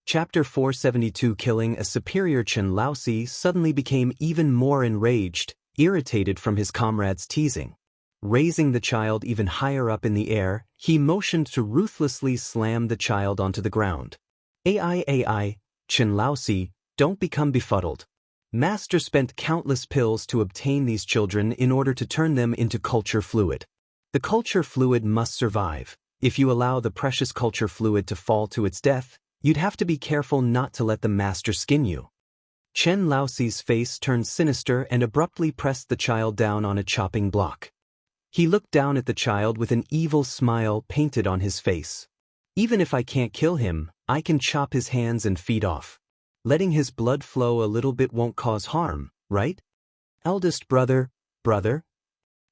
Chapter 472. Killing a superior. Chen Laosi suddenly became even more enraged, irritated from his comrades' teasing. Raising the child even higher up in the air, he motioned to ruthlessly slam the child onto the ground. "Ai, Chen Laosi, don't become befuddled. Master spent countless pills to obtain these children in order to turn them into culture fluid. The culture fluid must survive. If you allow the precious culture fluid to fall to its death, you'd have to be careful not to let the master skin you." Chen Laosi's face turned sinister and abruptly pressed the child down on a chopping block. He looked down at the child with an evil smile painted on his face. "Even if I can't kill him, I can chop his hands and feet off. Letting his blood flow a little bit won't cause harm, right? Eldest brother,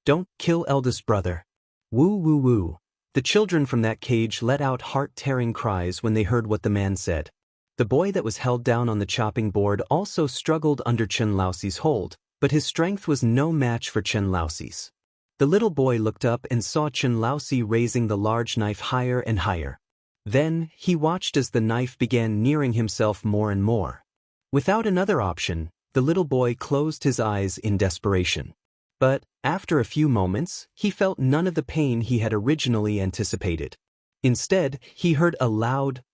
don't kill eldest brother." Woo woo woo. The children from that cage let out heart-tearing cries when they heard what the man said. The boy that was held down on the chopping board also struggled under Chen Laosi's hold, but his strength was no match for Chen Laosi's. The little boy looked up and saw Chen Laosi raising the large knife higher and higher. Then, he watched as the knife began nearing himself more and more. Without another option, the little boy closed his eyes in desperation. But, after a few moments, he felt none of the pain he had originally anticipated. Instead, he heard a loud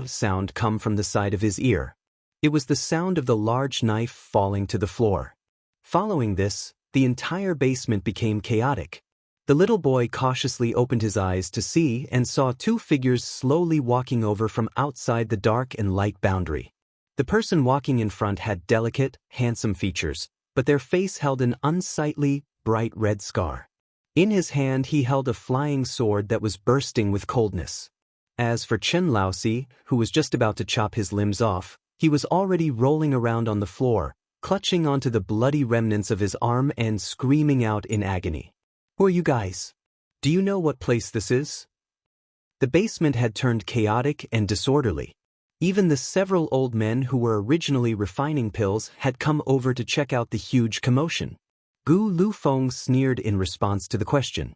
sound come from the side of his ear. It was the sound of the large knife falling to the floor. Following this, the entire basement became chaotic. The little boy cautiously opened his eyes to see and saw 2 figures slowly walking over from outside the dark and light boundary. The person walking in front had delicate, handsome features, but their face held an unsightly, bright red scar. In his hand he held a flying sword that was bursting with coldness. As for Chen Laosi, who was just about to chop his limbs off, he was already rolling around on the floor, clutching onto the bloody remnants of his arm and screaming out in agony. "Who are you guys? Do you know what place this is?" The basement had turned chaotic and disorderly. Even the several old men who were originally refining pills had come over to check out the huge commotion. Gu Lufeng sneered in response to the question.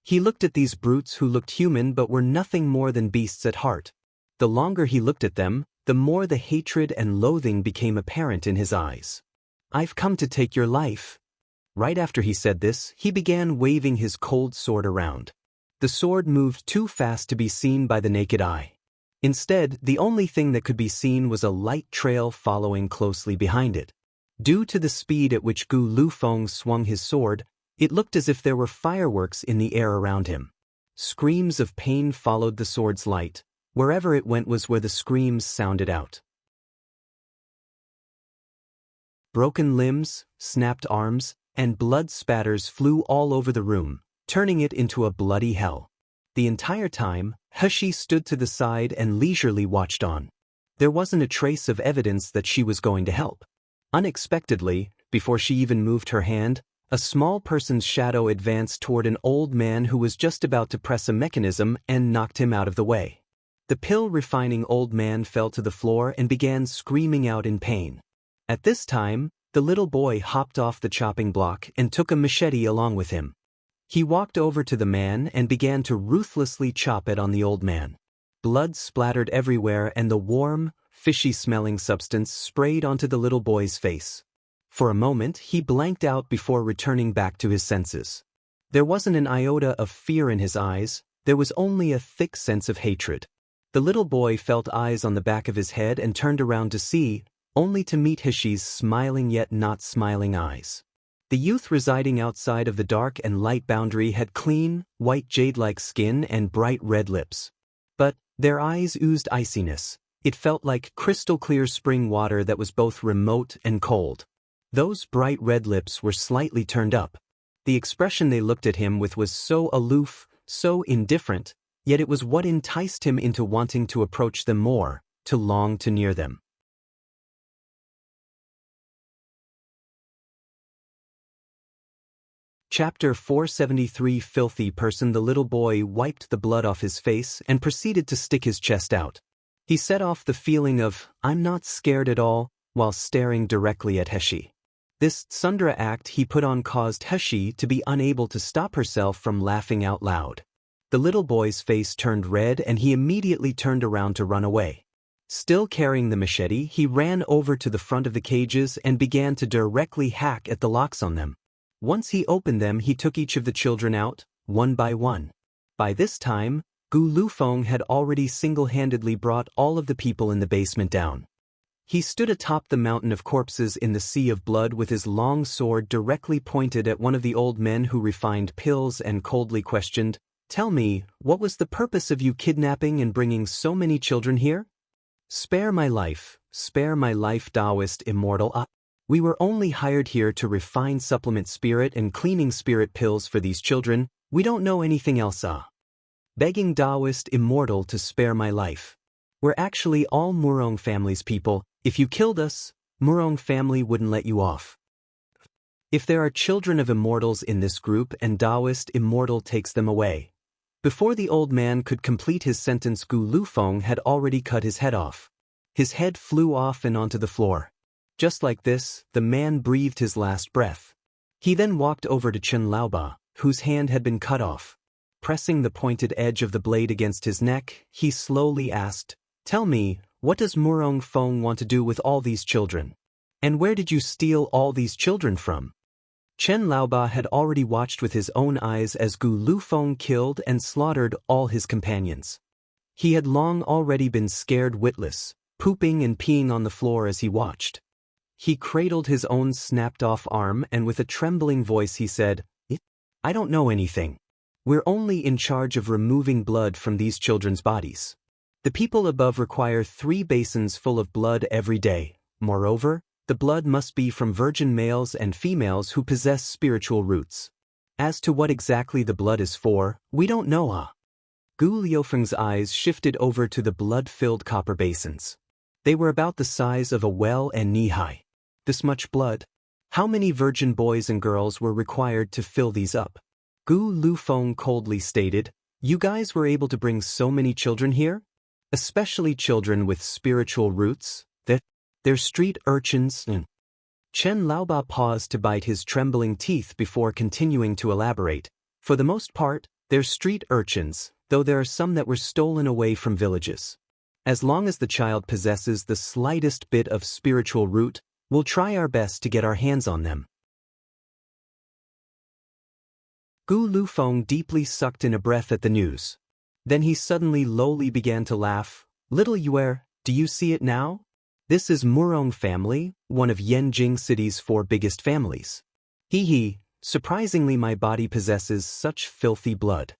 He looked at these brutes who looked human but were nothing more than beasts at heart. The longer he looked at them, the more the hatred and loathing became apparent in his eyes. "I've come to take your life." Right after he said this, he began waving his cold sword around. The sword moved too fast to be seen by the naked eye. Instead, the only thing that could be seen was a light trail following closely behind it. Due to the speed at which Gu Lufeng swung his sword, it looked as if there were fireworks in the air around him. Screams of pain followed the sword's light. Wherever it went was where the screams sounded out. Broken limbs, snapped arms, and blood spatters flew all over the room, turning it into a bloody hell. The entire time, Hashi stood to the side and leisurely watched on. There wasn't a trace of evidence that she was going to help. Unexpectedly, before she even moved her hand, A small person's shadow advanced toward an old man who was just about to press a mechanism and knocked him out of the way. The pill-refining old man fell to the floor and began screaming out in pain. At this time, the little boy hopped off the chopping block and took a machete along with him. He walked over to the man and began to ruthlessly chop it on the old man. Blood splattered everywhere and the warm, fishy-smelling substance sprayed onto the little boy's face. For a moment, he blanked out before returning back to his senses. There wasn't an iota of fear in his eyes, there was only a thick sense of hatred. The little boy felt eyes on the back of his head and turned around to see, only to meet Hishi's smiling yet not smiling eyes. The youth residing outside of the dark and light boundary had clean, white jade-like skin and bright red lips. But their eyes oozed iciness. It felt like crystal-clear spring water that was both remote and cold. Those bright red lips were slightly turned up. The expression they looked at him with was so aloof, so indifferent, yet it was what enticed him into wanting to approach them more, to long to near them. Chapter 473 Filthy Person. The little boy wiped the blood off his face and proceeded to stick his chest out. He set off the feeling of, "I'm not scared at all," while staring directly at Hishi. This tsundere act he put on caused Hishi to be unable to stop herself from laughing out loud. The little boy's face turned red and he immediately turned around to run away. Still carrying the machete, he ran over to the front of the cages and began to directly hack at the locks on them. Once he opened them, he took each of the children out, one by one. By this time, Gu Lufeng had already single-handedly brought all of the people in the basement down. He stood atop the mountain of corpses in the sea of blood with his long sword directly pointed at one of the old men who refined pills and coldly questioned, "Tell me, what was the purpose of you kidnapping and bringing so many children here?" Spare my life, Taoist immortal. We were only hired here to refine supplement spirit and cleaning spirit pills for these children, we don't know anything else. Begging Taoist immortal to spare my life. We're actually all Murong family's people, if you killed us, Murong family wouldn't let you off. If there are children of immortals in this group and Taoist immortal takes them away. Before the old man could complete his sentence, Gu Lufeng had already cut his head off. His head flew off and onto the floor. Just like this, the man breathed his last breath. He then walked over to Chen Laoba, whose hand had been cut off. Pressing the pointed edge of the blade against his neck, he slowly asked, "Tell me, what does Murong Feng want to do with all these children? And where did you steal all these children from?" Chen Laoba had already watched with his own eyes as Gu Lufeng killed and slaughtered all his companions. He had long already been scared witless, pooping and peeing on the floor as he watched. He cradled his own snapped-off arm and with a trembling voice he said, "I don't know anything. We're only in charge of removing blood from these children's bodies. The people above require 3 basins full of blood every day. Moreover, the blood must be from virgin males and females who possess spiritual roots. As to what exactly the blood is for, we don't know." Gu Liufeng's eyes shifted over to the blood-filled copper basins. They were about the size of a well and knee-high. This much blood? How many virgin boys and girls were required to fill these up? Gu Lufeng coldly stated, "You guys were able to bring so many children here? Especially children with spiritual roots? They're street urchins." Chen Laoba paused to bite his trembling teeth before continuing to elaborate. "For the most part, they're street urchins, though there are some that were stolen away from villages. As long as the child possesses the slightest bit of spiritual root, we'll try our best to get our hands on them." Gu Lufeng deeply sucked in a breath at the news. Then he suddenly lowly began to laugh. "Little Yuer, do you see it now? This is Murong family, one of Yanjing City's 4 biggest families. Hee, surprisingly my body possesses such filthy blood."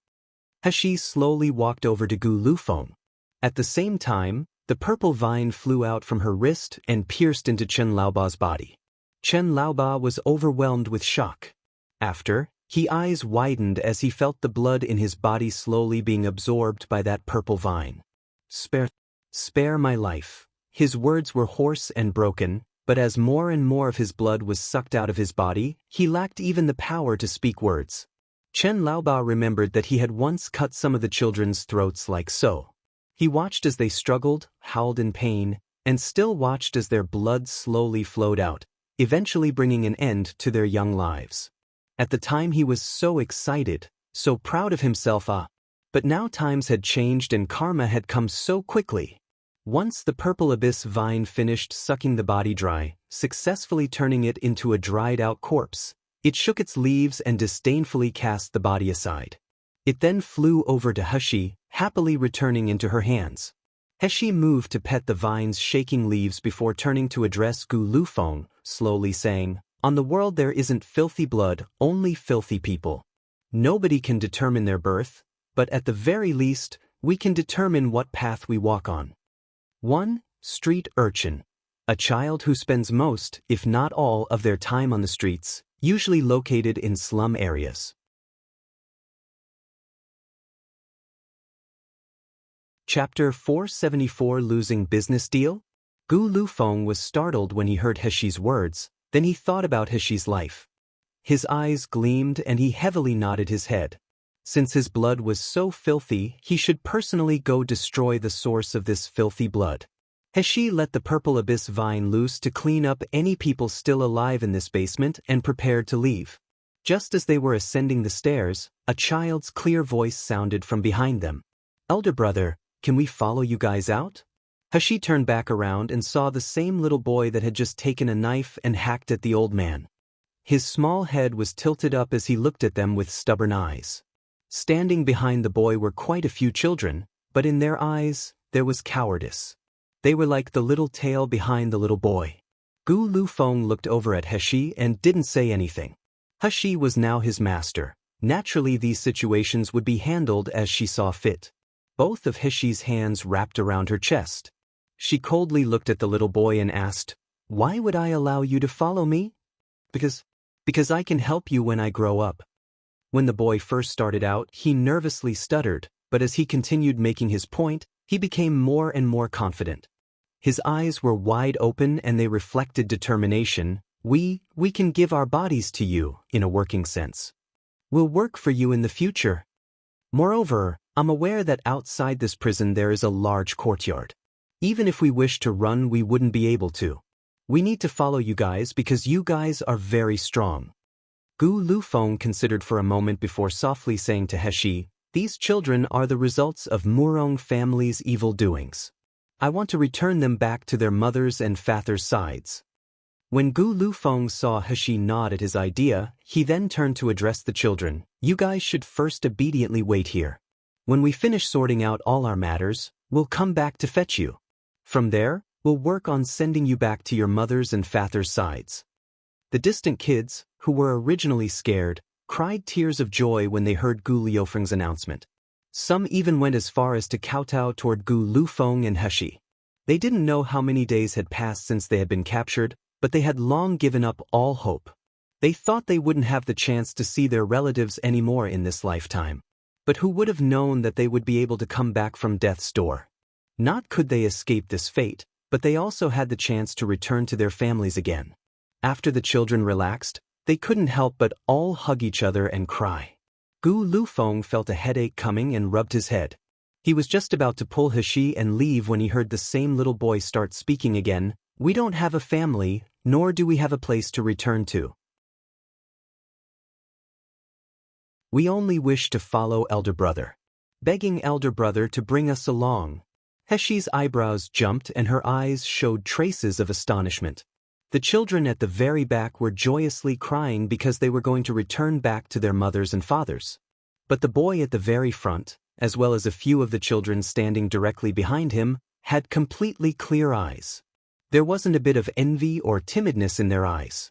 Hishi slowly walked over to Gu Lufeng. At the same time, the purple vine flew out from her wrist and pierced into Chen Laoba's body. Chen Laoba was overwhelmed with shock. After, his eyes widened as he felt the blood in his body slowly being absorbed by that purple vine. Spare my life." His words were hoarse and broken, But as more and more of his blood was sucked out of his body, he lacked even the power to speak words. Chen Laobao remembered that he had once cut some of the children's throats like so. He watched as they struggled, howled in pain, and still watched as their blood slowly flowed out, eventually bringing an end to their young lives. At the time he was so excited, so proud of himself, but now times had changed and karma had come so quickly. Once the purple abyss vine finished sucking the body dry, successfully turning it into a dried-out corpse, it shook its leaves and disdainfully cast the body aside. It then flew over to Heshi, happily returning into her hands. Heshi moved to pet the vine's shaking leaves before turning to address Gu Lufeng, slowly saying, "On the world there isn't filthy blood, only filthy people. Nobody can determine their birth, but at the very least, we can determine what path we walk on." 1. Street urchin. A child who spends most, if not all, of their time on the streets, usually located in slum areas. Chapter 474 Losing Business Deal? Gu Lufeng was startled when he heard Heshi's words, then he thought about Heshi's life. His eyes gleamed and he heavily nodded his head. Since his blood was so filthy, he should personally go destroy the source of this filthy blood. Heshi let the purple abyss vine loose to clean up any people still alive in this basement and prepared to leave. Just as they were ascending the stairs, a child's clear voice sounded from behind them. "Elder brother, can we follow you guys out?" Heshi turned back around and saw the same little boy that had just taken a knife and hacked at the old man. His small head was tilted up as he looked at them with stubborn eyes. Standing behind the boy were quite a few children, but in their eyes, there was cowardice. They were like the little tail behind the little boy. Gu Lufeng looked over at Heshi and didn't say anything. Heshi was now his master. Naturally these situations would be handled as she saw fit. Both of Heshi's hands wrapped around her chest. She coldly looked at the little boy and asked, "Why would I allow you to follow me?" Because I can help you when I grow up." When the boy first started out, he nervously stuttered, but as he continued making his point, he became more and more confident. His eyes were wide open and they reflected determination. We can give our bodies to you, in a working sense. We'll work for you in the future. Moreover, I'm aware that outside this prison there is a large courtyard. Even if we wished to run, we wouldn't be able to. We need to follow you guys because you guys are very strong." Gu Lufeng considered for a moment before softly saying to Heshi, "These children are the results of Murong family's evil doings. I want to return them back to their mother's and father's sides." When Gu Lufeng saw Heshi nod at his idea, he then turned to address the children. "You guys should first obediently wait here. When we finish sorting out all our matters, we'll come back to fetch you. From there, we'll work on sending you back to your mother's and father's sides." The distant kids, who were originally scared, cried tears of joy when they heard Gu Liufeng's announcement. Some even went as far as to kowtow toward Gu Lufeng and Heshi. They didn't know how many days had passed since they had been captured, but they had long given up all hope. They thought they wouldn't have the chance to see their relatives anymore in this lifetime. But who would have known that they would be able to come back from death's door? Not could they escape this fate, but they also had the chance to return to their families again. After the children relaxed, they couldn't help but all hug each other and cry. Gu Lufeng felt a headache coming and rubbed his head. He was just about to pull Heshi and leave when he heard the same little boy start speaking again. "We don't have a family, nor do we have a place to return to. We only wish to follow elder brother. Begging elder brother to bring us along." Heshi's eyebrows jumped and her eyes showed traces of astonishment. The children at the very back were joyously crying because they were going to return back to their mothers and fathers. But the boy at the very front, as well as a few of the children standing directly behind him, had completely clear eyes. There wasn't a bit of envy or timidness in their eyes.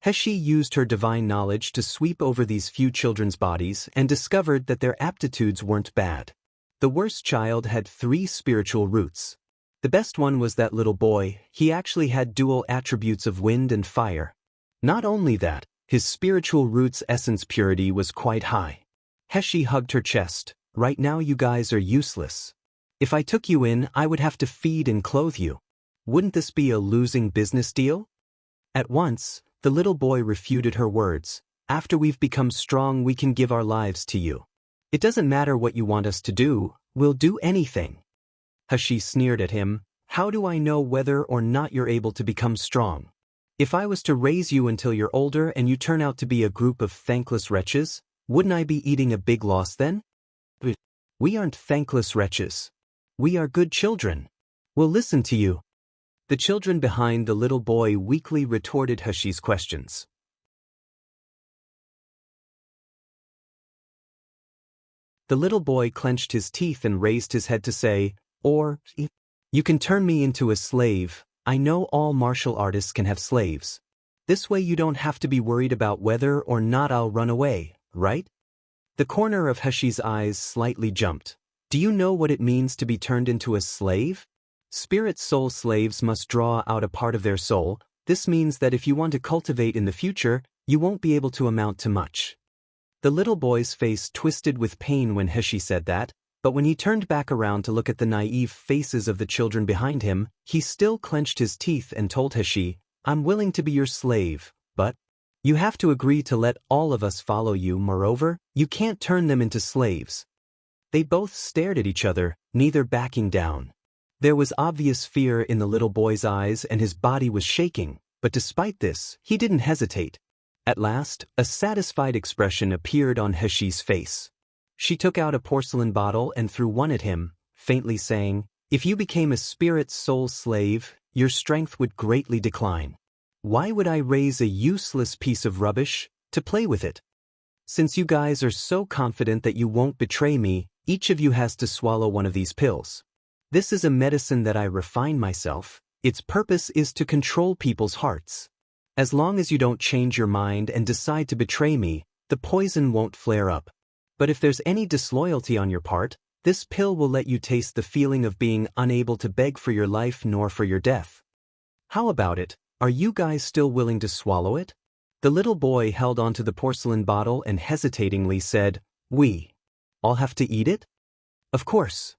Heshi used her divine knowledge to sweep over these few children's bodies and discovered that their aptitudes weren't bad. The worst child had 3 spiritual roots. The best one was that little boy. He actually had dual attributes of wind and fire. Not only that, his spiritual root's essence purity was quite high. Heshi hugged her chest. "Right now you guys are useless. If I took you in, I would have to feed and clothe you. Wouldn't this be a losing business deal?" At once, the little boy refuted her words. After we've become strong, we can give our lives to you. It doesn't matter what you want us to do, we'll do anything. Hashi sneered at him. How do I know whether or not you're able to become strong? If I was to raise you until you're older and you turn out to be a group of thankless wretches, wouldn't I be eating a big loss then? We aren't thankless wretches. We are good children. We'll listen to you. The children behind the little boy weakly retorted Hashi's questions. The little boy clenched his teeth and raised his head to say, or, you can turn me into a slave. I know all martial artists can have slaves. This way you don't have to be worried about whether or not I'll run away, right? The corner of Hashi's eyes slightly jumped. Do you know what it means to be turned into a slave? Spirit soul slaves must draw out a part of their soul. This means that if you want to cultivate in the future, you won't be able to amount to much. The little boy's face twisted with pain when Hashi said that, but when he turned back around to look at the naive faces of the children behind him, he still clenched his teeth and told Hashi, I'm willing to be your slave, but you have to agree to let all of us follow you. Moreover, you can't turn them into slaves. They both stared at each other, neither backing down. There was obvious fear in the little boy's eyes and his body was shaking, but despite this, he didn't hesitate. At last, a satisfied expression appeared on Hashi's face. She took out a porcelain bottle and threw one at him, faintly saying, if you became a spirit soul slave, your strength would greatly decline. Why would I raise a useless piece of rubbish to play with it? Since you guys are so confident that you won't betray me, each of you has to swallow one of these pills. This is a medicine that I refine myself. Its purpose is to control people's hearts. As long as you don't change your mind and decide to betray me, the poison won't flare up. But if there's any disloyalty on your part, this pill will let you taste the feeling of being unable to beg for your life nor for your death. How about it? Are you guys still willing to swallow it? The little boy held onto the porcelain bottle and hesitatingly said, we all have to eat it? Of course.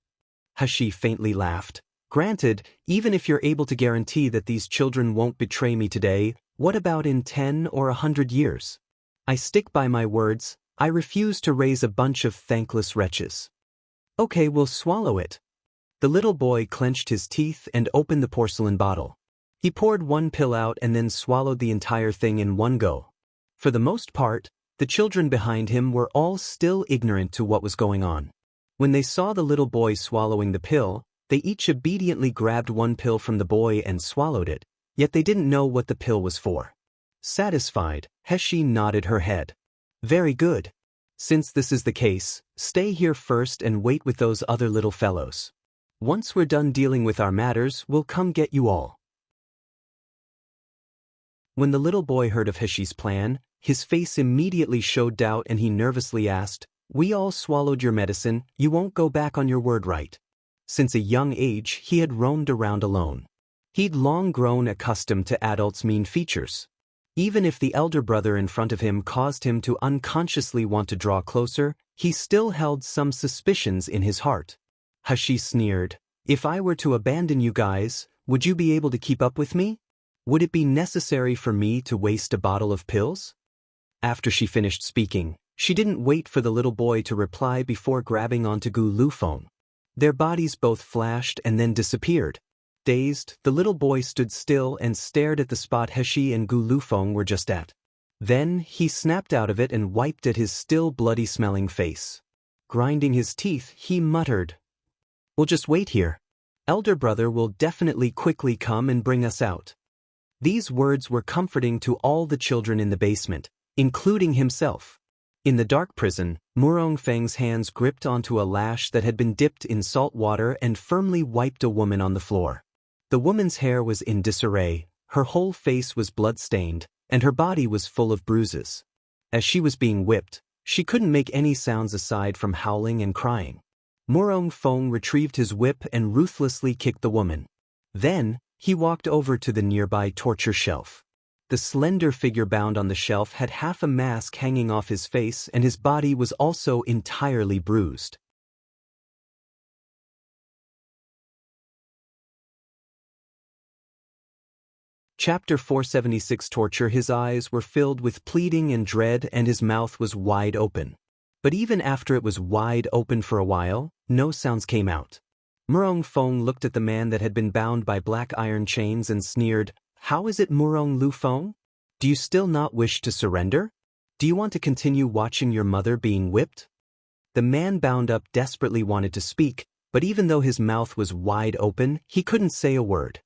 Hashi faintly laughed. Granted, even if you're able to guarantee that these children won't betray me today, what about in 10 or 100 years? I stick by my words. I refuse to raise a bunch of thankless wretches. Okay, we'll swallow it. The little boy clenched his teeth and opened the porcelain bottle. He poured one pill out and then swallowed the entire thing in one go. For the most part, the children behind him were all still ignorant to what was going on. When they saw the little boy swallowing the pill, they each obediently grabbed one pill from the boy and swallowed it, yet they didn't know what the pill was for. Satisfied, Hashi nodded her head. Very good. Since this is the case, stay here first and wait with those other little fellows. Once we're done dealing with our matters, we'll come get you all. When the little boy heard of Hashi's plan, his face immediately showed doubt and he nervously asked, we all swallowed your medicine, you won't go back on your word, right? Since a young age, he had roamed around alone. He'd long grown accustomed to adults' mean features. Even if the elder brother in front of him caused him to unconsciously want to draw closer, he still held some suspicions in his heart. Hashi sneered, if I were to abandon you guys, would you be able to keep up with me? Would it be necessary for me to waste a bottle of pills? After she finished speaking, she didn't wait for the little boy to reply before grabbing onto Gu Lufeng. Their bodies both flashed and then disappeared. Dazed, the little boy stood still and stared at the spot Hashi and Gu Lufeng were just at. Then, he snapped out of it and wiped at his still bloody-smelling face. Grinding his teeth, he muttered, we'll just wait here. Elder brother will definitely quickly come and bring us out. These words were comforting to all the children in the basement, including himself. In the dark prison, Murong Feng's hands gripped onto a lash that had been dipped in salt water and firmly wiped a woman on the floor. The woman's hair was in disarray, her whole face was blood-stained, and her body was full of bruises. As she was being whipped, she couldn't make any sounds aside from howling and crying. Murong Feng retrieved his whip and ruthlessly kicked the woman. Then, he walked over to the nearby torture shelf. The slender figure bound on the shelf had half a mask hanging off his face and his body was also entirely bruised. Chapter 476 Torture. His eyes were filled with pleading and dread and his mouth was wide open. But even after it was wide open for a while, no sounds came out. Murong Fong looked at the man that had been bound by black iron chains and sneered, "How is it, Murong Lu Fong? Do you still not wish to surrender? Do you want to continue watching your mother being whipped?" The man bound up desperately wanted to speak, but even though his mouth was wide open, he couldn't say a word.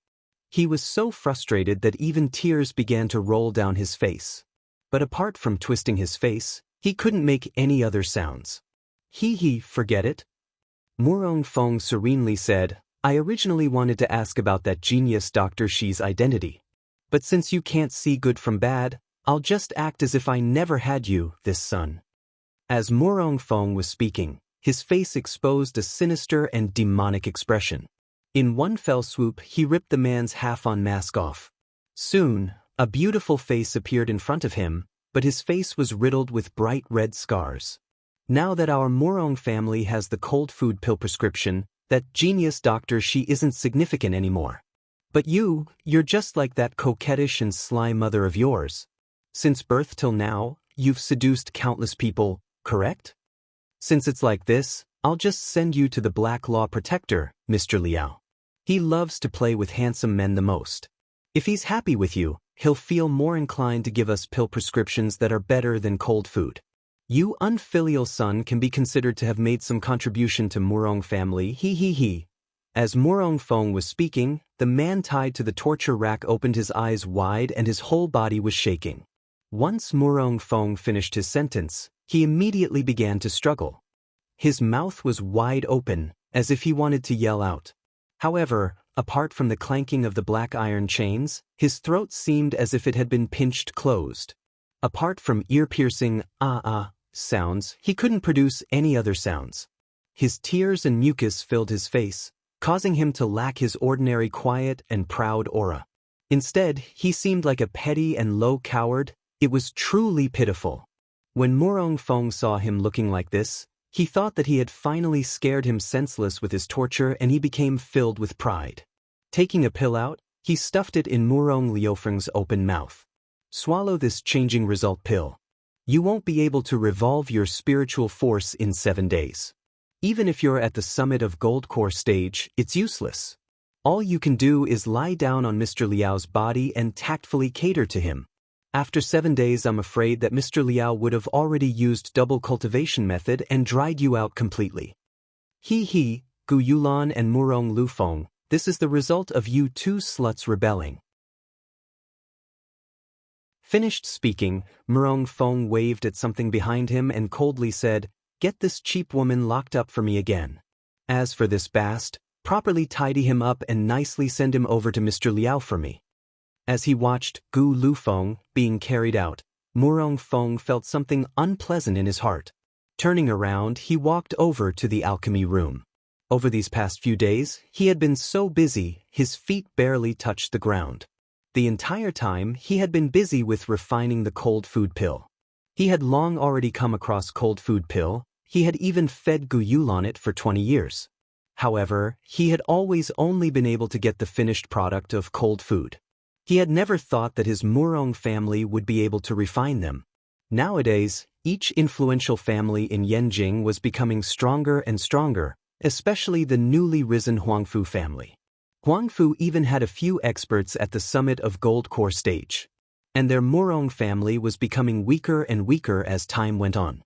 He was so frustrated that even tears began to roll down his face. But apart from twisting his face, he couldn't make any other sounds. Forget it. Murong Fong serenely said, "I originally wanted to ask about that genius Dr. Shi's identity. But since you can't see good from bad, I'll just act as if I never had you, this son." As Murong Fong was speaking, his face exposed a sinister and demonic expression. In one fell swoop, he ripped the man's half-on mask off. Soon, a beautiful face appeared in front of him, but his face was riddled with bright red scars. Now that our Murong family has the cold food pill prescription, that genius Dr. Shi isn't significant anymore. But you're just like that coquettish and sly mother of yours. Since birth till now, you've seduced countless people, correct? Since it's like this, I'll just send you to the Black Law Protector, Mr. Liao. He loves to play with handsome men the most. If he's happy with you, he'll feel more inclined to give us pill prescriptions that are better than cold food. You unfilial son can be considered to have made some contribution to Murong family, As Murong Fong was speaking, the man tied to the torture rack opened his eyes wide and his whole body was shaking. Once Murong Fong finished his sentence, he immediately began to struggle. His mouth was wide open, as if he wanted to yell out. However, apart from the clanking of the black iron chains, his throat seemed as if it had been pinched closed. Apart from ear-piercing sounds, he couldn't produce any other sounds. His tears and mucus filled his face, causing him to lack his ordinary quiet and proud aura. Instead, he seemed like a petty and low coward. It was truly pitiful. When Murong Fong saw him looking like this, he thought that he had finally scared him senseless with his torture and he became filled with pride. Taking a pill out, he stuffed it in Murong Liufeng's open mouth. "Swallow this changing result pill. You won't be able to revolve your spiritual force in 7 days. Even if you're at the summit of Gold Core stage, it's useless. All you can do is lie down on Mr. Liao's body and tactfully cater to him. After 7 days, I'm afraid that Mr. Liao would have already used double cultivation method and dried you out completely." Gu Yulan and Murong Lu Fong, this is the result of you two sluts rebelling. Finished speaking, Murong Fong waved at something behind him and coldly said, "Get this cheap woman locked up for me again. As for this bast, properly tidy him up and nicely send him over to Mr. Liao for me." As he watched Gu Lufeng being carried out, Murong Fong felt something unpleasant in his heart. Turning around, he walked over to the alchemy room. Over these past few days, he had been so busy, his feet barely touched the ground. The entire time, he had been busy with refining the cold food pill. He had long already come across cold food pill, he had even fed Gu Yulan it for 20 years. However, he had always only been able to get the finished product of cold food. He had never thought that his Murong family would be able to refine them. Nowadays, each influential family in Yanjing was becoming stronger and stronger, especially the newly risen Huangfu family. Huangfu even had a few experts at the summit of Gold Core stage. And their Murong family was becoming weaker and weaker as time went on.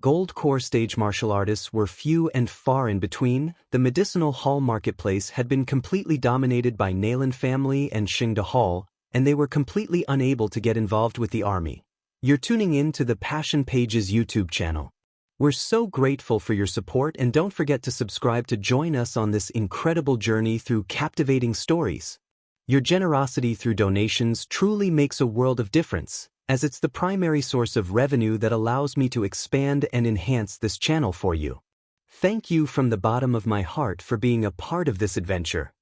Gold Core stage martial artists were few and far in between. The medicinal hall marketplace had been completely dominated by Nailan family and Xingda Hall, and they were completely unable to get involved with the army. You're tuning in to the Passion Pages YouTube channel. We're so grateful for your support, and don't forget to subscribe to join us on this incredible journey through captivating stories. Your generosity through donations truly makes a world of difference, as it's the primary source of revenue that allows me to expand and enhance this channel for you. Thank you from the bottom of my heart for being a part of this adventure.